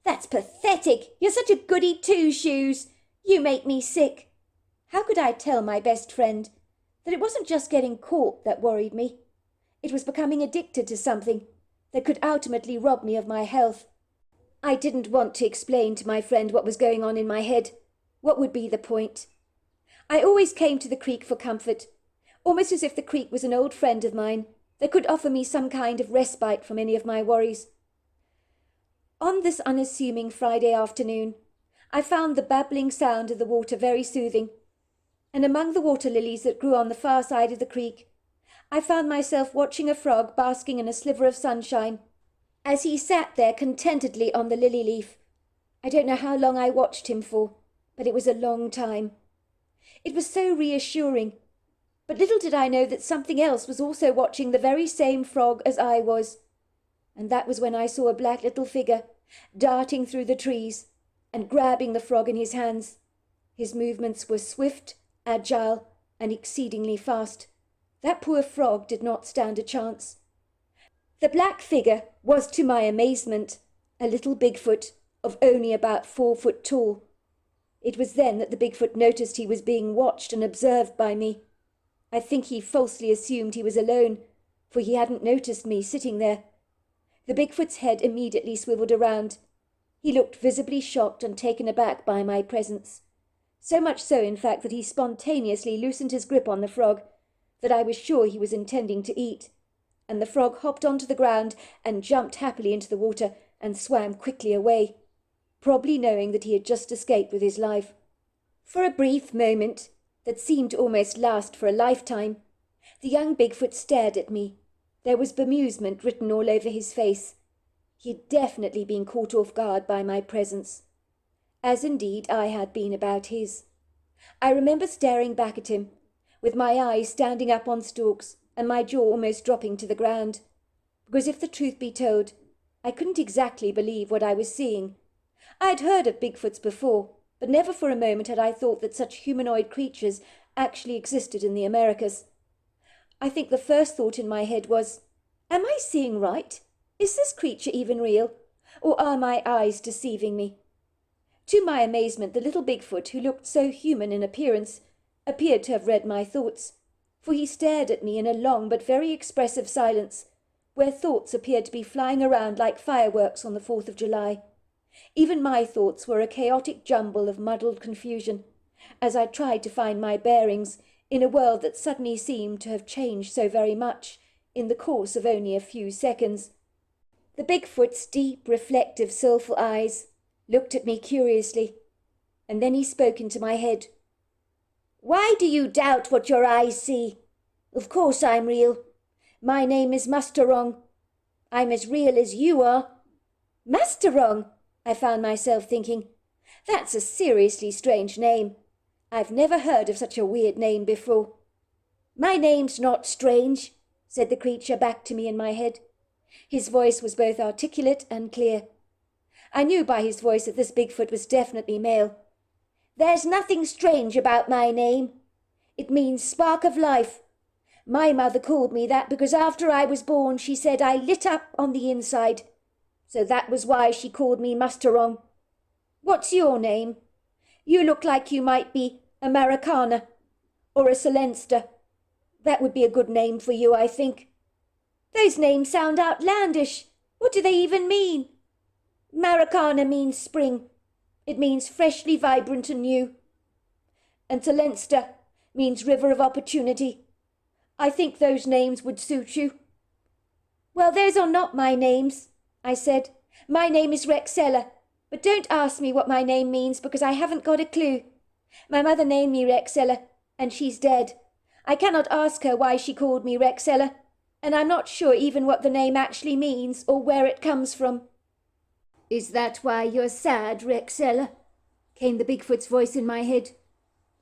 That's pathetic. You're such a goody two-shoes. You make me sick. How could I tell my best friend that it wasn't just getting caught that worried me? It was becoming addicted to something that could ultimately rob me of my health. I didn't want to explain to my friend what was going on in my head. What would be the point? I always came to the creek for comfort, almost as if the creek was an old friend of mine that could offer me some kind of respite from any of my worries. On this unassuming Friday afternoon, I found the babbling sound of the water very soothing, and among the water lilies that grew on the far side of the creek, I found myself watching a frog basking in a sliver of sunshine, as he sat there contentedly on the lily leaf. I don't know how long I watched him for, but it was a long time. It was so reassuring, but little did I know that something else was also watching the very same frog as I was, and that was when I saw a black little figure darting through the trees and grabbing the frog in his hands. His movements were swift, agile, and exceedingly fast. That poor frog did not stand a chance. The black figure was, to my amazement, a little Bigfoot of only about 4 foot tall. It was then that the Bigfoot noticed he was being watched and observed by me. I think he falsely assumed he was alone, for he hadn't noticed me sitting there. The Bigfoot's head immediately swiveled around. He looked visibly shocked and taken aback by my presence. So much so, in fact, that he spontaneously loosened his grip on the frog, that I was sure he was intending to eat, and the frog hopped onto the ground and jumped happily into the water and swam quickly away, probably knowing that he had just escaped with his life. For a brief moment, that seemed to almost last for a lifetime, the young Bigfoot stared at me. There was bemusement written all over his face. He had definitely been caught off guard by my presence, as indeed I had been about his. I remember staring back at him, with my eyes standing up on stalks and my jaw almost dropping to the ground, because if the truth be told, I couldn't exactly believe what I was seeing. I had heard of Bigfoots before, but never for a moment had I thought that such humanoid creatures actually existed in the Americas. I think the first thought in my head was, am I seeing right? Is this creature even real? Or are my eyes deceiving me? To my amazement, the little Bigfoot, who looked so human in appearance, appeared to have read my thoughts, for he stared at me in a long but very expressive silence, where thoughts appeared to be flying around like fireworks on the 4th of July. Even my thoughts were a chaotic jumble of muddled confusion, as I tried to find my bearings in a world that suddenly seemed to have changed so very much in the course of only a few seconds. The Bigfoot's deep, reflective, soulful eyes looked at me curiously, and then he spoke into my head. Why do you doubt what your eyes see? Of course I'm real. My name is Musterong. I'm as real as you are. Musterong, I found myself thinking. That's a seriously strange name. I've never heard of such a weird name before. My name's not strange, said the creature back to me in my head. His voice was both articulate and clear. I knew by his voice that this Bigfoot was definitely male. There's nothing strange about my name. It means spark of life. My mother called me that because after I was born she said I lit up on the inside. So that was why she called me Musterong. What's your name? You look like you might be Americana or a Silenster. That would be a good name for you, I think. Those names sound outlandish. What do they even mean? Americana means spring. It means freshly vibrant and new. And Silenster means river of opportunity. I think those names would suit you. Well, those are not my names, I said. My name is Rexella, but don't ask me what my name means because I haven't got a clue. My mother named me Rexella, and she's dead. I cannot ask her why she called me Rexella, and I'm not sure even what the name actually means or where it comes from. Is that why you're sad, Rexella? came the Bigfoot's voice in my head.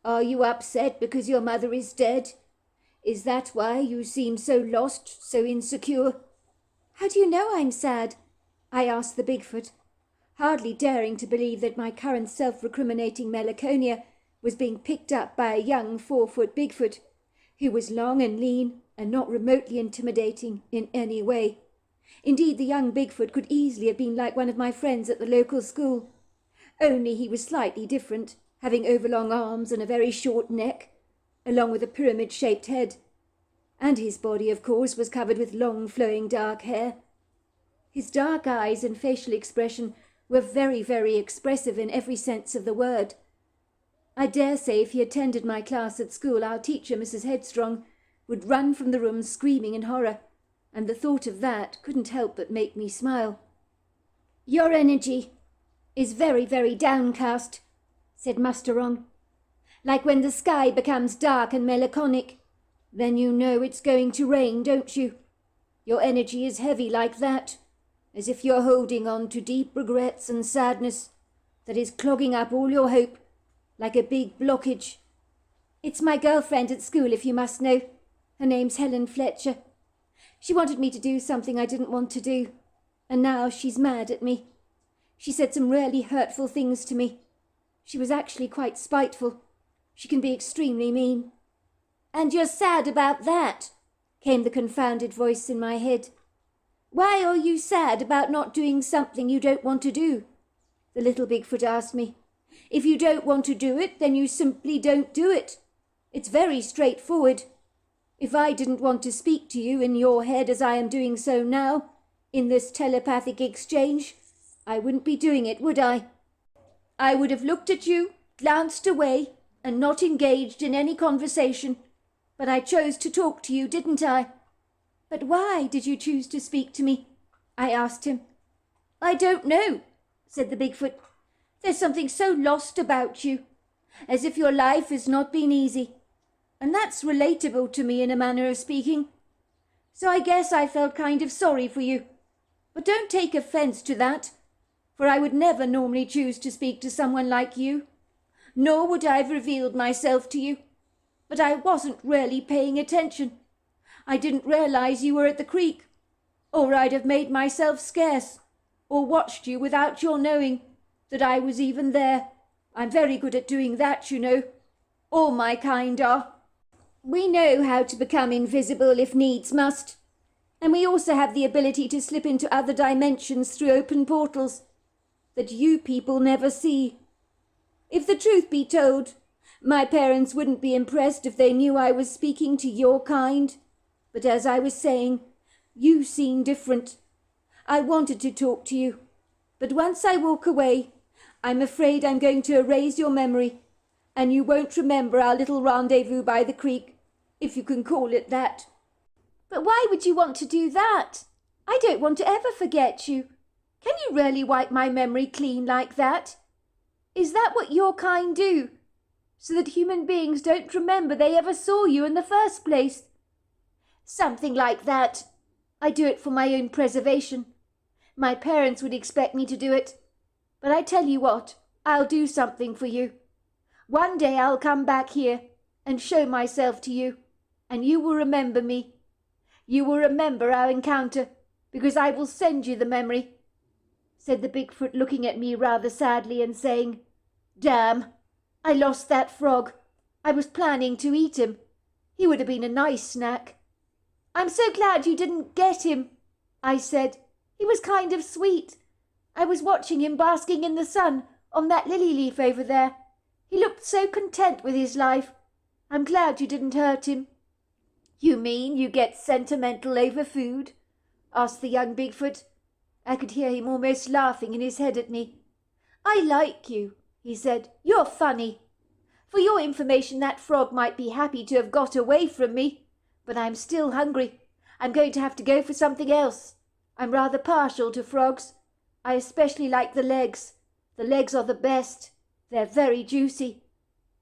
"Are you upset because your mother is dead? Is that why you seem so lost, so insecure?" "How do you know I'm sad?" I asked the Bigfoot, hardly daring to believe that my current self-recriminating melancholia was being picked up by a young 4-foot Bigfoot, who was long and lean and not remotely intimidating in any way. Indeed, the young Bigfoot could easily have been like one of my friends at the local school, only he was slightly different, having overlong arms and a very short neck, along with a pyramid-shaped head. And his body, of course, was covered with long flowing dark hair. His dark eyes and facial expression were very, very expressive in every sense of the word. I dare say if he attended my class at school, our teacher, Mrs. Headstrong, would run from the room screaming in horror, and the thought of that couldn't help but make me smile. "Your energy is very, very downcast," said Musterong. "Like when the sky becomes dark and melancholic. Then you know it's going to rain, don't you? Your energy is heavy like that, as if you're holding on to deep regrets and sadness that is clogging up all your hope, like a big blockage. It's my girlfriend at school, if you must know. Her name's Helen Fletcher. She wanted me to do something I didn't want to do, and now she's mad at me. She said some really hurtful things to me. She was actually quite spiteful. She can be extremely mean." "And you're sad about that?" came the confounded voice in my head. "Why are you sad about not doing something you don't want to do?" the little Bigfoot asked me. "If you don't want to do it, then you simply don't do it. It's very straightforward. If I didn't want to speak to you in your head as I am doing so now, in this telepathic exchange, I wouldn't be doing it, would I? I would have looked at you, glanced away, and not engaged in any conversation. But I chose to talk to you, didn't I?" "But why did you choose to speak to me?" I asked him. "I don't know," said the Bigfoot. "There's something so lost about you, as if your life has not been easy. And that's relatable to me in a manner of speaking. So I guess I felt kind of sorry for you. But don't take offence to that, for I would never normally choose to speak to someone like you. Nor would I have revealed myself to you. But I wasn't really paying attention. I didn't realize you were at the creek, or I'd have made myself scarce, or watched you without your knowing that I was even there. I'm very good at doing that, you know. All my kind are. We know how to become invisible if needs must, and we also have the ability to slip into other dimensions through open portals that you people never see. If the truth be told, my parents wouldn't be impressed if they knew I was speaking to your kind. But as I was saying, you seem different. I wanted to talk to you, but once I walk away, I'm afraid I'm going to erase your memory, and you won't remember our little rendezvous by the creek, if you can call it that." "But why would you want to do that? I don't want to ever forget you. Can you really wipe my memory clean like that? Is that what your kind do, so that human beings don't remember they ever saw you in the first place?" "Something like that. I do it for my own preservation. My parents would expect me to do it. But I tell you what, I'll do something for you. One day I'll come back here and show myself to you, and you will remember me. You will remember our encounter, because I will send you the memory," said the Bigfoot, looking at me rather sadly and saying, "Damn, I lost that frog. I was planning to eat him. He would have been a nice snack." "I'm so glad you didn't get him," I said. "He was kind of sweet. I was watching him basking in the sun on that lily leaf over there. He looked so content with his life. I'm glad you didn't hurt him." "You mean you get sentimental over food?" asked the young Bigfoot. I could hear him almost laughing in his head at me. "I like you," he said. "You're funny. For your information, that frog might be happy to have got away from me, but I'm still hungry. I'm going to have to go for something else. I'm rather partial to frogs. I especially like the legs. The legs are the best. They're very juicy.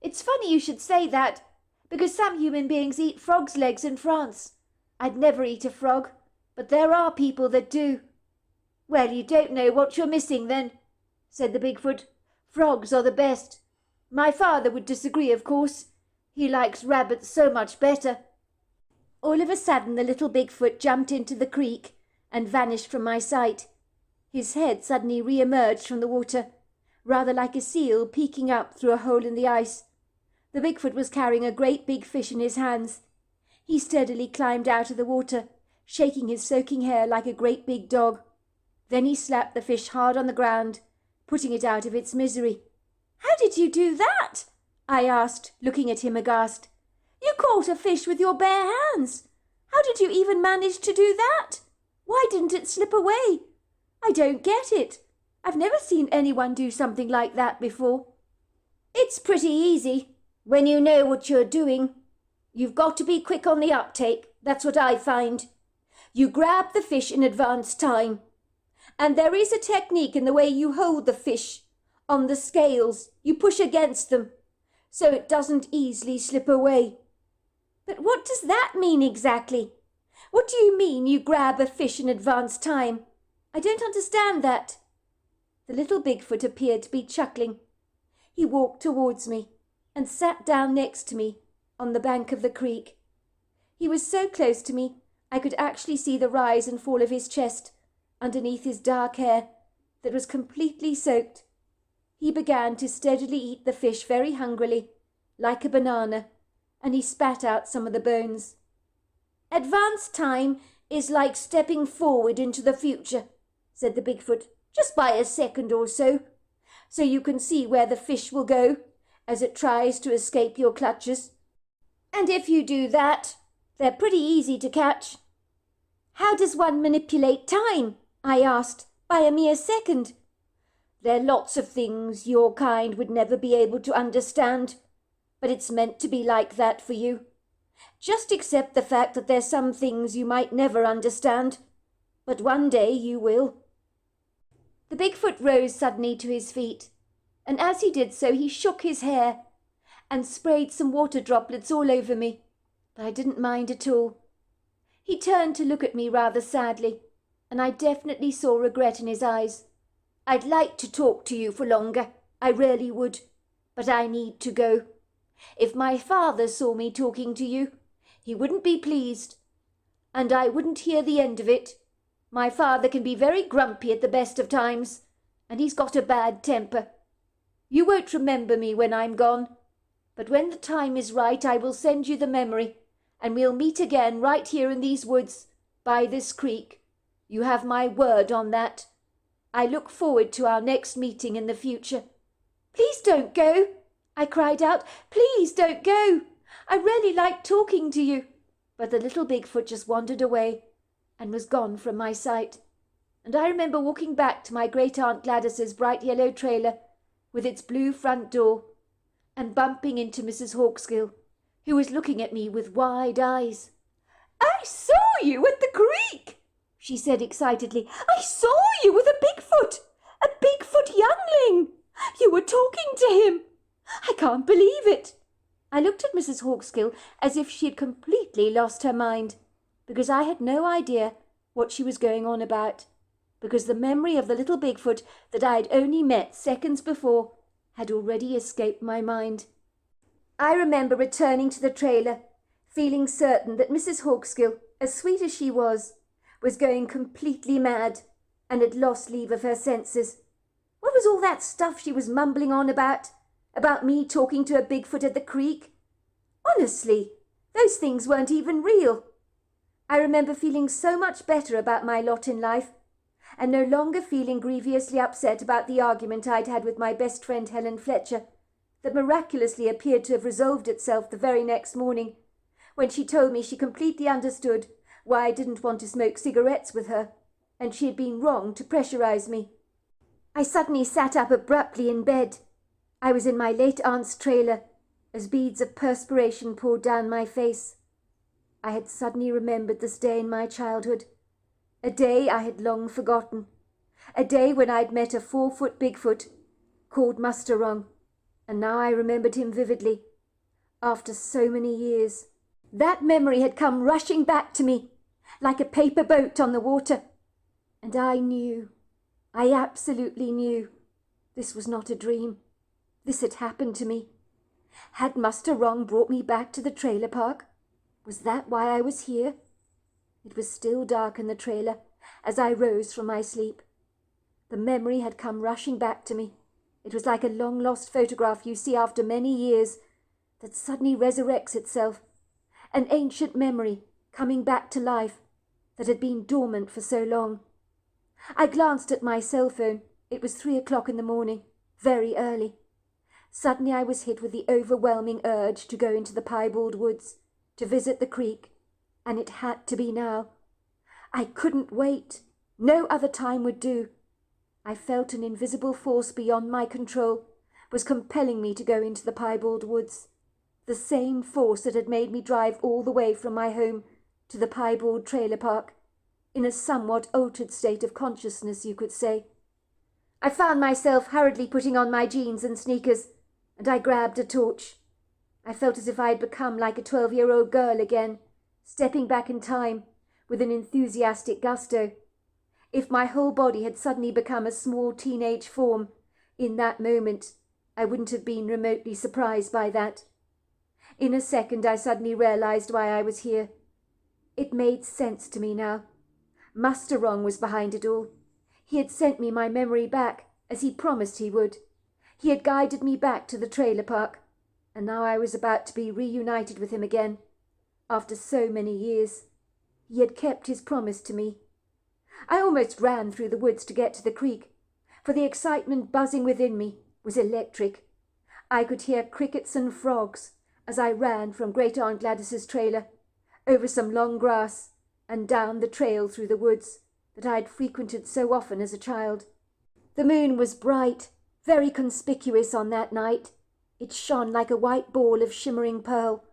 It's funny you should say that, because some human beings eat frogs' legs in France. I'd never eat a frog, but there are people that do." "Well, you don't know what you're missing then," said the Bigfoot. Frogs are the best. My father would disagree, of course. He likes rabbits so much better. All of a sudden the little Bigfoot jumped into the creek and vanished from my sight. His head suddenly re-emerged from the water, rather like a seal peeking up through a hole in the ice. The Bigfoot was carrying a great big fish in his hands. He steadily climbed out of the water, shaking his soaking hair like a great big dog. Then he slapped the fish hard on the ground, putting it out of its misery. "How did you do that?" I asked, looking at him aghast. "You caught a fish with your bare hands. How did you even manage to do that? Why didn't it slip away? I don't get it. I've never seen anyone do something like that before." "It's pretty easy, when you know what you're doing. You've got to be quick on the uptake, that's what I find. You grab the fish in advance time. And there is a technique in the way you hold the fish. On the scales, you push against them, so it doesn't easily slip away." "But what does that mean exactly? What do you mean you grab a fish in advance time? I don't understand that." The little Bigfoot appeared to be chuckling. He walked towards me and sat down next to me on the bank of the creek. He was so close to me I could actually see the rise and fall of his chest underneath his dark hair that was completely soaked. He began to steadily eat the fish very hungrily, like a banana, and he spat out some of the bones. "Advance time is like stepping forward into the future," said the Bigfoot, "just by a second or so. So you can see where the fish will go as it tries to escape your clutches. And if you do that, they're pretty easy to catch." "How does one manipulate time?" I asked. "By a mere second?" "There are lots of things your kind would never be able to understand, but it's meant to be like that for you. Just accept the fact that there's some things you might never understand, but one day you will." The Bigfoot rose suddenly to his feet, and as he did so he shook his hair and sprayed some water droplets all over me, but I didn't mind at all. He turned to look at me rather sadly, and I definitely saw regret in his eyes. "I'd like to talk to you for longer, I really would, but I need to go. If my father saw me talking to you, he wouldn't be pleased, and I wouldn't hear the end of it. My father can be very grumpy at the best of times, and he's got a bad temper. You won't remember me when I'm gone, but when the time is right I will send you the memory, and we'll meet again right here in these woods, by this creek. You have my word on that. I look forward to our next meeting in the future." "Please don't go," I cried out. "Please don't go. I really like talking to you." But the little Bigfoot just wandered away and was gone from my sight. And I remember walking back to my great-aunt Gladys's bright yellow trailer with its blue front door and bumping into Mrs. Hawkskill, who was looking at me with wide eyes. "I saw you at the creek," she said excitedly. "I saw you with a Bigfoot youngling. You were talking to him. I can't believe it." I looked at Mrs. Hawkskill as if she had completely lost her mind, because I had no idea what she was going on about, because the memory of the little Bigfoot that I had only met seconds before had already escaped my mind. I remember returning to the trailer, feeling certain that Mrs. Hawkskill, as sweet as she was going completely mad and had lost leave of her senses. What was all that stuff she was mumbling on about me talking to a Bigfoot at the creek? Honestly, those things weren't even real. I remember feeling so much better about my lot in life, and no longer feeling grievously upset about the argument I'd had with my best friend Helen Fletcher, that miraculously appeared to have resolved itself the very next morning, when she told me she completely understood why I didn't want to smoke cigarettes with her, and she had been wrong to pressurize me. I suddenly sat up abruptly in bed. I was in my late aunt's trailer, as beads of perspiration poured down my face. I had suddenly remembered this day in my childhood, a day I had long forgotten, a day when I'd met a 4-foot Bigfoot called Musterong, and now I remembered him vividly, after so many years. That memory had come rushing back to me, like a paper boat on the water, and I absolutely knew, this was not a dream. This had happened to me. Had Muster Wrong brought me back to the trailer park? Was that why I was here? It was still dark in the trailer as I rose from my sleep. The memory had come rushing back to me. It was like a long-lost photograph you see after many years that suddenly resurrects itself. An ancient memory coming back to life that had been dormant for so long. I glanced at my cell phone. It was 3 o'clock in the morning, very early. Suddenly I was hit with the overwhelming urge to go into the piebald woods, to visit the creek, and it had to be now. I couldn't wait. No other time would do. I felt an invisible force beyond my control was compelling me to go into the piebald woods. The same force that had made me drive all the way from my home to the piebald trailer park, in a somewhat altered state of consciousness, you could say. I found myself hurriedly putting on my jeans and sneakers, and I grabbed a torch. I felt as if I had become like a 12-year-old girl again, stepping back in time with an enthusiastic gusto. If my whole body had suddenly become a small teenage form, in that moment I wouldn't have been remotely surprised by that. In a second I suddenly realized why I was here. It made sense to me now. Muster Wrong was behind it all. He had sent me my memory back, as he promised he would. He had guided me back to the trailer park, and now I was about to be reunited with him again. After so many years, he had kept his promise to me. I almost ran through the woods to get to the creek, for the excitement buzzing within me was electric. I could hear crickets and frogs as I ran from Great Aunt Gladys's trailer, over some long grass, and down the trail through the woods that I had frequented so often as a child. The moon was bright, very conspicuous on that night. It shone like a white ball of shimmering pearl,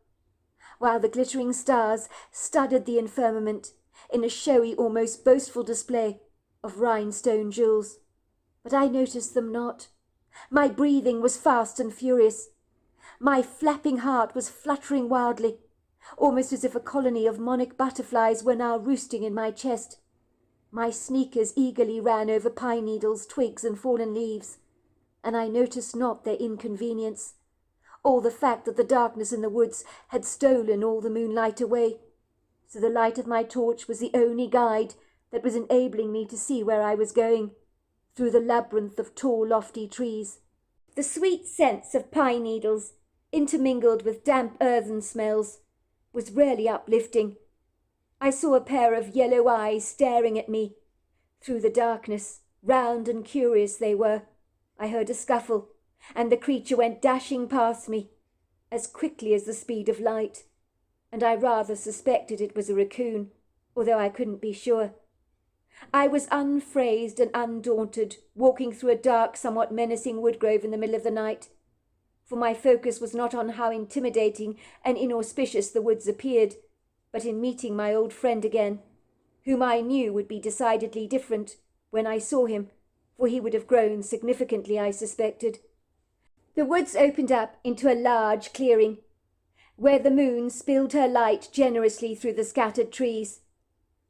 while the glittering stars studded the firmament in a showy, almost boastful display of rhinestone jewels. But I noticed them not. My breathing was fast and furious. My flapping heart was fluttering wildly, almost as if a colony of monarch butterflies were now roosting in my chest. My sneakers eagerly ran over pine needles, twigs, and fallen leaves, and I noticed not their inconvenience, or the fact that the darkness in the woods had stolen all the moonlight away, so the light of my torch was the only guide that was enabling me to see where I was going, through the labyrinth of tall, lofty trees. The sweet scents of pine needles, intermingled with damp earthen smells, was really uplifting. I saw a pair of yellow eyes staring at me through the darkness. Round and curious they were. I heard a scuffle, and the creature went dashing past me, as quickly as the speed of light, and I rather suspected it was a raccoon, although I couldn't be sure. I was unfazed and undaunted, walking through a dark, somewhat menacing woodgrove in the middle of the night, for my focus was not on how intimidating and inauspicious the woods appeared, but in meeting my old friend again, whom I knew would be decidedly different when I saw him, for he would have grown significantly, I suspected. The woods opened up into a large clearing, where the moon spilled her light generously through the scattered trees.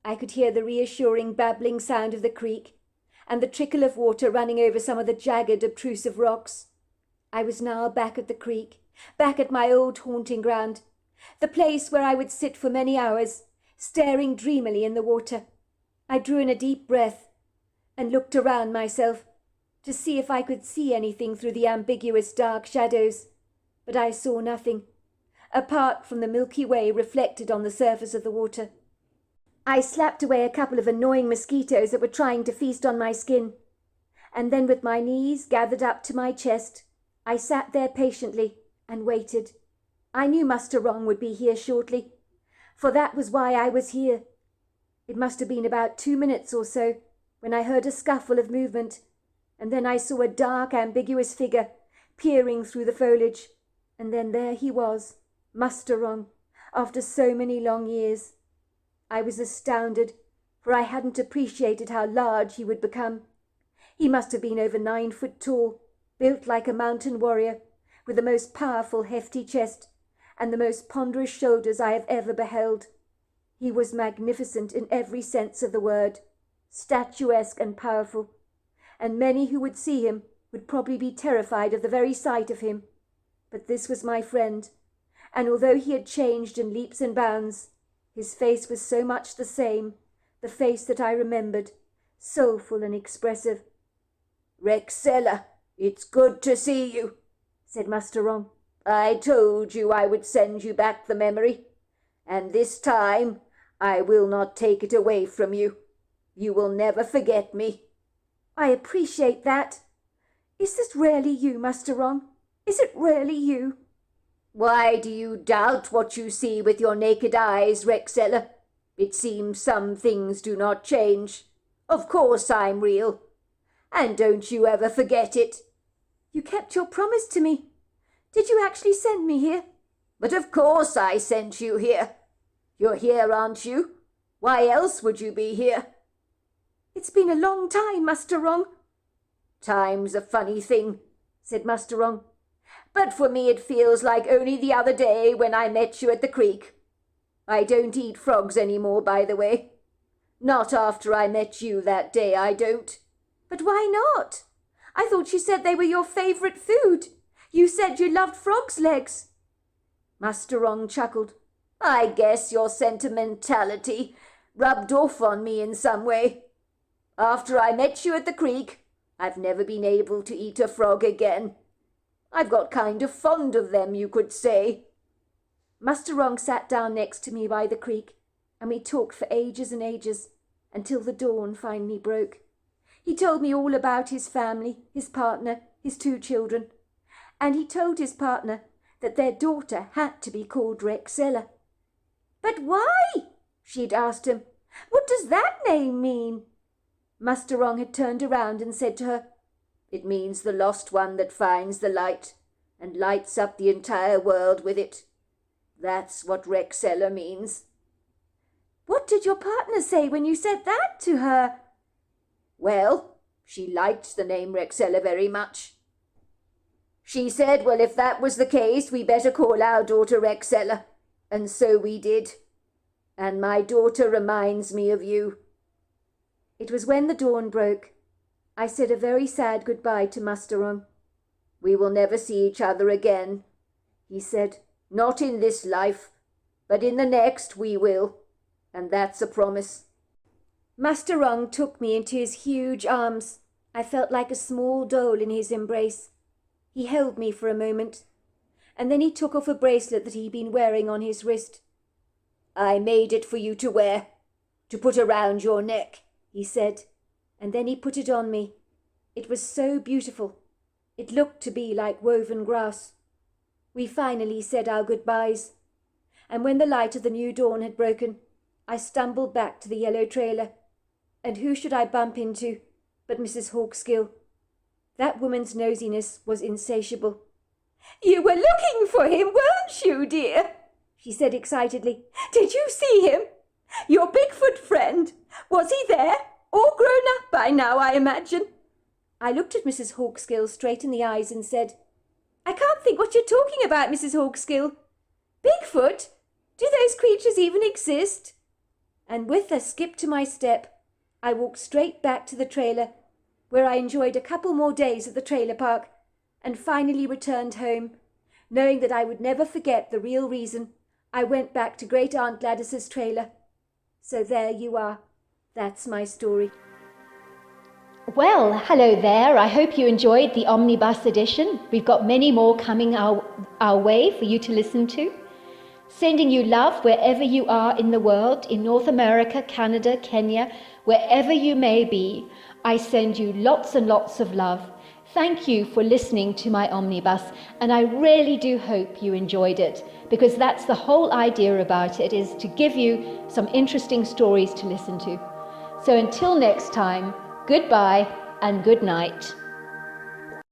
I could hear the reassuring babbling sound of the creek, and the trickle of water running over some of the jagged, obtrusive rocks. I was now back at the creek, back at my old haunting ground, the place where I would sit for many hours, staring dreamily in the water. I drew in a deep breath, and looked around myself to see if I could see anything through the ambiguous dark shadows, but I saw nothing, apart from the Milky Way reflected on the surface of the water. I slapped away a couple of annoying mosquitoes that were trying to feast on my skin, and then with my knees gathered up to my chest, I sat there patiently and waited. I knew Muster Wrong would be here shortly, for that was why I was here. It must have been about 2 minutes or so when I heard a scuffle of movement, and then I saw a dark, ambiguous figure peering through the foliage, and then there he was, Muster Wrong, after so many long years. I was astounded, for I hadn't appreciated how large he would become. He must have been over 9 foot tall, built like a mountain warrior, with the most powerful, hefty chest, and the most ponderous shoulders I have ever beheld. He was magnificent in every sense of the word, statuesque and powerful, and many who would see him would probably be terrified of the very sight of him. But this was my friend, and although he had changed in leaps and bounds, his face was so much the same, the face that I remembered, soulful and expressive. "Rexella, it's good to see you," said Master Wrong. "I told you I would send you back the memory, and this time I will not take it away from you. You will never forget me." I appreciate that. Is this really you, Master Wrong? Is it really you? Why do you doubt what you see with your naked eyes, Rexella? It seems some things do not change. Of course I'm real. And don't you ever forget it. You kept your promise to me. Did you actually send me here? But of course I sent you here. You're here, aren't you? Why else would you be here? It's been a long time, Master Wrong. Time's a funny thing, said Master Wrong. But for me it feels like only the other day when I met you at the creek. I don't eat frogs any more, by the way. Not after I met you that day, I don't. But why not? I thought you said they were your favourite food. You said you loved frog's legs. Master Wrong chuckled. I guess your sentimentality rubbed off on me in some way. After I met you at the creek, I've never been able to eat a frog again. I've got kind of fond of them, you could say. Master Wrong sat down next to me by the creek, and we talked for ages and ages, until the dawn finally broke. He told me all about his family, his partner, his 2 children, and he told his partner that their daughter had to be called Rexella. But why? She'd asked him. What does that name mean? Master Wrong had turned around and said to her, It means the lost one that finds the light and lights up the entire world with it. That's what Rexella means. What did your partner say when you said that to her? Well, she liked the name Rexella very much. She said, well, if that was the case, we better call our daughter Rexella. And so we did. And my daughter reminds me of you. It was when the dawn broke. I said a very sad goodbye to Master Wrong. We will never see each other again, he said. Not in this life, but in the next we will. And that's a promise. Master Wrong took me into his huge arms. I felt like a small doll in his embrace. He held me for a moment, and then he took off a bracelet that he'd been wearing on his wrist. I made it for you to wear, to put around your neck, he said, and then he put it on me. It was so beautiful. It looked to be like woven grass. We finally said our goodbyes, and when the light of the new dawn had broken, I stumbled back to the yellow trailer, and who should I bump into but Mrs. Hawkskill. That woman's nosiness was insatiable. You were looking for him, weren't you, dear? She said excitedly. Did you see him? Your Bigfoot friend? Was he there? All grown up by now, I imagine. I looked at Mrs. Hawkskill straight in the eyes and said, I can't think what you're talking about, Mrs. Hawkskill. Bigfoot? Do those creatures even exist? And with a skip to my step, I walked straight back to the trailer, where I enjoyed a couple more days at the trailer park, and finally returned home, knowing that I would never forget the real reason I went back to Great Aunt Gladys's trailer. So there you are. That's my story. Well, hello there. I hope you enjoyed the Omnibus edition. We've got many more coming our way for you to listen to. Sending you love wherever you are in the world, in North America, Canada, Kenya, wherever you may be. I send you lots and lots of love. Thank you for listening to my Omnibus, and I really do hope you enjoyed it, because that's the whole idea about it, is to give you some interesting stories to listen to. So until next time, goodbye and good night.